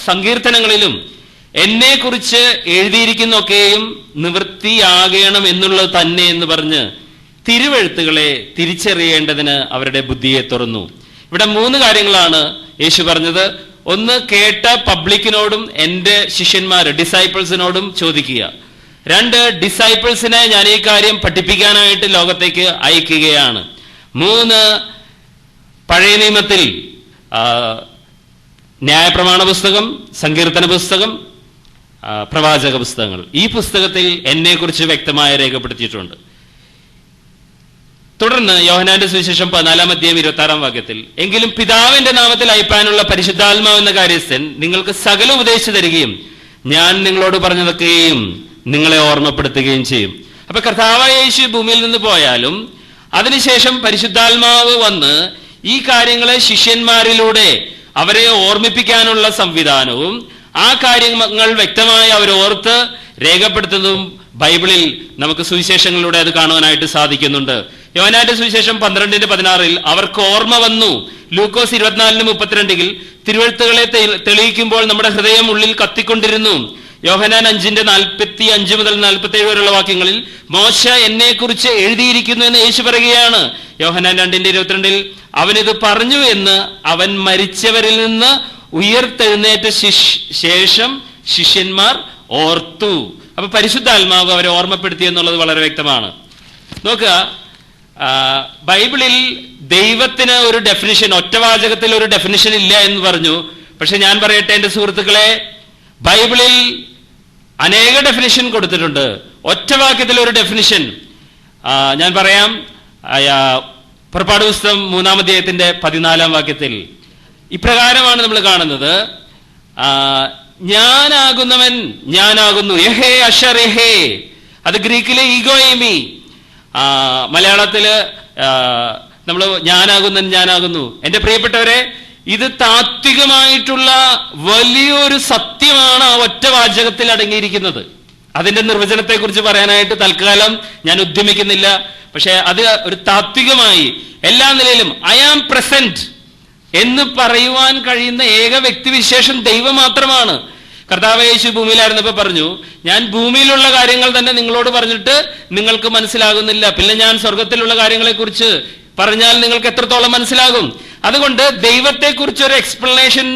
സങ്കീർത്തനങ്ങളിലും എന്നെ കുറിച്ച് എഴുതിയിരിക്കുന്നൊക്കെയും നിവൃത്തിയാകണം എന്നുള്ളത് തന്നെ എന്ന് പറഞ്ഞ് തിരുവെഴുത്തുകളെ തിരിച്ചറിയേണ്ടതിന് അവരുടെ ബുദ്ധിയെ തുറന്നു. ഇവിടെ 3 കാര്യങ്ങളാണ് യേശു പറഞ്ഞത്. ഒന്ന്, കേട്ട പബ്ലിക്കിനോടും എൻ്റെ ശിഷ്യന്മാര് ഡിസൈപ്പിൾസിനോടും ചോദിക്കുക. 2, ഡിസൈപ്പിൾസിനെ ഞാൻ ഈ കാര്യം പഠിപ്പിക്കാനായിട്ട് ലോകത്തേക്ക് അയക്കുകയാണ്. 3, പഴയ നിയമത്തിൽ ന്യായപ്രമാണ പുസ്തകം, സങ്കീർത്തന പുസ്തകം, പ്രവാചക പുസ്തകങ്ങൾ, ഈ പുസ്തകത്തിൽ എന്നെ കുറിച്ച് വ്യക്തമായി രേഖപ്പെടുത്തിയിട്ടുണ്ട്. തുടർന്ന് യോഹന്നാന്റെ സുവിശേഷം 14-ാം അധ്യായം 26-ാം വാക്യത്തിൽ, എങ്കിലും പിതാവിന്റെ നാമത്തിൽ അയപ്പാനുള്ള പരിശുദ്ധാത്മാവ് എന്ന കാര്യസ്ഥൻ നിങ്ങൾക്ക് സകല ഉപദേശിച്ചു തരികയും ഞാൻ നിങ്ങളോട് പറഞ്ഞതൊക്കെയും നിങ്ങളെ ഓർമ്മപ്പെടുത്തുകയും ചെയ്യും. അപ്പൊ കർത്താവായ യേശു ഭൂമിയിൽ നിന്ന് പോയാലും അതിനുശേഷം പരിശുദ്ധാത്മാവ് വന്ന് ഈ കാര്യങ്ങളെ ശിഷ്യന്മാരിലൂടെ അവരെ ഓർമ്മിപ്പിക്കാനുള്ള സംവിധാനവും ആ കാര്യങ്ങൾ വ്യക്തമായി അവരോർത്ത് രേഖപ്പെടുത്തുന്നതും ബൈബിളിൽ നമുക്ക് സുവിശേഷങ്ങളിലൂടെ അത് കാണുവാനായിട്ട് സാധിക്കുന്നുണ്ട്. യോഹന്നാന്റെ സുവിശേഷം 12-16 അവർക്ക് ഓർമ്മ വന്നു. ലൂക്കോസ് 24-32 തിരുവെഴുത്തുകളെ തെളിയിക്കുമ്പോൾ നമ്മുടെ ഹൃദയം ഉള്ളിൽ കത്തിക്കൊണ്ടിരുന്നു. യോഹന്നാൻ 5-45 മുതൽ 47 വരെയുള്ള വാക്യങ്ങളിൽ മോശ എന്നെ കുറിച്ച് എഴുതിയിരിക്കുന്നു എന്ന് യേശു പറയുകയാണ്. യോഹന്നാൻ 2-22 അവനിത് പറഞ്ഞു എന്ന് അവൻ മരിച്ചവരിൽ നിന്ന് ഉയർത്തെഴുന്നേറ്റ ശേഷം ശിഷ്യന്മാർ ഓർത്തു. അപ്പൊ പരിശുദ്ധാത്മാവ് അവരെ ഓർമ്മപ്പെടുത്തി എന്നുള്ളത് വളരെ വ്യക്തമാണ്. നോക്കുക, ബൈബിളിൽ ദൈവത്തിന് ഒരു ഡെഫിനിഷൻ, ഒറ്റവാചകത്തിൽ ഒരു ഡെഫിനിഷൻ ഇല്ല എന്ന് പറഞ്ഞു. പക്ഷെ ഞാൻ പറയട്ടെ എൻ്റെ സുഹൃത്തുക്കളെ, ബൈബിളിൽ അനേക ഡെഫിനിഷൻ കൊടുത്തിട്ടുണ്ട്. ഒറ്റവാക്യത്തിൽ ഒരു ഡെഫിനിഷൻ ഞാൻ പറയാം. പുറപ്പാട് പുസ്തകം 3-ാം അധ്യായത്തിന്റെ 14-ാം വാക്യത്തിൽ ഇപ്രകാരമാണ് നമ്മൾ കാണുന്നത്, ഞാനാകുന്നവൻ ഞാനാകുന്നു, യഹേ അഷർ യഹേ. അത് ഗ്രീക്കിലെ ഈഗോയിമി, മലയാളത്തില് നമ്മൾ ഞാനാകുന്നവൻ ഞാനാകുന്നു. എന്റെ പ്രിയപ്പെട്ടവരെ, ഇത് താത്വികമായിട്ടുള്ള വലിയൊരു സത്യമാണ് ആ ഒറ്റ വാചകത്തിൽ അടങ്ങിയിരിക്കുന്നത്. അതിന്റെ നിർവചനത്തെ കുറിച്ച് പറയാനായിട്ട് തൽക്കാലം ഞാൻ ഉദ്യമിക്കുന്നില്ല. പക്ഷെ അത് ഒരു താത്വികമായി എല്ലാ നിലയിലും ഐ ആം പ്രസന്റ് എന്ന് പറയുവാൻ കഴിയുന്ന ഏക വ്യക്തിവിശേഷം ദൈവം മാത്രമാണ്. കർത്താവ് യേശു ഭൂമിയിലായിരുന്നപ്പോ പറഞ്ഞു, ഞാൻ ഭൂമിയിലുള്ള കാര്യങ്ങൾ തന്നെ നിങ്ങളോട് പറഞ്ഞിട്ട് നിങ്ങൾക്ക് മനസ്സിലാകുന്നില്ല, പിന്നെ ഞാൻ സ്വർഗത്തിലുള്ള കാര്യങ്ങളെ കുറിച്ച് പറഞ്ഞാൽ നിങ്ങൾക്ക് എത്രത്തോളം മനസ്സിലാകും? അതുകൊണ്ട് ദൈവത്തെക്കുറിച്ച് ഒരു എക്സ്പ്ലനേഷൻ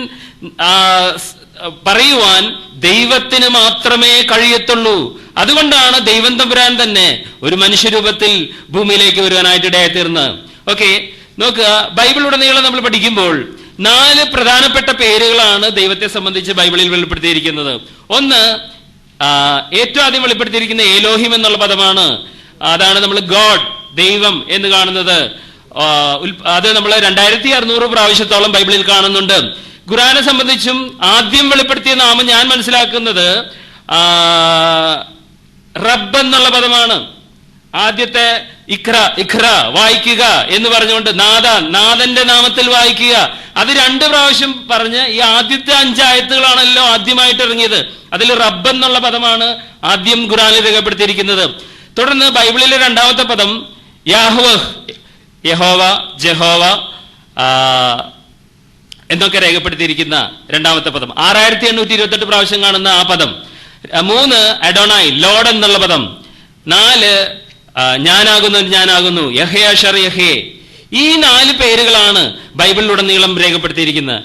പറയുവാൻ ദൈവത്തിന് മാത്രമേ കഴിയത്തുള്ളൂ. അതുകൊണ്ടാണ് ദൈവം തമ്പുരാൻ തന്നെ ഒരു മനുഷ്യരൂപത്തിൽ ഭൂമിയിലേക്ക് വരുവാനായിട്ട് ഇടയായിത്തീർന്നത്. ഓക്കെ, നോക്കുക, ബൈബിളുടനീളം നമ്മൾ പഠിക്കുമ്പോൾ 4 പ്രധാനപ്പെട്ട പേരുകളാണ് ദൈവത്തെ സംബന്ധിച്ച് ബൈബിളിൽ വെളിപ്പെടുത്തിയിരിക്കുന്നത്. ഒന്ന്, ഏറ്റവും ആദ്യം വെളിപ്പെടുത്തിയിരിക്കുന്ന ഏലോഹിം എന്നുള്ള പദമാണ്. അതാണ് നമ്മൾ ഗോഡ്, ദൈവം എന്ന് കാണുന്നത്. അത് നമ്മൾ 2600 പ്രാവശ്യത്തോളം ബൈബിളിൽ കാണുന്നുണ്ട്. ഖുർആനെ സംബന്ധിച്ചും ആദ്യം വെളിപ്പെടുത്തിയ നാമം ഞാൻ മനസ്സിലാക്കുന്നത് റബ്ബ് എന്നുള്ള പദമാണ്. ആദ്യത്തെ ഇഖ്ര വായിക്കുക എന്ന് പറഞ്ഞുകൊണ്ട് നാഥന്റെ നാമത്തിൽ വായിക്കുക, അത് 2 പ്രാവശ്യം പറഞ്ഞ് ഈ ആദ്യത്തെ 5 ആയത്തുകളാണല്ലോ ആദ്യമായിട്ട് ഇറങ്ങിയത്. അതിൽ റബ്ബ് എന്നുള്ള പദമാണ് ആദ്യം ഖുർആനിൽ രേഖപ്പെടുത്തിയിരിക്കുന്നത്. തുടർന്ന് ബൈബിളിലെ 2ാമത്തെ പദം യാഹ്വഹ്, യഹോവ, ജഹോവ എന്നൊക്കെ രേഖപ്പെടുത്തിയിരിക്കുന്ന 2ാമത്തെ പദം 6828 പ്രാവശ്യം കാണുന്ന ആ പദം. 3 അഡോണായി, ലോഡ് എന്നുള്ള പദം. 4 ഞാനാകുന്നു, യഹേ അഷർ യഹേ. ഈ 4 പേരുകളാണ് ബൈബിളിലുടനീളം രേഖപ്പെടുത്തിയിരിക്കുന്നത്.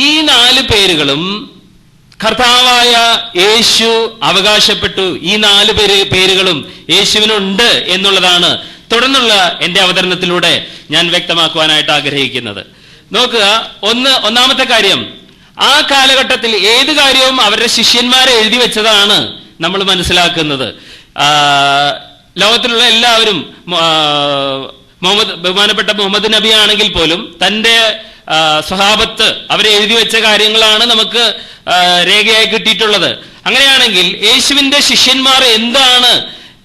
ഈ 4 പേരുകളും കർത്താവായ യേശു അവകാശപ്പെട്ടു. ഈ 4 പേരുകളും യേശുവിനുണ്ട് എന്നുള്ളതാണ് തുടർന്നുള്ള എന്റെ അവതരണത്തിലൂടെ ഞാൻ വ്യക്തമാക്കുവാനായിട്ട് ആഗ്രഹിക്കുന്നത്. നോക്കുക, ഒന്നാമത്തെ കാര്യം, ആ കാലഘട്ടത്തിൽ ഏത് കാര്യവും അവരുടെ ശിഷ്യന്മാരെ എഴുതി വെച്ചതാണ് നമ്മൾ മനസ്സിലാക്കുന്നത്. ലോകത്തിലുള്ള എല്ലാവരും ബഹുമാനപ്പെട്ട മുഹമ്മദ് നബി ആണെങ്കിൽ പോലും തന്റെ സ്വഹാബത്ത് അവരെ എഴുതി വെച്ച കാര്യങ്ങളാണ് നമുക്ക് രേഖയായി കിട്ടിയിട്ടുള്ളത്. അങ്ങനെയാണെങ്കിൽ യേശുവിന്റെ ശിഷ്യന്മാർ എന്താണ്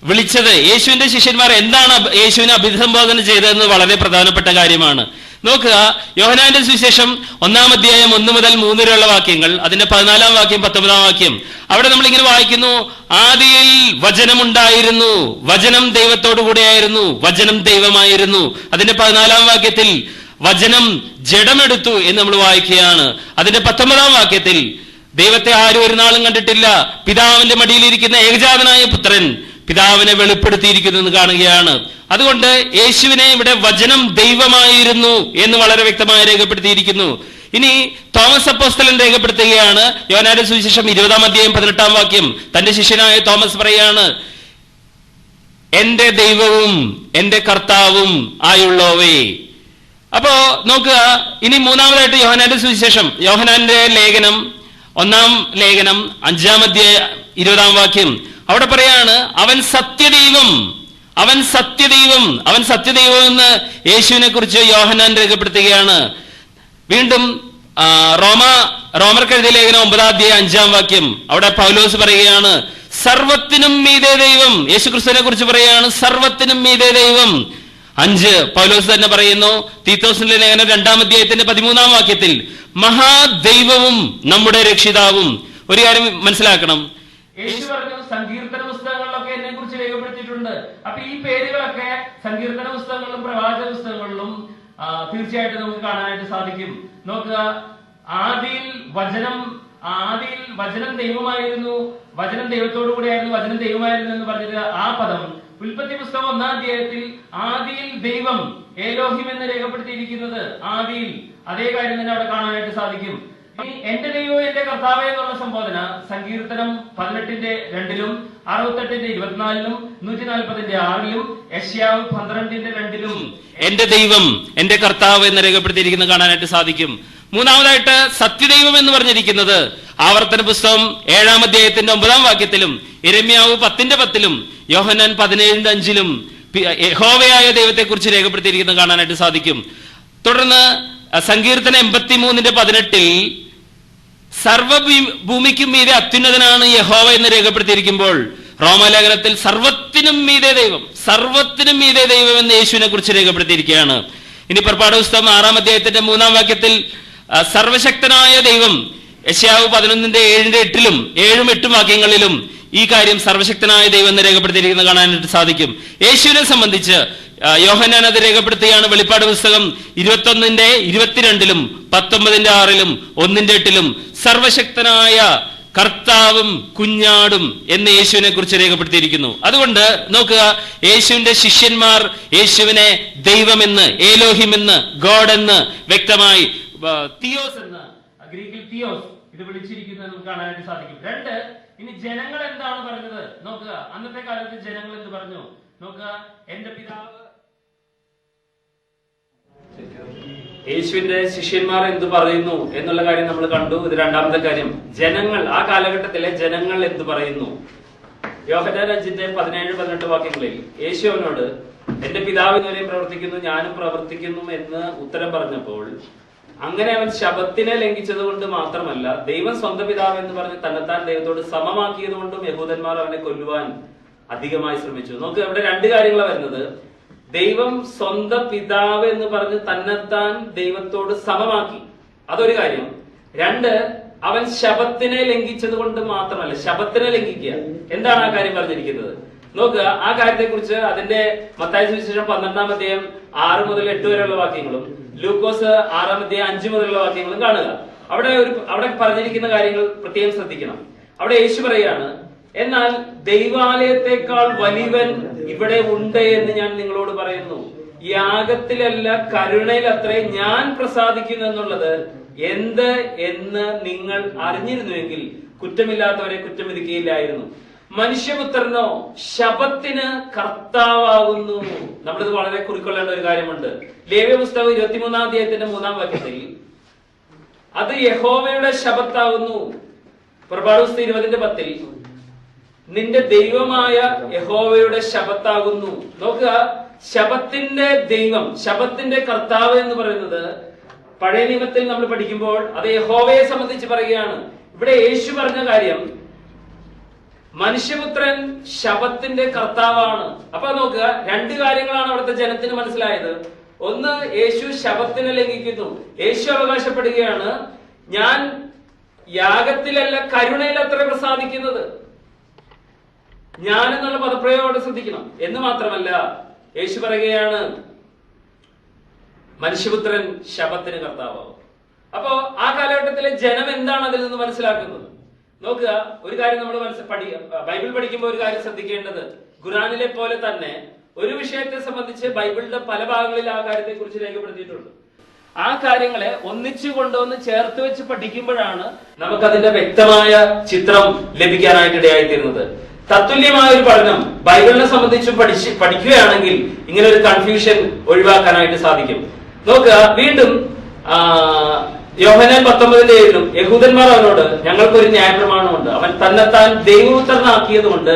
വിളിച്ചത്, യേശുവിന്റെ ശിഷ്യന്മാർ എന്താണ് യേശുവിനെ അഭിസംബോധന ചെയ്തതെന്ന് വളരെ പ്രധാനപ്പെട്ട കാര്യമാണ്. നോക്കുക, യോഹന്നാന്റെ സുവിശേഷം 1-ാം അധ്യായം 1 മുതൽ 3 വരെയുള്ള വാക്യങ്ങൾ, അതിന്റെ 14-ാം വാക്യം 19-ാം വാക്യം. അവിടെ നമ്മൾ ഇങ്ങനെ വായിക്കുന്നു, ആദിയിൽ വചനമുണ്ടായിരുന്നു, വചനം ദൈവത്തോടു കൂടെയായിരുന്നു, വചനം ദൈവമായിരുന്നു. അതിന്റെ 14-ാം വാക്യത്തിൽ വചനം ജഡമെടുത്തു എന്ന് നമ്മൾ വായിക്കുകയാണ്. അതിന്റെ 19-ാം വാക്യത്തിൽ ദൈവത്തെ ആരും ഒരു നാളും കണ്ടിട്ടില്ല, പിതാവിന്റെ മടിയിലിരിക്കുന്ന ഏകജാതനായ പുത്രൻ പിതാവിനെ വെളിപ്പെടുത്തിയിരിക്കുന്നു എന്ന് കാണുകയാണ്. അതുകൊണ്ട് യേശുവിനെ ഇവിടെ വചനം ദൈവമായിരുന്നു എന്ന് വളരെ വ്യക്തമായി രേഖപ്പെടുത്തിയിരിക്കുന്നു. ഇനി തോമസ് അപ്പോസ്തലൻ രേഖപ്പെടുത്തുകയാണ്, യോഹന്നാന്റെ സുവിശേഷം 20-ാം അധ്യായം 18-ാം വാക്യം. തന്റെ ശിഷ്യനായ തോമസ് പറയാണ്, എന്റെ ദൈവവും എന്റെ കർത്താവും ആയുള്ളവേ. അപ്പോ നോക്കുക, ഇനി മൂന്നാമതായിട്ട് യോഹന്നാന്റെ സുവിശേഷം, യോഹന്നാന്റെ ലേഖനം 1-ാം ലേഖനം 5-ാം അധ്യായം 20-ാം വാക്യം. അവിടെ പറയാണ്, അവൻ സത്യദൈവം, അവൻ സത്യദൈവം, അവൻ സത്യദൈവം എന്ന് യേശുവിനെ കുറിച്ച് യോഹന്നാൻ രേഖപ്പെടുത്തുകയാണ്. വീണ്ടും റോമർക്കെഴുതിയ ലേഖനം 9-ാം അധ്യായം 5-ാം വാക്യം. അവിടെ പൗലോസ് പറയുകയാണ്, സർവത്തിനും മീതെ ദൈവം. യേശു ക്രിസ്തുവിനെ കുറിച്ച് പറയുകയാണ്, സർവത്തിനും മീതെ ദൈവം. 5 പൗലോസ് തന്നെ പറയുന്നു, തീത്തോസിന്റെ ലേഖനം 2-ാം അധ്യായത്തിന്റെ 13-ാം വാക്യത്തിൽ, മഹാദൈവവും നമ്മുടെ രക്ഷിതാവും. ഒരു കാര്യം മനസ്സിലാക്കണം, യേശു പറഞ്ഞു സങ്കീർത്തന പുസ്തകങ്ങളിലൊക്കെ എന്നെ കുറിച്ച് രേഖപ്പെടുത്തിയിട്ടുണ്ട്. അപ്പൊ ഈ പേരുകളൊക്കെ സങ്കീർത്തന പുസ്തകങ്ങളിലും പ്രവാചക പുസ്തകങ്ങളിലും തീർച്ചയായിട്ടും നമുക്ക് കാണാനായിട്ട് സാധിക്കും. നോക്കുക, ആദിയിൽ വചനം ദൈവമായിരുന്നു, വചനം ദൈവത്തോടു കൂടെയായിരുന്നു, വചനം ദൈവമായിരുന്നു എന്ന് പറഞ്ഞത് ആ പദം ഉൽപ്പത്തി പുസ്തകം 1-ാം അധ്യായത്തിൽ ആദിയിൽ ദൈവം ഏലോഹിം എന്ന് രേഖപ്പെടുത്തിയിരിക്കുന്നത് ആദിയിൽ, അതേ കാര്യം തന്നെ അവിടെ കാണാനായിട്ട് സാധിക്കും. എന്റെ ദൈവം എന്റെ കർത്താവേ എന്നുള്ള സംബോധന സങ്കീർത്തനം 18-ന്റെ 2-ലും 68-ന്റെ 24-ലും 140-ന്റെ 6-ലും യെശയ്യാവ് 12-ന്റെ 2-ലും എന്റെ ദൈവം എന്റെ കർത്താവ് എന്ന് രേഖപ്പെടുത്തിയിരിക്കുന്നത് കാണാനായിട്ട് സാധിക്കും. മൂന്നാമതായിട്ട് സത്യദൈവം എന്ന് പറഞ്ഞിരിക്കുന്നത് ആവർത്തന പുസ്തകം 7-ാം അധ്യായത്തിന്റെ 9-ാം വാക്യത്തിലും യിരെമ്യാവ് 10-ന്റെ 10-ലും യോഹന്നാൻ 17-ന്റെ 5-ലും യഹോവയായ ദൈവത്തെ കുറിച്ച് രേഖപ്പെടുത്തിയിരിക്കുന്നത് കാണാനായിട്ട് സാധിക്കും. തുടർന്ന് സങ്കീർത്തനം 83-ന്റെ 18-ൽ സർവഭൂമിക്കും മീതെ അത്യുന്നതനാണ് യഹോവ എന്ന് രേഖപ്പെടുത്തിയിരിക്കുമ്പോൾ റോമാലേഖനത്തിൽ സർവത്തിനും മീതെ ദൈവം, സർവത്തിനും മീതെ ദൈവം എന്ന് യേശുവിനെ കുറിച്ച് രേഖപ്പെടുത്തിയിരിക്കുകയാണ്. ഇനി പുറപ്പാട് പുസ്തകം 6-ാം അധ്യായത്തിന്റെ 3-ാം വാക്യത്തിൽ സർവശക്തനായ ദൈവം യെശയ്യാവ് 11-ന്റെ 7-ന്റെ 8-ലും 7-8 വാക്യങ്ങളിലും ഈ കാര്യം സർവശക്തനായ ദൈവം എന്ന് രേഖപ്പെടുത്തിയിരിക്കുന്നത് കാണാനായിട്ട് സാധിക്കും. യേശുവിനെ സംബന്ധിച്ച് യോഹന്നാൻ അത് രേഖപ്പെടുത്തുകയാണ്. വെളിപ്പാട് പുസ്തകം 21-ന്റെ 22-ലും 19-ന്റെ 6-ലും 1-ന്റെ 8-ലും സർവശക്തനായ കർത്താവും കുഞ്ഞാടും എന്ന് യേശുവിനെ കുറിച്ച് രേഖപ്പെടുത്തിയിരിക്കുന്നു. അതുകൊണ്ട് നോക്കുക, യേശുവിന്റെ ശിഷ്യന്മാർ യേശുവിനെ ദൈവമെന്ന്, ഏലോഹിം എന്ന്, ഗോഡ് എന്ന് വ്യക്തമായി, തിയോസ് എന്ന് ഗ്രീക്കിൽ തിയോസ് ഇത് വിളിച്ചിരിക്കുന്നത് നമുക്ക് കാണാനായിട്ട് സാധിക്കും. 2, ഇനി ജനങ്ങൾ എന്താണ് പറഞ്ഞത് നോക്കുക. അന്നത്തെ കാലത്ത് ജനങ്ങൾ എന്ത് പറഞ്ഞു നോക്കുക. എന്റെ പിതാവ്, യേശുവിന്റെ ശിഷ്യന്മാർ എന്ത് പറയുന്നു എന്നുള്ള കാര്യം നമ്മൾ കണ്ടു. ഇത് രണ്ടാമത്തെ കാര്യം, ജനങ്ങൾ, ആ കാലഘട്ടത്തിലെ ജനങ്ങൾ എന്ത് പറയുന്നു. യോഹന്നാൻ 5-ന്റെ 17-18 വാക്യങ്ങളിൽ യേശു അവനോട് എന്റെ പിതാവ് ഇതുവരെ പ്രവർത്തിക്കുന്നു, ഞാനും പ്രവർത്തിക്കുന്നു എന്ന് ഉത്തരം പറഞ്ഞപ്പോൾ, അങ്ങനെ അവൻ ശബത്തിനെ ലംഘിച്ചത് കൊണ്ട് മാത്രമല്ല, ദൈവം സ്വന്തം പിതാവ് എന്ന് പറഞ്ഞ് തന്നെത്താൻ ദൈവത്തോട് സമമാക്കിയത് കൊണ്ടും യഹൂദന്മാർ അവനെ കൊല്ലുവാൻ അധികമായി ശ്രമിച്ചു. നോക്ക്, അവിടെ 2 കാര്യങ്ങളാണ് വരുന്നത്. ദൈവം സ്വന്തം പിതാവ് എന്ന് പറഞ്ഞ് തന്നെത്താൻ ദൈവത്തോട് സമമാക്കി, അതൊരു കാര്യം. 2, അവൻ ശബത്തിനെ ലംഘിച്ചത് കൊണ്ട് മാത്രമല്ല, ശബത്തിനെ ലംഘിക്കുക. എന്താണ് ആ കാര്യം പറഞ്ഞിരിക്കുന്നത് നോക്കുക. ആ കാര്യത്തെ കുറിച്ച് അതിന്റെ മത്തായി സുവിശേഷം 12-ാം അധ്യായം 6 മുതൽ 8 വരെയുള്ള വാക്യങ്ങളും ലൂക്കോസ് 6-ാം അധ്യായം 5 മുതലുള്ള വാക്യങ്ങളും കാണുക. അവിടെ പറഞ്ഞിരിക്കുന്ന കാര്യങ്ങൾ പ്രത്യേകം ശ്രദ്ധിക്കണം. അവിടെ യേശു പറയാണ്, എന്നാൽ ദൈവാലയത്തെക്കാൾ വലിയവൻ ഇവിടെ ഉണ്ട് എന്ന് ഞാൻ നിങ്ങളോട് പറയുന്നു. യാഗത്തിലല്ല കരുണയിൽ അത്രേ ഞാൻ പ്രസാദിക്കുന്നു എന്നുള്ളത് എന്ത് എന്ന് നിങ്ങൾ അറിഞ്ഞിരുന്നുവെങ്കിൽ കുറ്റമില്ലാത്തവരെ കുറ്റം വിധിക്കുകയില്ലായിരുന്നു. മനുഷ്യപുത്രനോ ശബത്തിന് കർത്താവാകുന്നു. നമ്മളിത് വളരെ കുറിക്കൊള്ളേണ്ട ഒരു കാര്യമുണ്ട്. ലേവ്യ പുസ്തകം 23-ാം അധ്യായത്തിന്റെ 3-ാം വാക്യത്തിൽ അത് യഹോവയുടെ ശബത്താകുന്നു. പുറപ്പാട് പുസ്തകം 20:10 നിന്റെ ദൈവമായ യഹോവയുടെ ശബത്താകുന്നു. നോക്കുക, ശബത്തിന്റെ ദൈവം, ശബത്തിന്റെ കർത്താവ് എന്ന് പറയുന്നത് പഴയ നിയമത്തിൽ നമ്മൾ പഠിക്കുമ്പോൾ അത് യഹോവയെ സംബന്ധിച്ച് പറയുകയാണ്. ഇവിടെ യേശു പറഞ്ഞ കാര്യം മനുഷ്യപുത്രൻ ശബത്തിന്റെ കർത്താവാണ്. അപ്പൊ നോക്കുക, രണ്ട് കാര്യങ്ങളാണ് അവിടുത്തെ ജനത്തിന് മനസ്സിലായത്. ഒന്ന്, യേശു ശബത്തിനെ ലംഘിക്കുന്നു. യേശു അവകാശപ്പെടുകയാണ്, ഞാൻ യാഗത്തിലല്ല കരുണയിൽ അത്ര പ്രസാദിക്കുന്നത്. ഞാൻ എന്നുള്ള പദപ്രയോഗം ശ്രദ്ധിക്കണം. എന്ന് മാത്രമല്ല, യേശു പറയുകയാണ് മനുഷ്യപുത്രൻ ശബത്തിന് കർത്താവാകും. അപ്പോ ആ കാലഘട്ടത്തിലെ ജനം എന്താണ് അതിൽ നിന്ന് മനസ്സിലാക്കുന്നത്? നോക്കുക, ഒരു കാര്യം നമ്മൾ ബൈബിൾ പഠിക്കുമ്പോൾ ഒരു കാര്യം ശ്രദ്ധിക്കേണ്ടത്, ഖുർആനിലെ പോലെ തന്നെ ഒരു വിഷയത്തെ സംബന്ധിച്ച് ബൈബിളിന്റെ പല ഭാഗങ്ങളിൽ ആ കാര്യത്തെ കുറിച്ച് രേഖപ്പെടുത്തിയിട്ടുണ്ട്. ആ കാര്യങ്ങളെ ഒന്നിച്ചു കൊണ്ടുവന്ന് ചേർത്ത് വെച്ച് പഠിക്കുമ്പോഴാണ് നമുക്കതിന്റെ വ്യക്തമായ ചിത്രം ലഭിക്കാനായിട്ട് ഇടയായിത്തീരുന്നത്. തത്തുല്യമായ ഒരു പഠനം ബൈബിളിനെ സംബന്ധിച്ചും പഠിക്കുകയാണെങ്കിൽ ഇങ്ങനെ ഒരു കൺഫ്യൂഷൻ ഒഴിവാക്കാനായിട്ട് സാധിക്കും. നോക്കുക, വീണ്ടും യോഹന്നാൻ 19:7 യഹൂദന്മാർ അവനോട് ഞങ്ങൾക്കൊരു ന്യായപ്രമാണമുണ്ട്, അവൻ തന്നെത്താൻ ദൈവപുത്രനാക്കിയത് കൊണ്ട്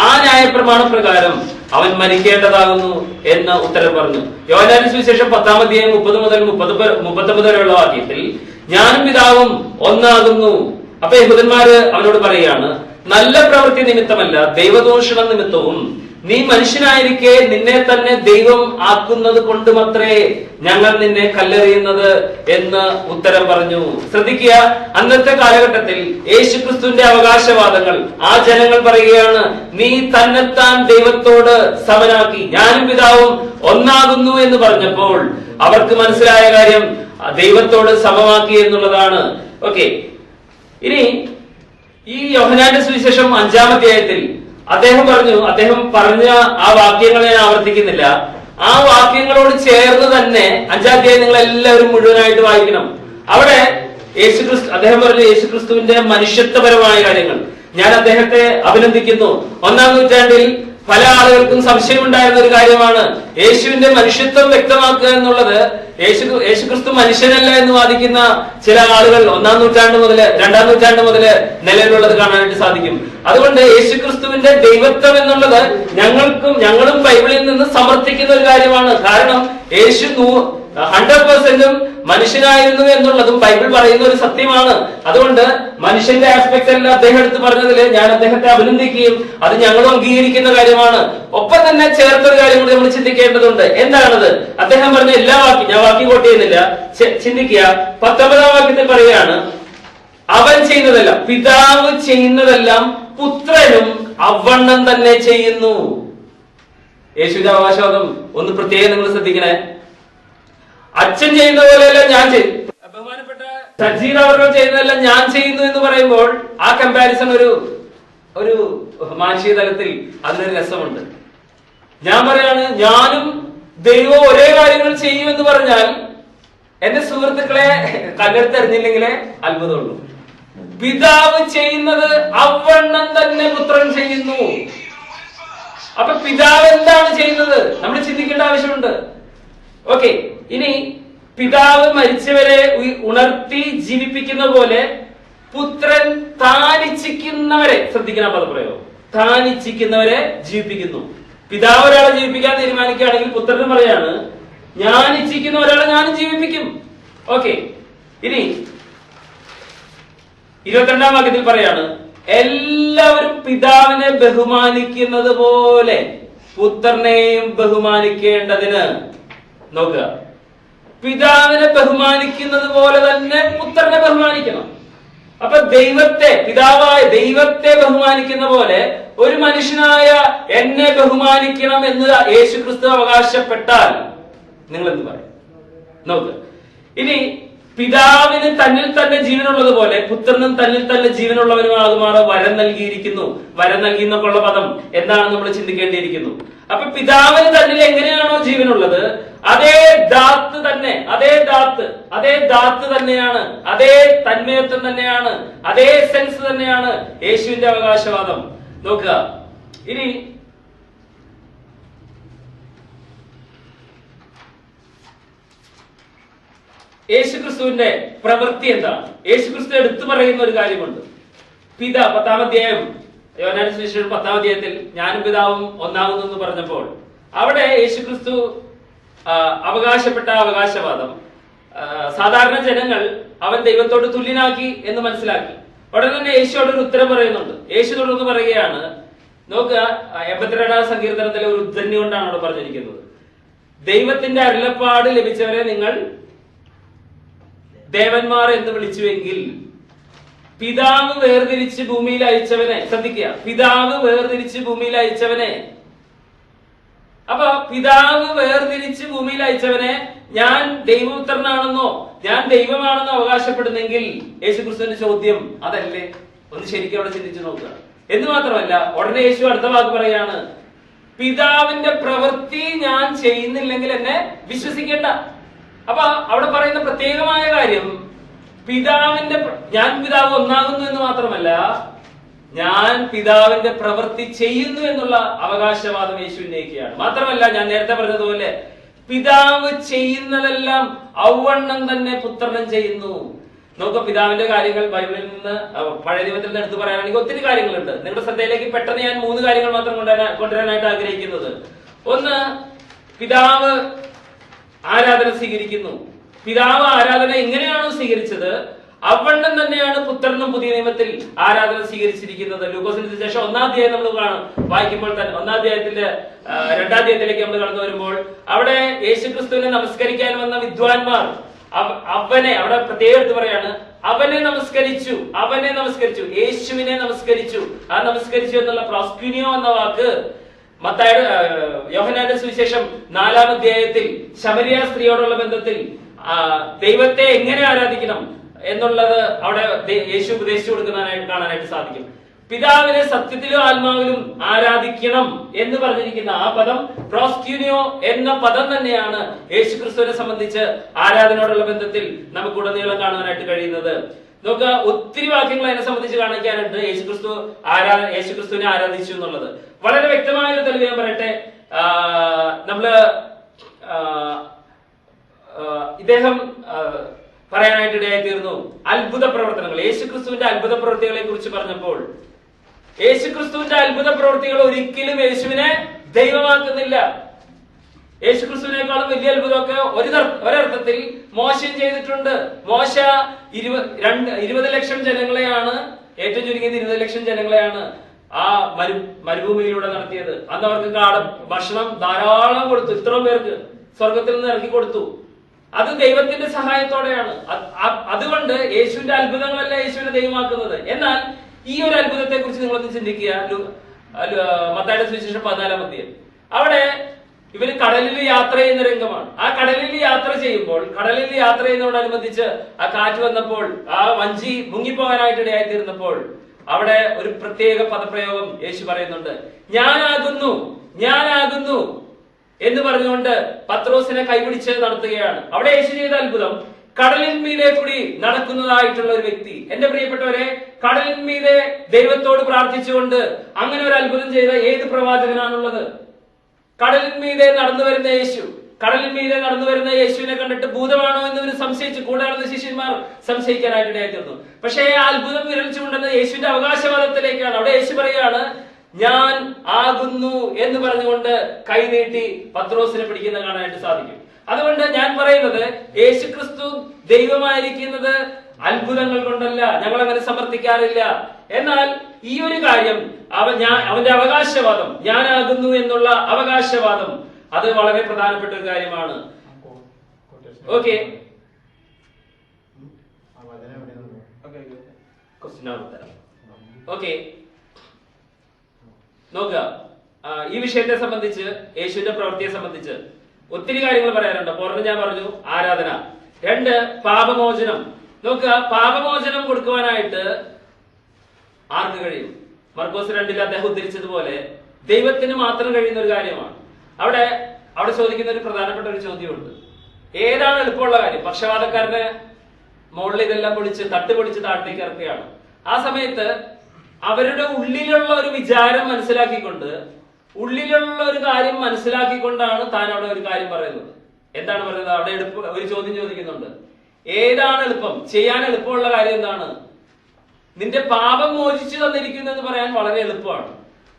ആ ന്യായപ്രമാണ പ്രകാരം അവൻ മരിക്കേണ്ടതാകുന്നു എന്ന് ഉത്തരം പറഞ്ഞു. യോഹന്നാന്റെ സുവിശേഷം 10-ാം അധ്യായം 30 മുതൽ 39 വരെയുള്ള വാക്യത്തിൽ ഞാനും പിതാവും ഒന്നാകുന്നു. അപ്പൊ യഹൂദന്മാര് അവനോട് പറയുകയാണ്, നല്ല പ്രവൃത്തി നിമിത്തമല്ല ദൈവദൂഷണ നിമിത്തവും നീ മനുഷ്യനായിരിക്കെ നിന്നെ തന്നെ ദൈവം ആക്കുന്നത് കൊണ്ടുമത്രേ ഞങ്ങൾ നിന്നെ കല്ലെറിയുന്നത് എന്ന് ഉത്തരം പറഞ്ഞു. ശ്രദ്ധിക്കുക, അന്നത്തെ കാലഘട്ടത്തിൽ യേശുക്രിസ്തുവിന്റെ അവകാശവാദങ്ങൾ ആ ജനങ്ങൾ പറയുകയാണ്, നീ തന്നെത്താൻ ദൈവത്തോട് സമനാക്കി, ഞാനും പിതാവും ഒന്നാകുന്നു എന്ന് പറഞ്ഞപ്പോൾ അവർക്ക് മനസ്സിലായ കാര്യം ദൈവത്തോട് സമമാക്കി എന്നുള്ളതാണ്. ഓക്കെ, ഇനി ഈ യോഹന്നാന്റെ സുവിശേഷം 5-ാം അധ്യായത്തിൽ അദ്ദേഹം പറഞ്ഞ ആ വാക്യങ്ങൾ ഞാൻ ആവർത്തിക്കുന്നില്ല. ആ വാക്യങ്ങളോട് ചേർന്ന് തന്നെ 5-ാം അധ്യായം നിങ്ങൾ എല്ലാവരും മുഴുവനായിട്ട് വായിക്കണം. അവിടെ അദ്ദേഹം പറഞ്ഞു യേശുക്രിസ്തുവിന്റെ മനുഷ്യത്വപരമായ കാര്യങ്ങൾ. ഞാൻ അദ്ദേഹത്തെ അഭിനന്ദിക്കുന്നു. 1-ാം നൂറ്റാണ്ടിൽ പല ആളുകൾക്കും സംശയമുണ്ടായിരുന്ന ഒരു കാര്യമാണ് യേശുവിന്റെ മനുഷ്യത്വം വ്യക്തമാക്കുക എന്നുള്ളത്. യേശുക്രിസ്തു മനുഷ്യനല്ല എന്ന് വാദിക്കുന്ന ചില ആളുകൾ 1-ാം നൂറ്റാണ്ട് മുതൽ 2-ാം നൂറ്റാണ്ട് മുതൽ നിലവിലുള്ളത് കാണാനായിട്ട് സാധിക്കും. അതുകൊണ്ട് യേശുക്രിസ്തുവിന്റെ ദൈവത്വം എന്നുള്ളത് ഞങ്ങളും ബൈബിളിൽ നിന്ന് സമർത്ഥിക്കുന്ന ഒരു കാര്യമാണ്. കാരണം യേശു 100% മനുഷ്യനായിരുന്നു എന്നുള്ളതും ബൈബിൾ പറയുന്ന ഒരു സത്യമാണ്. അതുകൊണ്ട് മനുഷ്യന്റെ ആസ്പെക്ട് അല്ല അദ്ദേഹം എടുത്ത് പറഞ്ഞതിൽ ഞാൻ അദ്ദേഹത്തെ അഭിനന്ദിക്കുകയും അത് ഞങ്ങളും അംഗീകരിക്കുന്ന കാര്യമാണ്. ഒപ്പം തന്നെ ചേർത്തൊരു കാര്യം കൂടി നമ്മൾ ചിന്തിക്കേണ്ടതുണ്ട്. എന്താണത്? അദ്ദേഹം പറഞ്ഞ എല്ലാ വാക്യം, ഞാൻ വാക്യം കോട്ട് ചെയ്യുന്നില്ല, ചിന്തിക്കുക. 19-ാം വാക്യത്തിൽ പറയുകയാണ്, അവൻ ചെയ്യുന്നതെല്ലാം, പിതാവ് ചെയ്യുന്നതെല്ലാം പുത്രനും അവണ്ണം തന്നെ ചെയ്യുന്നു. യേശുവിന്റെ അവകാശവാദം ഒന്ന് പ്രത്യേകം നിങ്ങൾ ശ്രദ്ധിക്കണേ. അച്ഛൻ ചെയ്യുന്ന പോലെയല്ല ഞാൻ ചെയ്യും. ബഹുമാനപ്പെട്ട സജീർ അവർ ചെയ്യുന്നതെല്ലാം ഞാൻ ചെയ്യുന്നു എന്ന് പറയുമ്പോൾ ആ കമ്പാരിസൺ ഒരു മാനസിക തലത്തിൽ അതിനൊരു രസമുണ്ട്. ഞാൻ പറയാണ് ഞാനും ദൈവവും ഒരേ കാര്യങ്ങൾ ചെയ്യുമെന്ന് പറഞ്ഞാൽ എന്റെ സുഹൃത്തുക്കളെ കല്ലെടുത്തെറിഞ്ഞില്ലെങ്കിലേ അത്ഭുതമുള്ളൂ. പിതാവ് ചെയ്യുന്നത് അവണ്ണം തന്നെ പുത്രൻ ചെയ്യുന്നു. അപ്പൊ പിതാവ് എന്താണ് ചെയ്യുന്നത് നമ്മൾ ചിന്തിക്കേണ്ട ആവശ്യമുണ്ട്. ഓക്കെ, ഇനി പിതാവ് മരിച്ചവരെ ഉണർത്തി ജീവിപ്പിക്കുന്ന പോലെ പുത്രൻ താനിച്ഛിക്കുന്നവരെ, ശ്രദ്ധിക്കുന്ന പദപ്രയോഗം, താനിച്ഛിക്കുന്നവരെ ജീവിപ്പിക്കുന്നു. പിതാവ് ഒരാളെ ജീവിപ്പിക്കാൻ തീരുമാനിക്കുകയാണെങ്കിൽ പുത്രനും പറയാണ് ഞാൻ ഇച്ഛിക്കുന്ന ഒരാളെ ഞാനും ജീവിപ്പിക്കും. ഓക്കെ, ഇനി 22-ാം വാക്യത്തിൽ പറയാണ് എല്ലാവരും പിതാവിനെ ബഹുമാനിക്കുന്നത് പോലെ പുത്രനെയും ബഹുമാനിക്കേണ്ടതിന്. നോക്കുക, പിതാവിനെ ബഹുമാനിക്കുന്നത് പോലെ തന്നെ പുത്രനെ ബഹുമാനിക്കണം. അപ്പൊ പിതാവായ ദൈവത്തെ ബഹുമാനിക്കുന്ന പോലെ ഒരു മനുഷ്യനായ എന്നെ ബഹുമാനിക്കണം എന്ന് യേശുക്രിസ്തു അവകാശപ്പെട്ടാൽ നിങ്ങൾ എന്ത് പറയും? നോക്കുക, ഇനി പിതാവിന് തന്നിൽ തന്നെ ജീവനുള്ളത് പോലെ പുത്രനും തന്നിൽ തന്നെ ജീവനുള്ളവനുമാകുമാറ് വരം നൽകിയിരിക്കുന്നു. വരം നൽകിയെന്നൊക്കെയുള്ള പദം എന്താണെന്ന് നമ്മൾ ചിന്തിക്കേണ്ടിയിരിക്കുന്നു. അപ്പൊ പിതാവിന് തന്നിൽ എങ്ങനെയാണോ ജീവനുള്ളത് അതേ ദാത്ത് തന്നെയാണ്, അതേ തന്മയത്വം തന്നെയാണ്, അതേ സെൻസ് തന്നെയാണ് യേശുവിന്റെ അവകാശവാദം. നോക്കുക. ഇനി യേശുക്രിസ്തുവിന്റെ പ്രവൃത്തി എന്താണ്? യേശുക്രിസ്തു എടുത്തു പറയുന്ന ഒരു കാര്യമുണ്ട്. 10-ാം അധ്യായം, യോഹന്നാന്റെ സുവിശേഷം 10-ാം അധ്യായത്തിൽ ഞാനും പിതാവും ഒന്നാകുന്നു എന്ന് പറഞ്ഞപ്പോൾ അവിടെ യേശുക്രിസ്തു അവകാശപ്പെട്ട അവകാശവാദം സാധാരണ ജനങ്ങൾ അവൻ ദൈവത്തോട് തുല്യനാക്കി എന്ന് മനസ്സിലാക്കി. ഉടനെ തന്നെ യേശുവോട് ഒരു ഉത്തരം പറയുന്നുണ്ട്. യേശു തുടർന്ന് പറയുകയാണ്, നോക്കുക, 82-ാം സങ്കീർത്തനത്തിലെ ഒരു ഉദ്ധരണി കൊണ്ടാണ് അവിടെ പറഞ്ഞിരിക്കുന്നത്. ദൈവത്തിന്റെ അരുളപ്പാട് ലഭിച്ചവരെ നിങ്ങൾ ദേവന്മാർ എന്ന് വിളിച്ചുവെങ്കിൽ പിതാവ് വേർതിരിച്ച് ഭൂമിയിൽ അയച്ചവനെ, ശ്രദ്ധിക്കുക, പിതാവ് വേർതിരിച്ച് ഭൂമിയിൽ അയച്ചവനെ, അപ്പൊ പിതാവ് വേർതിരിച്ച് ഭൂമിയിൽ അയച്ചവനെ ഞാൻ ദൈവപുത്രനാണെന്നോ ഞാൻ ദൈവമാണെന്നോ അവകാശപ്പെടുന്നെങ്കിൽ യേശുക്രിസ്തുവിന്റെ ചോദ്യം അതല്ലേ? ഒന്ന് ശരിക്കും അവിടെ ചിന്തിച്ചു നോക്കുക. എന്ന് മാത്രമല്ല, ഉടനെ യേശു അടുത്ത വാക്ക് പറയാണ്, പിതാവിന്റെ പ്രവൃത്തി ഞാൻ ചെയ്യുന്നില്ലെങ്കിൽ എന്നെ വിശ്വസിക്കേണ്ട. അപ്പൊ അവിടെ പറയുന്ന പ്രത്യേകമായ കാര്യം ഞാൻ പിതാവ് ഒന്നാകുന്നു എന്ന് മാത്രമല്ല, ഞാൻ പിതാവിന്റെ പ്രവൃത്തി ചെയ്യുന്നു എന്നുള്ള അവകാശവാദം യേശു ഉന്നയിക്കുകയാണ്. മാത്രമല്ല, ഞാൻ നേരത്തെ പറഞ്ഞതുപോലെ പിതാവ് ചെയ്യുന്നതെല്ലാം ഔവണ്ണം തന്നെ പുത്രനും ചെയ്യുന്നു. നമുക്ക് പിതാവിന്റെ കാര്യങ്ങൾ ബൈബിളിൽ നിന്ന്, പഴയ നിയമത്തിൽ നിന്ന് എടുത്തു പറയാനാണെങ്കിൽ ഒത്തിരി കാര്യങ്ങളുണ്ട്. നിങ്ങളുടെ ശ്രദ്ധയിലേക്ക് പെട്ടെന്ന് ഞാൻ 3 കാര്യങ്ങൾ മാത്രം കൊണ്ടുവരാനായിട്ട് ആഗ്രഹിക്കുന്നത്. ഒന്ന്, പിതാവ് ആരാധന സ്വീകരിക്കുന്നു. പിതാവ് ആരാധന എങ്ങനെയാണോ സ്വീകരിച്ചത് അവണ്ണം തന്നെയാണ് പുത്രനും പുതിയ നിയമത്തിൽ ആരാധന സ്വീകരിച്ചിരിക്കുന്നത്. ലൂക്കോസിന് സുവിശേഷം 1-ാം അധ്യായം നമ്മൾ വായിക്കുമ്പോൾ തന്നെ 1-ാം അധ്യായത്തിന്റെ 2-ാം അധ്യായത്തിലേക്ക് നമ്മൾ കടന്നു വരുമ്പോൾ അവിടെ യേശുക്രിസ്തുവിനെ നമസ്കരിക്കാൻ വന്ന വിദ്വാൻമാർ അവനെ, അവിടെ പ്രത്യേകം എടുത്ത് പറയാണ്, അവനെ നമസ്കരിച്ചു, യേശുവിനെ നമസ്കരിച്ചു. ആ നമസ്കരിച്ചു എന്നുള്ള പ്രോസ്ക്യൂനിയോ എന്ന വാക്ക് യോഹന്നാന്റെ സുവിശേഷം 4-ാം അധ്യായത്തിൽ ശമരിയ സ്ത്രീയോടുള്ള ബന്ധത്തിൽ ദൈവത്തെ എങ്ങനെ ആരാധിക്കണം എന്നുള്ളത് അവിടെ യേശു ഉപദേശിച്ചു കൊടുക്കുന്നതായിട്ട് കാണാനായിട്ട് സാധിക്കും. പിതാവിനെ സത്യത്തിലും ആത്മാവിലും ആരാധിക്കണം എന്ന് പറഞ്ഞിരിക്കുന്ന ആ പദം പ്രോസ്ക്യൂനിയോ എന്ന പദം തന്നെയാണ് യേശുക്രിസ്തുവിനെ സംബന്ധിച്ച് ആരാധനയോടുള്ള ബന്ധത്തിൽ നമുക്ക് ഉടനീളം കാണുവാനായിട്ട് കഴിയുന്നത്. നമുക്ക് ഒത്തിരി വാക്യങ്ങൾ അതിനെ സംബന്ധിച്ച് കാണിക്കാനുണ്ട്. യേശുക്രിസ്തുവിനെ ആരാധിച്ചു എന്നുള്ളത് വളരെ വ്യക്തമായ ഒരു തെളിവ് ഞാൻ പറയട്ടെ. ഇദ്ദേഹം പറയാനായിട്ട് ഇടയായി തീർന്നു അത്ഭുത പ്രവർത്തനങ്ങൾ. യേശുക്രിസ്തുവിന്റെ അത്ഭുത പ്രവൃത്തികളെ കുറിച്ച് പറഞ്ഞപ്പോൾ യേശുക്രിസ്തുവിന്റെ അത്ഭുത പ്രവൃത്തികൾ ഒരിക്കലും യേശുവിനെ ദൈവമാക്കുന്നില്ല. യേശുക്രിസ്തുവിനേക്കാളും വലിയ അത്ഭുതമൊക്കെ ഒരർത്ഥത്തിൽ മോശം ചെയ്തിട്ടുണ്ട്. മോശ 20 ലക്ഷം ജനങ്ങളെയാണ്, ഏറ്റവും ചുരുങ്ങിയത് 20 ലക്ഷം ജനങ്ങളെയാണ് ആ മരുഭൂമിയിലൂടെ നടത്തിയത്. അന്ന് അവർക്ക് ഭക്ഷണം ധാരാളം കൊടുത്തു, ഇത്രയും പേർക്ക് സ്വർഗത്തിൽ നിന്ന് ഇറക്കി കൊടുത്തു. അത് ദൈവത്തിന്റെ സഹായത്തോടെയാണ്. അതുകൊണ്ട് യേശുവിന്റെ അത്ഭുതങ്ങളല്ല യേശുവിനെ ദൈവമാക്കുന്നത്. എന്നാൽ ഈ ഒരു അത്ഭുതത്തെ കുറിച്ച് നിങ്ങളൊന്ന് ചിന്തിക്കുക. മത്തായിയുടെ സുവിശേഷം 14-ാം അധ്യായം, അവിടെ ഇവര് കടലിൽ യാത്ര ചെയ്യുന്ന രംഗമാണ്. ആ കടലിൽ യാത്ര ചെയ്യുന്നതോടനുബന്ധിച്ച് ആ കാറ്റ് വന്നപ്പോൾ ആ വഞ്ചി മുങ്ങിപ്പോകാനായിട്ട് ഇടയായി തീർന്നപ്പോൾ അവിടെ ഒരു പ്രത്യേക പദപ്രയോഗം യേശു പറയുന്നുണ്ട്. ഞാനാകുന്നു എന്ന് പറഞ്ഞുകൊണ്ട് പത്രോസിനെ കൈപിടിച്ച് നടത്തുകയാണ്. അവിടെ യേശു ചെയ്ത അത്ഭുതം കടലിന്മീതെ കൂടി നടക്കുന്നതായിട്ടുള്ള ഒരു വ്യക്തി. എന്റെ പ്രിയപ്പെട്ടവരെ, കടലിന്മീതെ ദൈവത്തോട് പ്രാർത്ഥിച്ചുകൊണ്ട് അങ്ങനെ ഒരു അത്ഭുതം ചെയ്ത ഏത് പ്രവാചകനാണുള്ളത്? കടലിന്മീതെ നടന്നു വരുന്ന യേശു. കടലിന്മീതെ നടന്നു വരുന്ന യേശുവിനെ കണ്ടിട്ട് ഭൂതമാണോ എന്ന് സംശയിച്ചു കൂടെ നടന്ന ശിഷ്യന്മാർ സംശയിക്കാനായിട്ട് ഇടയായിരുന്നു. പക്ഷേ ആ അത്ഭുതം വിരലിച്ചുകൊണ്ടെന്ന് യേശുവിന്റെ അവകാശവാദത്തിലേക്കാണ്. അവിടെ യേശു പറയുകയാണ്, ഞാൻ ആകുന്നു എന്ന് പറഞ്ഞുകൊണ്ട് കൈനീട്ടി പത്രോസിനെ പിടിക്കുന്ന കാണാനായിട്ട് സാധിക്കും. അതുകൊണ്ട് ഞാൻ പറയുന്നത്, യേശുക്രിസ്തു ദൈവമായിരിക്കുന്നത് അത്ഭുതങ്ങൾ കൊണ്ടല്ല. ഞങ്ങൾ അങ്ങനെ സമർത്ഥിക്കാറില്ല. എന്നാൽ ഈ ഒരു കാര്യം അവന്റെ അവകാശവാദം, ഞാനാകുന്നു എന്നുള്ള അവകാശവാദം, അത് വളരെ പ്രധാനപ്പെട്ട ഒരു കാര്യമാണ്. ഓക്കെ, ഓക്കെ, നോക്കുക. ഈ വിഷയത്തെ സംബന്ധിച്ച്, യേശുവിന്റെ പ്രവൃത്തിയെ സംബന്ധിച്ച് ഒത്തിരി കാര്യങ്ങൾ പറയാനുണ്ട്. പുറത്ത് ഞാൻ പറഞ്ഞു ആരാധന. 2, പാപമോചനം. നോക്കുക, പാപമോചനം കൊടുക്കുവാനായിട്ട് ആർക്ക് കഴിയും? മർക്കോസ് 2-ൽ അദ്ദേഹം ഉദ്ധരിച്ചതുപോലെ ദൈവത്തിന് മാത്രം കഴിയുന്ന ഒരു കാര്യമാണ്. അവിടെ ചോദിക്കുന്ന ഒരു പ്രധാനപ്പെട്ട ഒരു ചോദ്യമുണ്ട്. ഏതാണ് എളുപ്പമുള്ള കാര്യം? പക്ഷപാതക്കാരന്റെ മുകളിൽ ഇതെല്ലാം തട്ട് പൊളിച്ച് താഴത്തേക്ക് ഇറക്കുകയാണ്. ആ സമയത്ത് അവരുടെ ഉള്ളിലുള്ള ഒരു വിചാരം മനസ്സിലാക്കിക്കൊണ്ട്, ഉള്ളിലുള്ള ഒരു കാര്യം മനസ്സിലാക്കിക്കൊണ്ടാണ് താൻ അവിടെ ഒരു കാര്യം പറയുന്നത്. എന്താണ് പറയുന്നത്? അവിടെ ഒരു ചോദ്യം ചോദിക്കുന്നുണ്ട്. ഏതാണ് എളുപ്പം? ചെയ്യാൻ എളുപ്പമുള്ള കാര്യം എന്താണ്? നിന്റെ പാപം മോചിച്ചു തന്നിരിക്കുന്നു എന്ന് പറയാൻ വളരെ എളുപ്പമാണ്.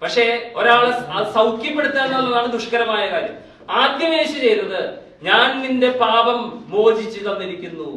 പക്ഷേ ഒരാളെ സൗഖ്യപ്പെടുത്തുക എന്നുള്ളതാണ് ദുഷ്കരമായ കാര്യം. ആദ്യം യേശു ചെയ്തത്, ഞാൻ നിന്റെ പാപം മോചിച്ചു തന്നിരിക്കുന്നു,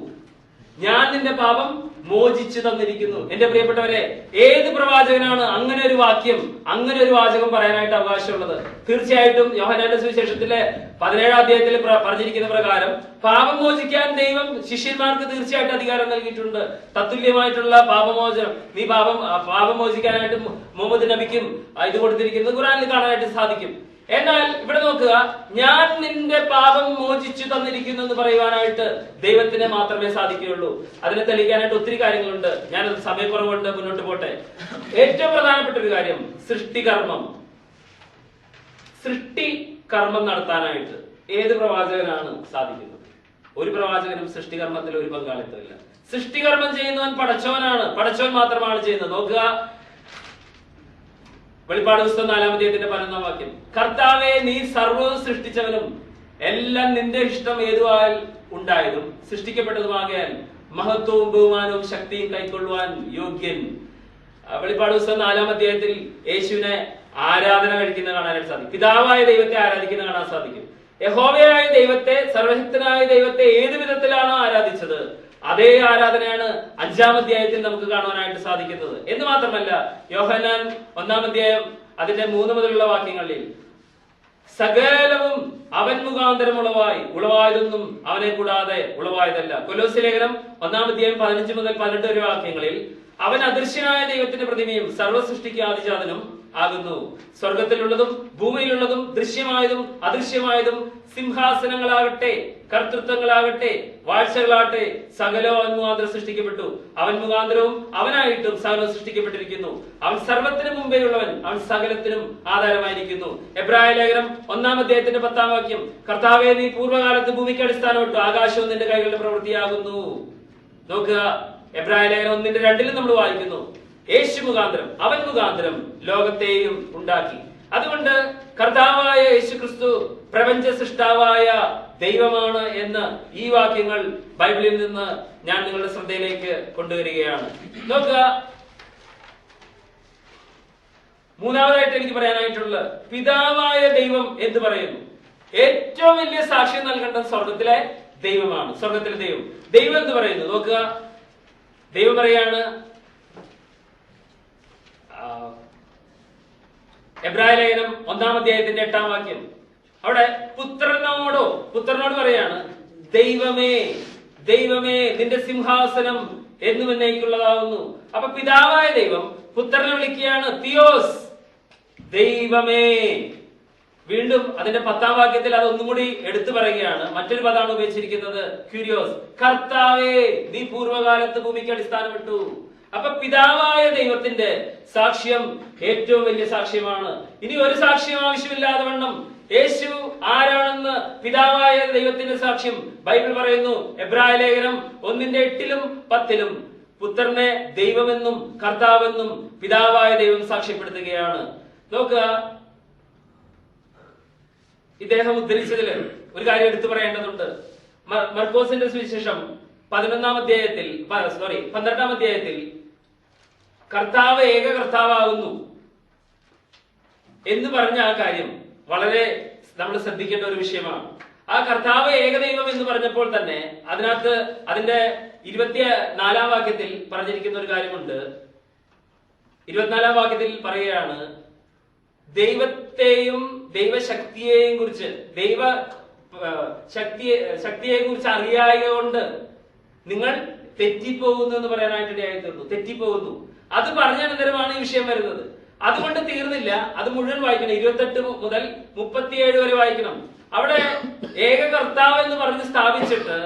ഞാൻ നിന്റെ പാപം മോചിച്ചു തന്നിരിക്കുന്നു. എന്റെ പ്രിയപ്പെട്ടവരെ, ഏത് പ്രവാചകനാണ് അങ്ങനെ ഒരു വാക്യം, അങ്ങനെ ഒരു വാചകം പറയാനായിട്ട് അവകാശമുള്ളത്? തീർച്ചയായിട്ടും യോഹന്നാന്റെ സുവിശേഷത്തിലെ 17-ാം അധ്യായത്തിൽ പറഞ്ഞിരിക്കുന്ന പ്രകാരം പാപം മോചിക്കാൻ ദൈവം ശിഷ്യന്മാർക്ക് തീർച്ചയായിട്ടും അധികാരം നൽകിയിട്ടുണ്ട്. തത്തുല്യമായിട്ടുള്ള പാപമോചനം, നീ പാപം മോചിക്കാനായിട്ട് മുഹമ്മദ് നബിക്കും ഇത് കൊടുത്തിരിക്കുന്നത് ഖുർആനിൽ കാണാനായിട്ട് സാധിക്കും. എന്നാൽ ഇവിടെ നോക്കുക, ഞാൻ നിന്റെ പാപം മോചിച്ചു തന്നിരിക്കുന്നു എന്ന് പറയുവാനായിട്ട് ദൈവത്തിന് മാത്രമേ സാധിക്കുകയുള്ളൂ. അതിനെ തെളിയിക്കാനായിട്ട് ഒത്തിരി കാര്യങ്ങളുണ്ട്. ഞാനത് സമയക്കുറവുകൊണ്ട് മുന്നോട്ട് പോട്ടെ. ഏറ്റവും പ്രധാനപ്പെട്ട ഒരു കാര്യം, സൃഷ്ടികർമ്മം. സൃഷ്ടികർമ്മം നടത്താനായിട്ട് ഏത് പ്രവാചകനാണ് സാധിക്കുന്നത്? ഒരു പ്രവാചകനും സൃഷ്ടികർമ്മത്തിൽ ഒരു പങ്കാളിത്തമില്ല. സൃഷ്ടികർമ്മം ചെയ്യുന്നവൻ പടച്ചവനാണ്, പടച്ചവൻ മാത്രമാണ് ചെയ്യുന്നത്. നോക്കുക, വെളിപ്പാട് പുസ്തകം 4-ാം അധ്യായത്തിന്റെ 11-ാം വാക്യം, കർത്താവേ, നീ സർവ്വവും സൃഷ്ടിച്ചവനും എല്ലാം നിന്റെ ഇഷ്ടം ഏതുവാൽ ഉണ്ടായതും സൃഷ്ടിക്കപ്പെട്ടതുമാകിയാൽ മഹത്വവും ബഹുമാനവും ശക്തിയും കൈക്കൊള്ളുവാൻ യോഗ്യൻ. വെളിപ്പാട് പുസ്തകം 4-ാം അധ്യായത്തിൽ യേശുവിനെ ആരാധന കഴിക്കുന്ന കാണാനായിട്ട് സാധിക്കും. പിതാവായ ദൈവത്തെ ആരാധിക്കുന്ന കാണാൻ സാധിക്കും. യഹോവയായ ദൈവത്തെ, സർവശക്തനായ ദൈവത്തെ ഏത് വിധത്തിലാണോ ആരാധിച്ചത്, അതേ ആരാധനയാണ് 5-ാം അധ്യായത്തിൽ നമുക്ക് കാണുവാനായിട്ട് സാധിക്കുന്നത്. എന്ന് മാത്രമല്ല, യോഹന്നാൻ 1-ാം അധ്യായം അതിന്റെ 3 മുതലുള്ള വാക്യങ്ങളിൽ സകലവും അവൻ മുഖാന്തരം ഉളവായതൊന്നും അവനെ കൂടാതെ ഉളവായതല്ല. കൊലോസ്യ ലേഖനം 1-ാം അധ്യായം 15 മുതൽ 18 വരെ വാക്യങ്ങളിൽ അവൻ അദൃശ്യനായ ദൈവത്തിന്റെ പ്രതിമയും സർവ്വസൃഷ്ടിക്ക് ആദിജാതനും ആകുന്നു. സ്വർഗത്തിലുള്ളതും ഭൂമിയിലുള്ളതും ദൃശ്യമായതും അദൃശ്യമായതും സിംഹാസനങ്ങളാകട്ടെ കർത്തൃത്വങ്ങളാകട്ടെ വാഴ്ചകളാകട്ടെ സകലവും അവൻ മുഖാന്തരം സൃഷ്ടിക്കപ്പെട്ടു. അവൻ മുഖാന്തരവും അവനായിട്ടും സകലവും സൃഷ്ടിക്കപ്പെട്ടിരിക്കുന്നു. അവൻ സർവ്വത്തിനും മുമ്പേയുള്ളവൻ, അവൻ സകലത്തിനും ആധാരമായിരിക്കുന്നു. എബ്രായ ലേഖനം 1-ാം അധ്യായത്തിന്റെ 10-ാം വാക്യം, കർത്താവേ, നീ പൂർവ്വകാലത്ത് ഭൂമിക്ക് അടിസ്ഥാനമിട്ടു, ആകാശവും നിന്റെ കൈകളുടെ പ്രവൃത്തിയാകുന്നു. നോക്കുക, എബ്രായ ലേഖനം 1-2 നമ്മൾ വായിക്കുന്നു, യേശു മുഖാന്തരം, അവൻ മുഖാന്തരം ലോകത്തെയും ഉണ്ടാക്കി. അതുകൊണ്ട് കർത്താവായ യേശു ക്രിസ്തു പ്രപഞ്ച സൃഷ്ടാവായ ദൈവമാണ് എന്ന് ഈ വാക്യങ്ങൾ ബൈബിളിൽ നിന്ന് ഞാൻ നിങ്ങളുടെ ശ്രദ്ധയിലേക്ക് കൊണ്ടുവരികയാണ്. നോക്കുക, മൂന്നാമതായിട്ട് എനിക്ക് പറയാനായിട്ടുള്ള, പിതാവായ ദൈവം എന്ന് പറയുന്നു. ഏറ്റവും വലിയ സാക്ഷ്യം നൽകേണ്ട സ്വർഗത്തിലെ ദൈവമാണ്. സ്വർഗത്തിലെ ദൈവം, ദൈവം എന്ന് പറയുന്നു. നോക്കുക, ദൈവം പറയാണ്, എബ്രായ ലേഖനം 1-ാം അധ്യായത്തിന്റെ 8-ാം വാക്യം, അവിടെ പുത്രനോട് പറയാണ്, ദൈവമേ, ദൈവമേ, നിന്റെ സിംഹാസനം എന്നും എന്നേക്കുള്ളതാവുന്നു. അപ്പൊ പിതാവായ ദൈവം പുത്രനെ വിളിക്കുകയാണ് തിയോസ്, ദൈവമേ. വീണ്ടും അതിന്റെ 10-ാം വാക്യത്തിൽ അതൊന്നും കൂടി എടുത്തു പറയുകയാണ്. മറ്റൊരു പദമാണ് ഉപയോഗിച്ചിരിക്കുന്നത്, ക്യൂരിയോസ്, കർത്താവേ, നീ പൂർവ്വകാലത്ത് ഭൂമിക്ക് അടിസ്ഥാനമിട്ടു. അപ്പൊ പിതാവായ ദൈവത്തിന്റെ സാക്ഷ്യം ഏറ്റവും വലിയ സാക്ഷ്യമാണ്. ഇനി ഒരു സാക്ഷ്യം ആവശ്യമില്ലാതെ വണ്ണം യേശു ആരാണെന്ന് പിതാവായ ദൈവത്തിന്റെ സാക്ഷ്യം ബൈബിൾ പറയുന്നു. എബ്രായ ലേഖനം 1-8-ലും 10-ലും പുത്രനെ ദൈവമെന്നും കർത്താവെന്നും പിതാവായ ദൈവം സാക്ഷ്യപ്പെടുത്തുകയാണ്. നോക്കുക, ഇദ്ദേഹം ഉദ്ധരിച്ചതിൽ ഒരു കാര്യം എടുത്തു പറയേണ്ടതുണ്ട്. മർക്കോസിന്റെ സുവിശേഷം 12-ാം അധ്യായത്തിൽ കർത്താവ് ഏക കർത്താവാകുന്നു എന്ന് പറഞ്ഞ ആ കാര്യം വളരെ നമ്മൾ ശ്രദ്ധിക്കേണ്ട ഒരു വിഷയമാണ്. ആ കർത്താവ് ഏകദൈവം എന്ന് പറഞ്ഞപ്പോൾ തന്നെ അതിനകത്ത് അതിന്റെ 24-ാം വാക്യത്തിൽ പറഞ്ഞിരിക്കുന്ന ഒരു കാര്യമുണ്ട്. 24-ാം വാക്യത്തിൽ പറയുകയാണ്, ദൈവത്തെയും ദൈവശക്തിയെയും കുറിച്ച്, ശക്തിയെ കുറിച്ച് അറിയായ കൊണ്ട് നിങ്ങൾ തെറ്റിപ്പോകുന്നു എന്ന് പറയാനായിട്ട് ഇടയായിത്തീർന്നു. തെറ്റിപ്പോകുന്നു. അത് പറഞ്ഞ അനന്തരമാണ് ഈ വിഷയം വരുന്നത്. അതുകൊണ്ട് തീർന്നില്ല, അത് മുഴുവൻ വായിക്കണം. 28 മുതൽ 37 വരെ വായിക്കണം. അവിടെ ഏക കർത്താവ് എന്ന് പറഞ്ഞ് സ്ഥാപിച്ചിട്ട്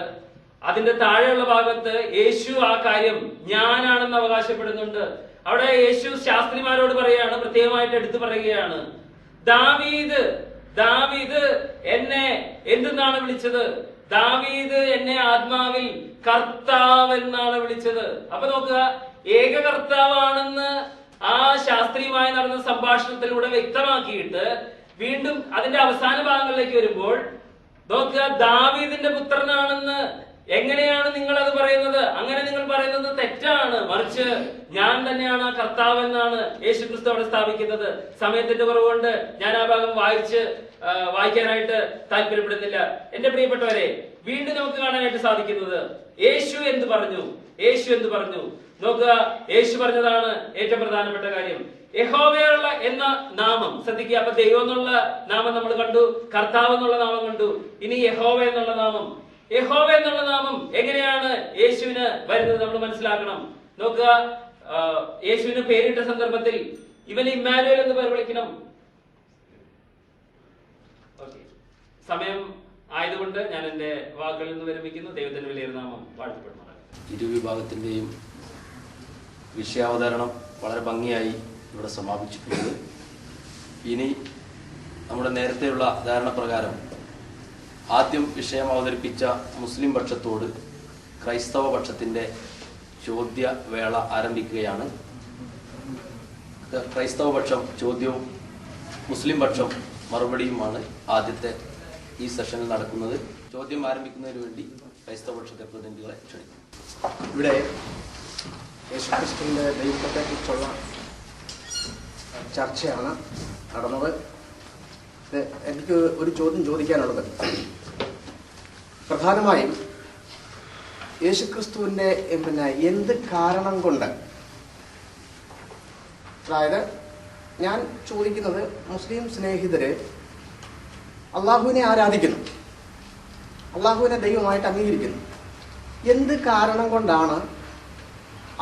അതിന്റെ താഴെയുള്ള ഭാഗത്ത് യേശു ആ കാര്യം ഞാനാണെന്ന് അവകാശപ്പെടുന്നുണ്ട്. അവിടെ യേശു ശാസ്ത്രിമാരോട് പറയുകയാണ്, പ്രത്യേകമായിട്ട് എടുത്തു പറയുകയാണ്, ദാവീദ് എന്നെ എന്തെന്നാണ് വിളിച്ചത്? ദാവീദ് എന്നെ ആത്മാവിൽ കർത്താവ് എന്നാണ് വിളിച്ചത്. അപ്പൊ നോക്കുക, ഏക കർത്താവാണെന്ന് ആ ശാസ്ത്രീയമായി നടന്ന സംഭാഷണത്തിലൂടെ വ്യക്തമാക്കിയിട്ട് വീണ്ടും അതിന്റെ അവസാന ഭാഗങ്ങളിലേക്ക് വരുമ്പോൾ നോക്കുക, ദാവീദിന്റെ പുത്രനാണെന്ന് എങ്ങനെയാണ് നിങ്ങൾ അത് പറയുന്നത്? അങ്ങനെ നിങ്ങൾ പറയുന്നത് തെറ്റാണ്. മറിച്ച് ഞാൻ തന്നെയാണ് ആ കർത്താവ് എന്നാണ് യേശുക്രിസ്തു അവിടെ സ്ഥാപിക്കുന്നത്. സമയത്തിന്റെ കുറവുകൊണ്ട് ഞാൻ ആ ഭാഗം വായിക്കാനായിട്ട് താല്പര്യപ്പെടുന്നില്ല. എന്റെ പ്രിയപ്പെട്ടവരെ, വീണ്ടും നമുക്ക് കാണാനായിട്ട് സാധിക്കുന്നത് യേശു എന്ത് പറഞ്ഞു നോക്കുക. യേശു പറഞ്ഞതാണ് ഏറ്റവും പ്രധാനപ്പെട്ട കാര്യം. യഹോവയുള്ള എന്ന നാമം ശ്രദ്ധിക്കുക. അപ്പൊ ദൈവം എന്നുള്ള നാമം നമ്മൾ കണ്ടു, കർത്താവ് എന്നുള്ള നാമം കണ്ടു, ഇനി യഹോവ എന്നുള്ള നാമം. യഹോവ എന്നുള്ള നാമം എങ്ങനെയാണ് യേശുവിന് വരുന്നത് നമ്മൾ മനസ്സിലാക്കണം. നോക്കുക, യേശുവിന് പേരിട്ട സന്ദർഭത്തിൽ ഇവന് ഇമ്മാനുവേൽ എന്ന് പേർ വിളിക്കണം. സമയം ആയതുകൊണ്ട് ഞാൻ എന്റെ വാക്കുകളിൽ നിന്ന് വിരമിക്കുന്നു. ദൈവത്തിന്റെ വലിയ നാമം വാഴ്ത്തപ്പെടുന്നതാണ്. ഇരുവിഭാഗത്തിന്റെയും വിഷയാവതരണം വളരെ ഭംഗിയായി ഇവിടെ സമാപിച്ചിട്ടുണ്ട്. ഇനി നമ്മുടെ നേരത്തെയുള്ള ധാരണപ്രകാരം ആദ്യം വിഷയം അവതരിപ്പിച്ച മുസ്ലിം പക്ഷത്തോട് ക്രൈസ്തവ പക്ഷത്തിന്റെ ചോദ്യവേള ആരംഭിക്കുകയാണ്. ക്രൈസ്തവ പക്ഷം ചോദ്യവും മുസ്ലിം പക്ഷം മറുപടിയുമാണ് ആദ്യത്തെ ഈ സെഷനിൽ നടക്കുന്നത്. ചോദ്യം ആരംഭിക്കുന്നതിന് വേണ്ടി ക്രൈസ്തവ പക്ഷത്തെ പ്രതിനിധികളെ ക്ഷണിക്കും. ഇവിടെ യേശുക്രിസ്തുവിന്റെ ദൈവത്വത്തെക്കുറിച്ചുള്ള ചർച്ചയാണ് നടന്നത്. എനിക്ക് ഒരു ചോദ്യം ചോദിക്കാനുള്ളത്, പ്രധാനമായും യേശുക്രിസ്തുവിന്റെ എന്ത് കാരണം കൊണ്ട്, അതായത് ഞാൻ ചോദിക്കുന്നത്, മുസ്ലിം സ്നേഹിതര് അള്ളാഹുവിനെ ആരാധിക്കുന്നു, അള്ളാഹുവിനെ ദൈവമായിട്ട് അംഗീകരിക്കുന്നു. എന്ത് കാരണം കൊണ്ടാണ്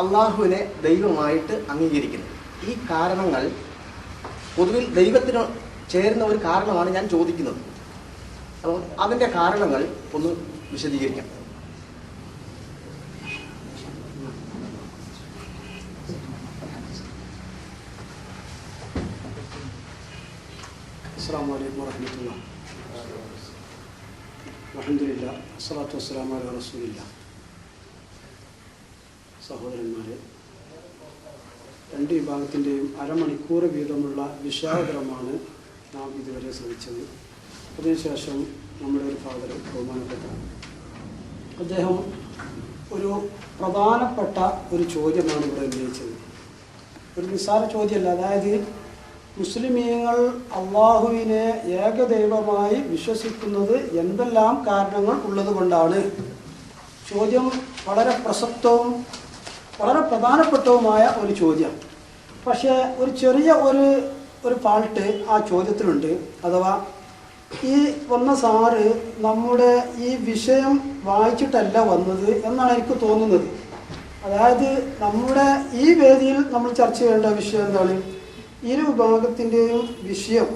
അള്ളാഹുവിനെ ദൈവമായിട്ട് അംഗീകരിക്കുന്നത്? ഈ കാരണങ്ങൾ പൊതുവിൽ ദൈവത്തിന് ചേരുന്ന ഒരു കാരണമാണ് ഞാൻ ചോദിക്കുന്നത്. അപ്പം അതിൻ്റെ കാരണങ്ങൾ ഒന്ന് വിശദീകരിക്കാം. അസ്സലാമു അലൈക്കും വറഹ്മത്തുള്ളാഹി. അൽഹംദുലില്ലാഹ് വസ്സലാത്തു വസ്സലാമു അലാ റസൂലില്ലാഹ്. സഹോദരന്മാരെ, രണ്ട് വിഭാഗത്തിൻ്റെയും അരമണിക്കൂർ വീതമുള്ള വിഷയാവതരണമാണ് നാം ഇതുവരെ ശ്രമിച്ചത്. അതിനുശേഷം നമ്മുടെ ഒരു ഫാദർ, ബഹുമാനപ്പെട്ട അദ്ദേഹം ഒരു പ്രധാനപ്പെട്ട ഒരു ചോദ്യമാണ് ഇവിടെ ഉന്നയിച്ചത്. ഒരു നിസ്സാര ചോദ്യമല്ല. അതായത് മുസ്ലിമീങ്ങൾ അള്ളാഹുവിനെ ഏകദൈവമായി വിശ്വസിക്കുന്നത് എന്തെല്ലാം കാരണങ്ങൾ ഉള്ളത് കൊണ്ടാണ്? ചോദ്യം വളരെ പ്രസക്തവും വളരെ പ്രധാനപ്പെട്ടതുമായ ഒരു ചോദ്യം. പക്ഷേ ഒരു ചെറിയ ഒരു ഫാൾട്ട് ആ ചോദ്യത്തിലുണ്ട്. അഥവാ ഈ വന്ന സാറ് നമ്മുടെ ഈ വിഷയം വായിച്ചിട്ടല്ല വന്നത് എന്നാണ് എനിക്ക് തോന്നുന്നത്. അതായത് നമ്മുടെ ഈ വേദിയിൽ നമ്മൾ ചർച്ച ചെയ്യേണ്ട വിഷയം എന്താണ്? ഇരു വിഭാഗത്തിൻ്റെയും വിഷയം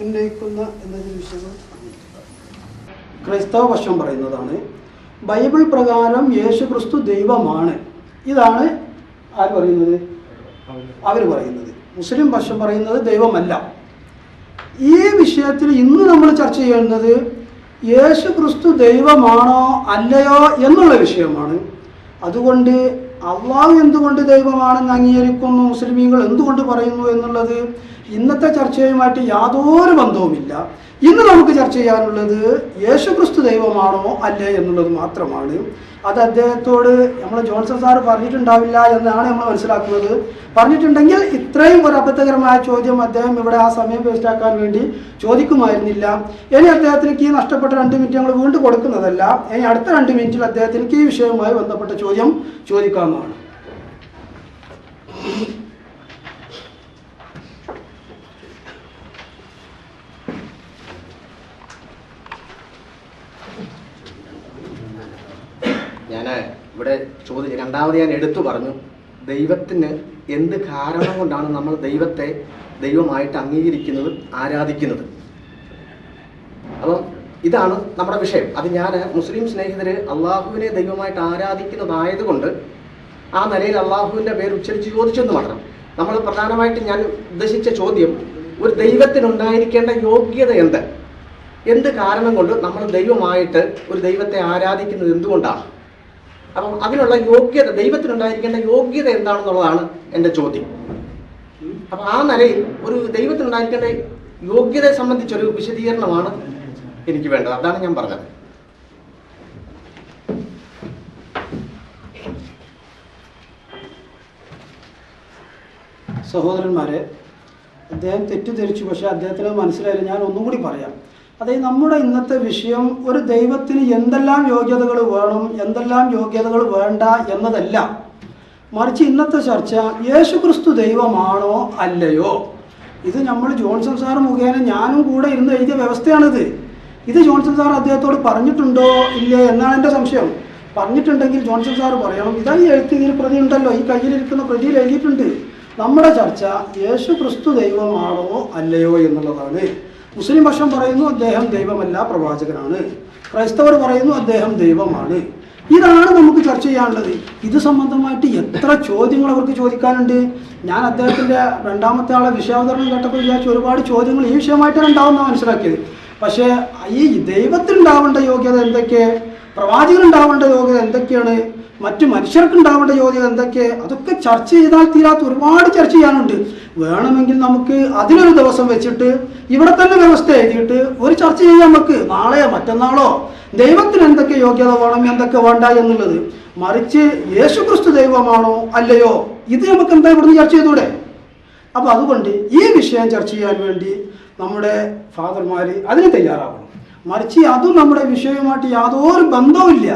ഉന്നയിക്കുന്ന എന്നതിന് വിഷയം ക്രൈസ്തവ പക്ഷം പറയുന്നതാണ്, ബൈബിൾ പ്രകാരം യേശുക്രിസ്തു ദൈവമാണ്. ഇതാണ് ആര് പറയുന്നത്? അവർ പറയുന്നത്. മുസ്ലിം പക്ഷം പറയുന്നത് ദൈവമല്ല. ഈ വിഷയത്തിൽ ഇന്ന് നമ്മൾ ചർച്ച ചെയ്യുന്നത് യേശുക്രിസ്തു ദൈവമാണോ അല്ലയോ എന്നുള്ള വിഷയമാണ്. അതുകൊണ്ട് അള്ളാഹു എന്തുകൊണ്ട് ദൈവമാണെന്ന് അംഗീകരിക്കുന്നു, മുസ്ലിമീങ്ങൾ എന്തുകൊണ്ട് പറയുന്നു എന്നുള്ളത് ഇന്നത്തെ ചർച്ചയുമായിട്ട് യാതൊരു ബന്ധവുമില്ല. ഇന്ന് നമുക്ക് ചർച്ച ചെയ്യാനുള്ളത് യേശുക്രിസ്തു ദൈവമാണോ അല്ലേ എന്നുള്ളത് മാത്രമാണ്. അത് അദ്ദേഹത്തോട് നമ്മൾ ജോൺസൺ സാറ് പറഞ്ഞിട്ടുണ്ടാവില്ല എന്നാണ് നമ്മൾ മനസ്സിലാക്കുന്നത്. പറഞ്ഞിട്ടുണ്ടെങ്കിൽ ഇത്രയും ഒരു അബദ്ധകരമായ ചോദ്യം അദ്ദേഹം ഇവിടെ ആ സമയം വേസ്റ്റാക്കാൻ വേണ്ടി ചോദിക്കുമായിരുന്നില്ല. ഇനി അദ്ദേഹത്തിലേക്ക് ഈ നഷ്ടപ്പെട്ട 2 മിനിറ്റ് ഞങ്ങൾ വീണ്ടും കൊടുക്കുന്നതല്ല. ഇനി അടുത്ത 2 മിനിറ്റിൽ അദ്ദേഹത്തിലേക്ക് ഈ വിഷയവുമായി ബന്ധപ്പെട്ട ചോദ്യം ചോദിക്കാവുന്നതാണ്. ഞാൻ ഇവിടെ രണ്ടാമത് ഞാൻ എടുത്തു പറഞ്ഞു, ദൈവത്തിന് എന്ത് കാരണം കൊണ്ടാണ് നമ്മൾ ദൈവത്തെ ദൈവമായിട്ട് അംഗീകരിക്കുന്നതും ആരാധിക്കുന്നത്. അപ്പം ഇതാണ് നമ്മുടെ വിഷയം. അത് ഞാൻ മുസ്ലിം സ്നേഹിതര് അള്ളാഹുവിനെ ദൈവമായിട്ട് ആരാധിക്കുന്നതായതുകൊണ്ട് ആ നിലയിൽ അള്ളാഹുവിൻ്റെ പേര് ഉച്ചരിച്ച് ചോദിച്ചെന്ന് മാത്രം. നമ്മൾ പ്രധാനമായിട്ട് ഞാൻ ഉദ്ദേശിച്ച ചോദ്യം, ഒരു ദൈവത്തിനുണ്ടായിരിക്കേണ്ട യോഗ്യത എന്ത് കാരണം കൊണ്ട് നമ്മൾ ദൈവമായിട്ട് ഒരു ദൈവത്തെ ആരാധിക്കുന്നത് എന്തുകൊണ്ടാണ്? അപ്പം അതിനുള്ള യോഗ്യത, ദൈവത്തിനുണ്ടായിരിക്കേണ്ട യോഗ്യത എന്താണെന്നുള്ളതാണ് എൻ്റെ ചോദ്യം. അപ്പം ആ നിലയിൽ ഒരു ദൈവത്തിനുണ്ടായിരിക്കേണ്ട യോഗ്യതയെ സംബന്ധിച്ചൊരു വിശദീകരണമാണ് എനിക്ക് വേണ്ടത്. അതാണ് ഞാൻ പറഞ്ഞത്. സഹോദരന്മാരെ, അദ്ദേഹം തെറ്റിദ്ധരിച്ചു, പക്ഷേ അദ്ദേഹത്തിന് മനസ്സിലായില്ല. ഞാൻ ഒന്നും കൂടി പറയാം. അതായത് നമ്മുടെ ഇന്നത്തെ വിഷയം ഒരു ദൈവത്തിന് എന്തെല്ലാം യോഗ്യതകൾ വേണം, എന്തെല്ലാം യോഗ്യതകൾ വേണ്ട എന്നതല്ല. മറിച്ച് ഇന്നത്തെ ചർച്ച യേശുക്രിസ്തു ദൈവമാണോ അല്ലയോ. ഇത് നമ്മൾ ജോൺസൺ സാർ മുഖേന ഞാനും കൂടെ ഇരുന്ന് എഴുതിയ വ്യവസ്ഥയാണിത്. ഇത് ജോൺസൺ സാർ അദ്ദേഹത്തോട് പറഞ്ഞിട്ടുണ്ടോ ഇല്ലേ എന്നാണ് എൻ്റെ സംശയം. പറഞ്ഞിട്ടുണ്ടെങ്കിൽ ജോൺസൺ സാർ പറയണം. ഇതാ ഈ എഴുത്തിൽ പ്രതി ഉണ്ടല്ലോ, ഈ കയ്യിലിരിക്കുന്ന പ്രതിയിൽ എഴുതിയിട്ടുണ്ട്. നമ്മുടെ ചർച്ച യേശുക്രിസ്തു ദൈവമാണോ അല്ലയോ എന്നുള്ളതാണ്. മുസ്ലിം പക്ഷം പറയുന്നു അദ്ദേഹം ദൈവമല്ല, പ്രവാചകനാണ്. ക്രൈസ്തവർ പറയുന്നു അദ്ദേഹം ദൈവമാണ്. ഇതാണ് നമുക്ക് ചർച്ച ചെയ്യാനുള്ളത്. ഇത് സംബന്ധമായിട്ട് എത്ര ചോദ്യങ്ങൾ അവർക്ക് ചോദിക്കാനുണ്ട്. ഞാൻ അദ്ദേഹത്തിൻ്റെ രണ്ടാമത്തെ ആളെ വിഷയാവതരണം കേട്ടപ്പോൾ വിചാരിച്ച ഒരുപാട് ചോദ്യങ്ങൾ ഈ വിഷയമായിട്ടാണ് ഉണ്ടാവുന്ന മനസ്സിലാക്കിയത്. പക്ഷേ ഈ ദൈവത്തിനുണ്ടാവേണ്ട യോഗ്യത എന്തൊക്കെ, പ്രവാചകനുണ്ടാവേണ്ട യോഗ്യത എന്തൊക്കെയാണ്, മറ്റു മനുഷ്യർക്കുണ്ടാവേണ്ട യോഗ്യത എന്തൊക്കെ, അതൊക്കെ ചർച്ച ചെയ്താൽ തീരാത്ത ഒരുപാട് ചർച്ച ചെയ്യാനുണ്ട്. വേണമെങ്കിൽ നമുക്ക് അതിനൊരു ദിവസം വെച്ചിട്ട് ഇവിടെ തന്നെ വ്യവസ്ഥ എഴുതിയിട്ട് ഒരു ചർച്ച ചെയ്യാം നമുക്ക്, നാളെയോ മറ്റന്നാളോ. ദൈവത്തിന് എന്തൊക്കെ യോഗ്യത വേണം, എന്തൊക്കെ വേണ്ട എന്നുള്ളത്. മറിച്ച് യേശുക്രിസ്തു ദൈവമാണോ അല്ലയോ, ഇത് നമുക്ക് എന്താ ഇവിടുന്ന് ചർച്ച ചെയ്തൂടെ. അപ്പോൾ അതുകൊണ്ട് ഈ വിഷയം ചർച്ച ചെയ്യാൻ വേണ്ടി നമ്മുടെ ഫാദർമാർ അതിന് തയ്യാറാവണം. മറിച്ച് അതും നമ്മുടെ വിഷയവുമായിട്ട് യാതൊരു ബന്ധവുമില്ല.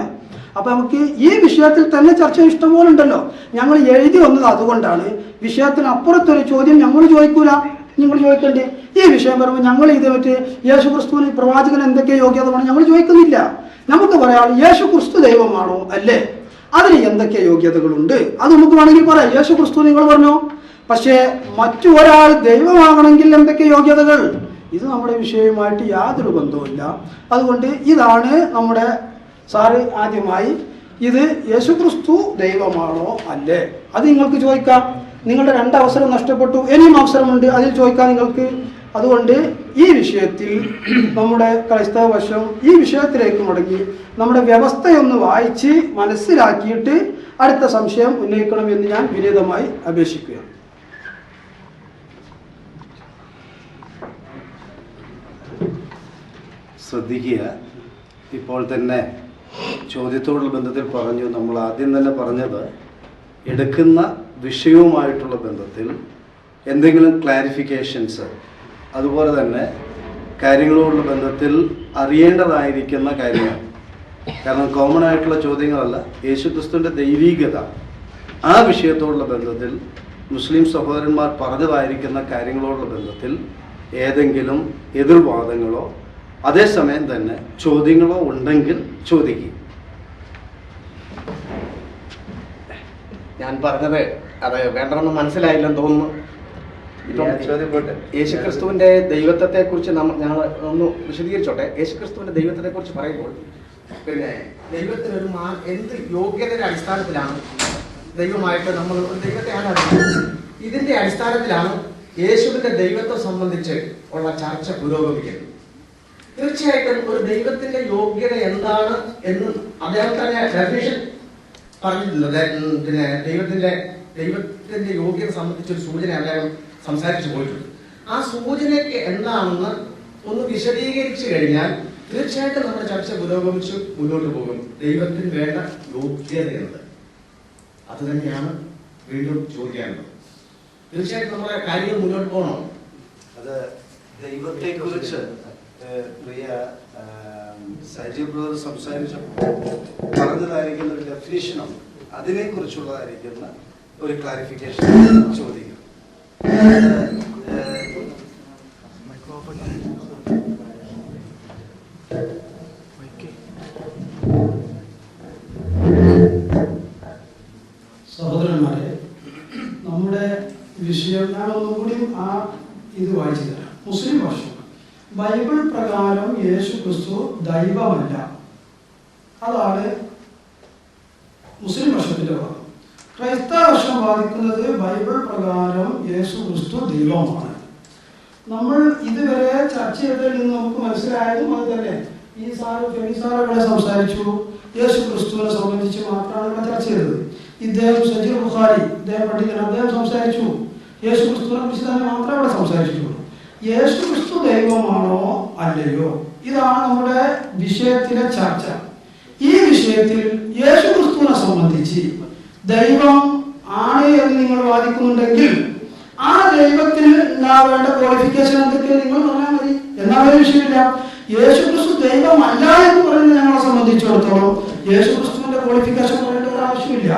അപ്പം നമുക്ക് ഈ വിഷയത്തിൽ തന്നെ ചർച്ച ഇഷ്ടംപോലെ ഉണ്ടല്ലോ. ഞങ്ങൾ എഴുതി വന്നത് അതുകൊണ്ടാണ്. വിഷയത്തിന് അപ്പുറത്തൊരു ചോദ്യം ഞങ്ങൾ ചോദിക്കൂല, നിങ്ങൾ ചോദിക്കണ്ടേ. ഈ വിഷയം പറയുമ്പോൾ ഞങ്ങൾ ഇത് മറ്റേ യേശുക്രിസ്തുവിന് പ്രവാചകൻ എന്തൊക്കെ യോഗ്യത വേണം ഞങ്ങൾ ചോദിക്കുന്നില്ല. നമുക്ക് പറയാം യേശുക്രിസ്തു ദൈവമാണോ അല്ലേ, അതിന് എന്തൊക്കെ യോഗ്യതകളുണ്ട് അത് നമുക്ക് വേണമെങ്കിൽ പറയാം. യേശുക്രിസ്തു നിങ്ങൾ പറഞ്ഞു, പക്ഷേ മറ്റു ഒരാൾ ദൈവമാകണമെങ്കിൽ എന്തൊക്കെ യോഗ്യതകൾ, ഇത് നമ്മുടെ വിഷയവുമായിട്ട് യാതൊരു ബന്ധവുമില്ല. അതുകൊണ്ട് ഇതാണ് നമ്മുടെ സാറ് ആദ്യമായി ഇത് യേശുക്രിസ്തു ദൈവമാണോ അല്ലേ അത് നിങ്ങൾക്ക് ചോദിക്കാം. നിങ്ങളുടെ 2 അവസരം നഷ്ടപ്പെട്ടു, ഇനിയും അവസരമുണ്ട്, അതിൽ ചോദിക്കാം നിങ്ങൾക്ക്. അതുകൊണ്ട് ഈ വിഷയത്തിൽ നമ്മുടെ ക്രൈസ്തവ വശം ഈ വിഷയത്തിലേക്ക് മടങ്ങി നമ്മുടെ വ്യവസ്ഥയൊന്ന് വായിച്ച് മനസ്സിലാക്കിയിട്ട് അടുത്ത സംശയം ഉന്നയിക്കണമെന്ന് ഞാൻ വിനീതമായി അപേക്ഷിക്കുകയാണ്. ശ്രദ്ധിക്കുക, ഇപ്പോൾ തന്നെ ചോദ്യത്തോടുള്ള ബന്ധത്തിൽ പറഞ്ഞു, നമ്മൾ ആദ്യം തന്നെ പറഞ്ഞത് എടുക്കുന്ന വിഷയവുമായിട്ടുള്ള ബന്ധത്തിൽ എന്തെങ്കിലും ക്ലാരിഫിക്കേഷൻസ്, അതുപോലെ തന്നെ കാര്യങ്ങളോടുള്ള ബന്ധത്തിൽ അറിയേണ്ടതായിരിക്കുന്ന കാര്യങ്ങൾ. കാരണം കോമൺ ആയിട്ടുള്ള ചോദ്യങ്ങളല്ല, യേശുക്രിസ്തുവിൻ്റെ ദൈവീകത ആ വിഷയത്തോടുള്ള ബന്ധത്തിൽ മുസ്ലിം സഹോദരന്മാർ പറഞ്ഞതായിരിക്കുന്ന കാര്യങ്ങളോടുള്ള ബന്ധത്തിൽ ഏതെങ്കിലും എതിർവാദങ്ങളോ അതേസമയം തന്നെ ചോദ്യങ്ങളോ ഉണ്ടെങ്കിൽ ചോദിക്കും. ഞാൻ പറഞ്ഞത് അത് വേണ്ടെന്ന് മനസ്സിലായില്ലെന്ന് തോന്നുന്നു. യേശുക്രിസ്തുവിന്റെ ദൈവത്വത്തെ കുറിച്ച് ഞങ്ങൾ ഒന്ന് വിശദീകരിച്ചോട്ടെ. യേശുക്രിസ്തുവിന്റെ ദൈവത്വത്തെ കുറിച്ച് പറയുമ്പോൾ പിന്നെ ദൈവത്തിനൊരു എന്ത് യോഗ്യതയുടെ അടിസ്ഥാനത്തിലാണ് ദൈവമായിട്ട് നമ്മൾ ദൈവത്തെ ആരാധിക്കുന്നത്, ഇതിന്റെ അടിസ്ഥാനത്തിലാണ് യേശുവിന്റെ ദൈവത്തെ സംബന്ധിച്ച് ഉള്ള ചർച്ച പുരോഗമിക്കുന്നത്. തീർച്ചയായിട്ടും ഒരു ദൈവത്തിന്റെ യോഗ്യത എന്താണ് എന്ന് അദ്ദേഹം തന്നെ ഡെഫിനിഷൻ പറഞ്ഞിട്ടുണ്ട്. പിന്നെ ദൈവത്തിന്റെ യോഗ്യത സംബന്ധിച്ചൊരു സൂചന അദ്ദേഹം സംസാരിച്ചു പോയിട്ടുണ്ട്. ആ സൂചനയ്ക്ക് എന്താണെന്ന് ഒന്ന് വിശദീകരിച്ചു കഴിഞ്ഞാൽ തീർച്ചയായിട്ടും നമ്മുടെ ചർച്ച പുരോഗമിച്ച് മുന്നോട്ട് പോകും. ദൈവത്തിന് വേണ്ട യോഗ്യത എന്ത്, അത് തന്നെയാണ് വീണ്ടും ചോദിക്കാനുള്ളത്. തീർച്ചയായിട്ടും നമ്മുടെ കാര്യങ്ങൾ മുന്നോട്ട് പോകണം. അത് ദൈവത്തെക്കുറിച്ച് പ്രിയ സജീവ് ബ്രദർ സംസാരിച്ചപ്പോൾ പറഞ്ഞതായിരിക്കുന്ന ഒരു ഡെഫിനിഷനും അതിനെക്കുറിച്ചുള്ളതായിരിക്കുന്ന ഒരു ക്ലാരിഫിക്കേഷൻ ചോദിക്കും. സഹോദരന്മാരെ, നമ്മുടെ വിഷയം ഞാൻ ഒന്നുകൂടി ആ ഇത് വായിച്ചു തരാം. മുസ്ലിം ഭാഷ ബൈബിൾ പ്രകാരം യേശു ക്രിസ്തു ദൈവമല്ല, അതാണ് മുസ്ലിം വർഷത്തിന്റെ ഭാഗം. ക്രൈസ്തവ വർഷം വാദിക്കുന്നത് ബൈബിൾ പ്രകാരം യേശു ക്രിസ്തു ദൈവമാണ്. നമ്മൾ ഇതുവരെ ചർച്ച ചെയ്തതിൽ നിന്ന് നമുക്ക് മനസ്സിലായതും അത് തന്നെ. ഈ സാറുകളെ സംസാരിച്ചു, യേശു ക്രിസ്തുവിനെ സംബന്ധിച്ച് മാത്രമാണ് ഇവിടെ ചർച്ച ചെയ്തത്. ഇദ്ദേഹം സജീർ ബുഖാരി, ഇദ്ദേഹം പണ്ഡിതൻ, അദ്ദേഹം സംസാരിച്ചു യേശു ക്രിസ്തുവിനെ കുറിച്ച് തന്നെ മാത്രമേ ഇവിടെ സംസാരിച്ചിട്ടുള്ളൂ. യേശു ക്രിസ്തു ദൈവമാണോ അല്ലയോ, ഇതാണ് നമ്മുടെ വിഷയത്തിലെ ചർച്ച. ഈ വിഷയത്തിൽ യേശു ക്രിസ്തുവിനെ സംബന്ധിച്ച് ദൈവം ആണ് എന്ന് നിങ്ങൾ വാദിക്കുന്നുണ്ടെങ്കിൽ ആ ദൈവത്തിന് ഉണ്ടാവേണ്ട ക്വാളിഫിക്കേഷൻ എന്തൊക്കെ നിങ്ങൾ പറഞ്ഞാൽ മതി, എന്നാ ഒരു വിഷയമില്ല. യേശു ക്രിസ്തു ദൈവമല്ല എന്ന് പറയുന്നത് ഞങ്ങളെ സംബന്ധിച്ചിടത്തോളം യേശു ക്രിസ്തുവിന്റെ ക്വാളിഫിക്കേഷൻ പറയേണ്ട ഒരു ആവശ്യമില്ല.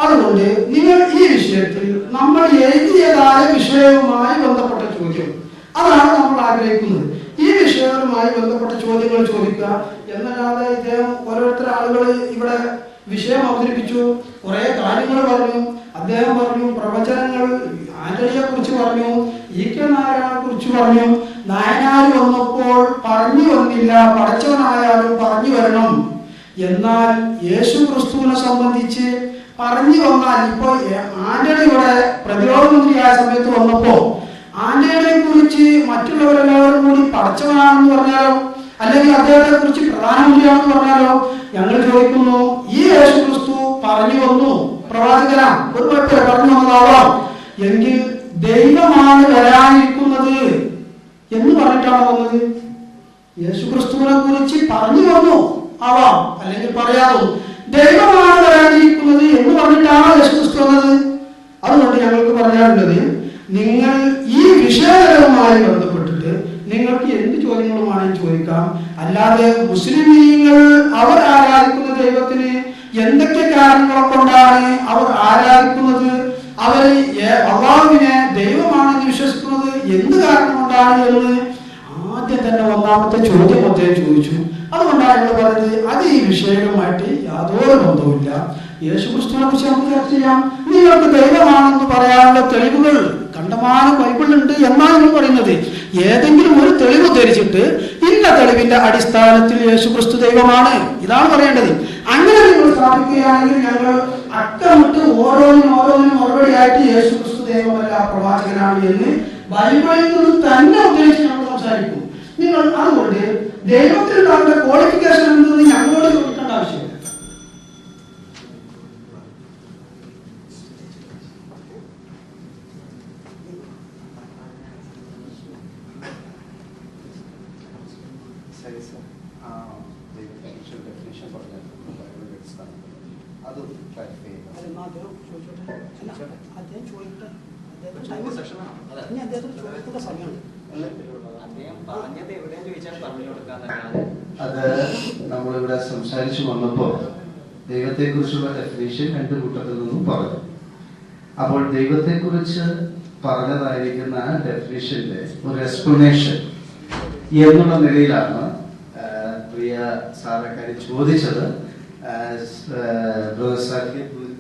അതുകൊണ്ട് നിങ്ങൾ ഈ വിഷയത്തിൽ നമ്മൾ എഴുതിയതായ വിഷയവുമായി ബന്ധപ്പെട്ട ചോദ്യം, അതാണ് നമ്മൾ ആഗ്രഹിക്കുന്നത്. ഈ വിഷയവുമായി ബന്ധപ്പെട്ട ചോദ്യങ്ങൾ ചോദിക്കുക എന്നല്ലാതെ ഇദ്ദേഹം ഓരോരുത്തർ ആളുകൾ ഇവിടെ വിഷയം അവതരിപ്പിച്ചു, കുറെ കാര്യങ്ങൾ പറഞ്ഞു. അദ്ദേഹം പറഞ്ഞു പ്രവചനങ്ങൾ ആന്റണിയെ കുറിച്ച് പറഞ്ഞു, EK നായനാരെ കുറിച്ച് പറഞ്ഞു. നായനാർ വന്നപ്പോൾ പറഞ്ഞു വന്നില്ല, പടച്ചവനായാലും പറഞ്ഞു വരണം. എന്നാൽ യേശു ക്രിസ്തുവിനെ സംബന്ധിച്ച് പറഞ്ഞു വന്നാൽ, ഇപ്പൊ ആന്റണി ഇവിടെ പ്രതിരോധ മന്ത്രിയായ സമയത്ത് വന്നപ്പോ ആന്റണിയെ കുറിച്ച് മറ്റുള്ളവരെല്ലാവരും കൂടി പടച്ചവനാണെന്ന് പറഞ്ഞാലോ, അല്ലെങ്കിൽ അദ്ദേഹത്തെ കുറിച്ച് പ്രധാനമന്ത്രിയാണെന്ന് പറഞ്ഞാലോ, ഞങ്ങൾ ചോദിക്കുന്നു, ഈ യേശു ക്രിസ്തു പറഞ്ഞു വന്നു, പ്രവാചകനാ, ഒരു കുഴപ്പമില്ല, പറഞ്ഞു വന്നതാവാം, എങ്കിൽ ദൈവമാണ് വരാനിരിക്കുന്നത് എന്ന് പറഞ്ഞിട്ടാണ് വന്നത്. യേശു ക്രിസ്തുവിനെ കുറിച്ച് പറഞ്ഞു വന്നു ആവാം, അല്ലെങ്കിൽ പറയാതെ ദൈവമാണ് വരാനിരിക്കുന്നത് എന്ന് പറഞ്ഞിട്ടാണ് യേശു ക്രിസ്തു വന്നത്. അതുകൊണ്ട് ഞങ്ങൾക്ക് പറയാനുള്ളത്, നിങ്ങൾ ഈ വിഷയവുമായി ബന്ധപ്പെട്ടിട്ട് നിങ്ങൾക്ക് എന്ത് ചോദ്യങ്ങളുമാണെന്ന് ചോദിക്കാം. അല്ലാതെ മുസ്ലിമീങ്ങൾ അവർ ആരാധിക്കുന്ന ദൈവത്തിന് എന്തൊക്കെ കാരണങ്ങളെ കൊണ്ടാണ് അവർ ആരാധിക്കുന്നത്, അവർ അല്ലാഹുവിനെ ദൈവമാണെന്ന് വിശ്വസിക്കുന്നത് എന്ത് കാരണം കൊണ്ടാണ് എന്ന് ആദ്യം തന്നെ ഒന്നാമത്തെ ചോദ്യം അദ്ദേഹം ചോദിച്ചു. അതുകൊണ്ടാണ് ഞങ്ങൾ പറഞ്ഞത് അത് ഈ വിഷയവുമായിട്ട് യാതൊരു ബന്ധവുമില്ല. യേശു ക്രിസ്തുവിനെ കുറിച്ച് നമുക്ക് ചർച്ച ചെയ്യാം. നിങ്ങൾക്ക് ദൈവമാണെന്ന് പറയാനുള്ള തെളിവുകൾ കണ്ടമാനം ബൈബിളുണ്ട് എന്നാണ് നിങ്ങൾ പറയുന്നത്. ഏതെങ്കിലും ഒരു തെളിവ് ധരിച്ചിട്ട് ഇന്ന തെളിവിന്റെ അടിസ്ഥാനത്തിൽ യേശു ക്രിസ്തു ദൈവമാണ് ഇതാണ് പറയേണ്ടത്. അങ്ങനെ നിങ്ങൾ സ്ഥാപിക്കുകയാണെങ്കിൽ ഞങ്ങൾ അക്കമിട്ട് ഓരോന്നിനും മറുപടിയായിട്ട് യേശു ക്രിസ്തു ദൈവമല്ല പ്രവാചകനാണ് എന്ന് ബൈബിളിൽ നിന്ന് തന്നെ ഉദ്ദേശിച്ച് ഞങ്ങൾ സംസാരിക്കും. നിങ്ങൾ അതുകൊണ്ട് ദൈവത്തിനുണ്ടാകുന്ന ക്വാളിഫിക്കേഷൻ എന്തെന്ന് ഞങ്ങളോട് ചോദിക്കേണ്ട ആവശ്യമില്ല. അത് നമ്മളിവിടെ സംസാരിച്ചു വന്നപ്പോ ദൈവത്തെക്കുറിച്ചുള്ള ഡെഫിനേഷൻ രണ്ട് കൂട്ടത്തിൽ നിന്നും പറഞ്ഞു. അപ്പോൾ ദൈവത്തെക്കുറിച്ച് പറഞ്ഞതായിരിക്കുന്ന ഡെഫിനേഷന്റെ ഒരു എക്സ്പ്ലനേഷൻ എന്നുള്ള നിലയിലാണ് പ്രിയ സാറക്കാരി ചോദിച്ചത്.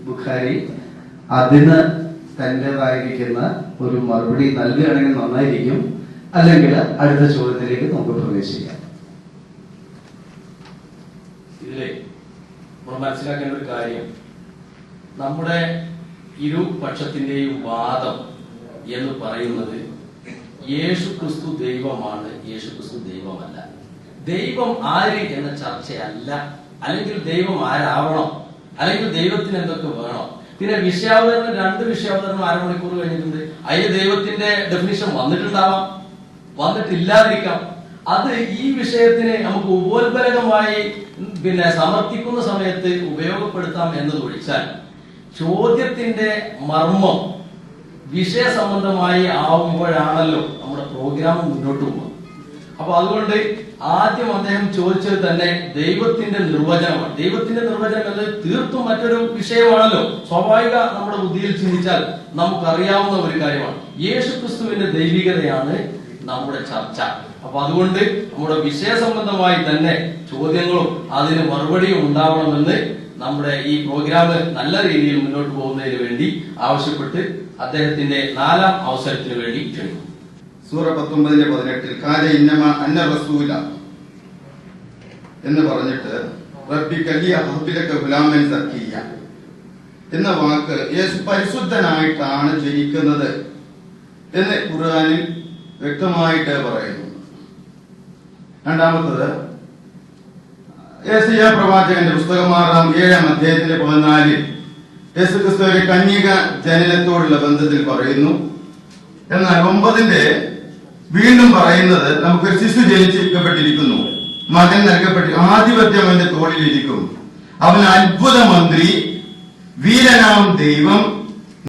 ബുഖാരി അതിന് തൻ്റെതായിരിക്കുന്ന ഒരു മറുപടി നൽകുകയാണെങ്കിൽ നന്നായിരിക്കും. അല്ലെങ്കിൽ അടുത്ത ചോദ്യത്തിലേക്ക് നമുക്ക് പ്രവേശിക്കാം. ഇതിലെ നമ്മൾ മനസ്സിലാക്കേണ്ട ഒരു കാര്യം, നമ്മുടെ ഇരുപക്ഷത്തിന്റെയും വാദം എന്ന് പറയുന്നത് യേശു ക്രിസ്തു ദൈവമാണ്, യേശു ക്രിസ്തു ദൈവമല്ല. ദൈവം ആര് എന്ന ചർച്ചയല്ല, അല്ലെങ്കിൽ ദൈവം ആരാവണം, അല്ലെങ്കിൽ ദൈവത്തിന് എന്തൊക്കെ വേണം. പിന്നെ വിഷയാവതരണം, രണ്ട് വിഷയാവതരണം അരമണിക്കൂർ കഴിഞ്ഞിട്ടുണ്ട്. അതിന് ദൈവത്തിന്റെ ഡെഫിനിഷൻ വന്നിട്ടുണ്ടാവാം, വന്നിട്ടില്ലാതിരിക്കാം. അത് ഈ വിഷയത്തിന് നമുക്ക് ഉപോത്ബലകമായി സമർത്ഥിക്കുന്ന സമയത്ത് ഉപയോഗപ്പെടുത്താം എന്നതൊഴിച്ചാൽ ചോദ്യത്തിന്റെ മർമ്മം വിഷയ സംബന്ധമായി ആവുമ്പോഴാണല്ലോ നമ്മുടെ പ്രോഗ്രാം മുന്നോട്ട് പോകുന്നത്. അപ്പൊ അതുകൊണ്ട് ആദ്യം അദ്ദേഹം ചോദിച്ചത് തന്നെ ദൈവത്തിന്റെ നിർവചനമാണ്. ദൈവത്തിന്റെ നിർവചനം എന്നത് തീർത്തും മറ്റൊരു വിഷയമാണല്ലോ. സ്വാഭാവിക നമ്മുടെ ബുദ്ധിയിൽ ചിന്തിച്ചാൽ നമുക്കറിയാവുന്ന ഒരു കാര്യമാണ്. യേശുക്രിസ്തുവിന്റെ ദൈവികതയാണ് നമ്മുടെ ചർച്ച. അപ്പൊ അതുകൊണ്ട് നമ്മുടെ വിഷയ സംബന്ധമായി തന്നെ ചോദ്യങ്ങളും അതിന് മറുപടിയും ഉണ്ടാവണമെന്ന് നമ്മുടെ ഈ പ്രോഗ്രാം നല്ല രീതിയിൽ മുന്നോട്ട് പോകുന്നതിന് വേണ്ടി ആവശ്യപ്പെട്ട് അദ്ദേഹത്തിന്റെ 4ാം അവസരത്തിന് വേണ്ടി ക്ഷണിക്കുന്നു. സൂറ 19:18 കാല ഇന്നമ അന്ന റസൂല എന്ന് പറഞ്ഞിട്ട് റബ്ബി കലിയ ഹബ്ബിലക ഗുലാമൻ സക്കിയ എന്ന വാക്ക് യേശു പരിശുദ്ധനായിട്ടാണ് ജനിക്കുന്നത് എന്ന് ഖുർആനിൽ വ്യക്തമായിട്ട് പറയുന്നു. രണ്ടാമത്തത് യേശയ്യാ പ്രവാചകന്റെ പുസ്തകം 6-ാം അധ്യായത്തിന്റെ 14 യേശുക്രിസ്തു ഒരു കന്യക ജനനത്തോടുള്ള ബന്ധത്തിൽ പറയുന്നു. എന്നാൽ 9 വീണ്ടും പറയുന്നത് നമുക്കൊരു ശിശു ജനിച്ചിരിക്കപ്പെട്ടിരിക്കുന്നു, മകൻ നൽകപ്പെട്ടി, ആധിപത്യം അവന്റെ തോളിലിരിക്കും, അവൻ അത്ഭുത മന്ത്രി, വീരനാം ദൈവം,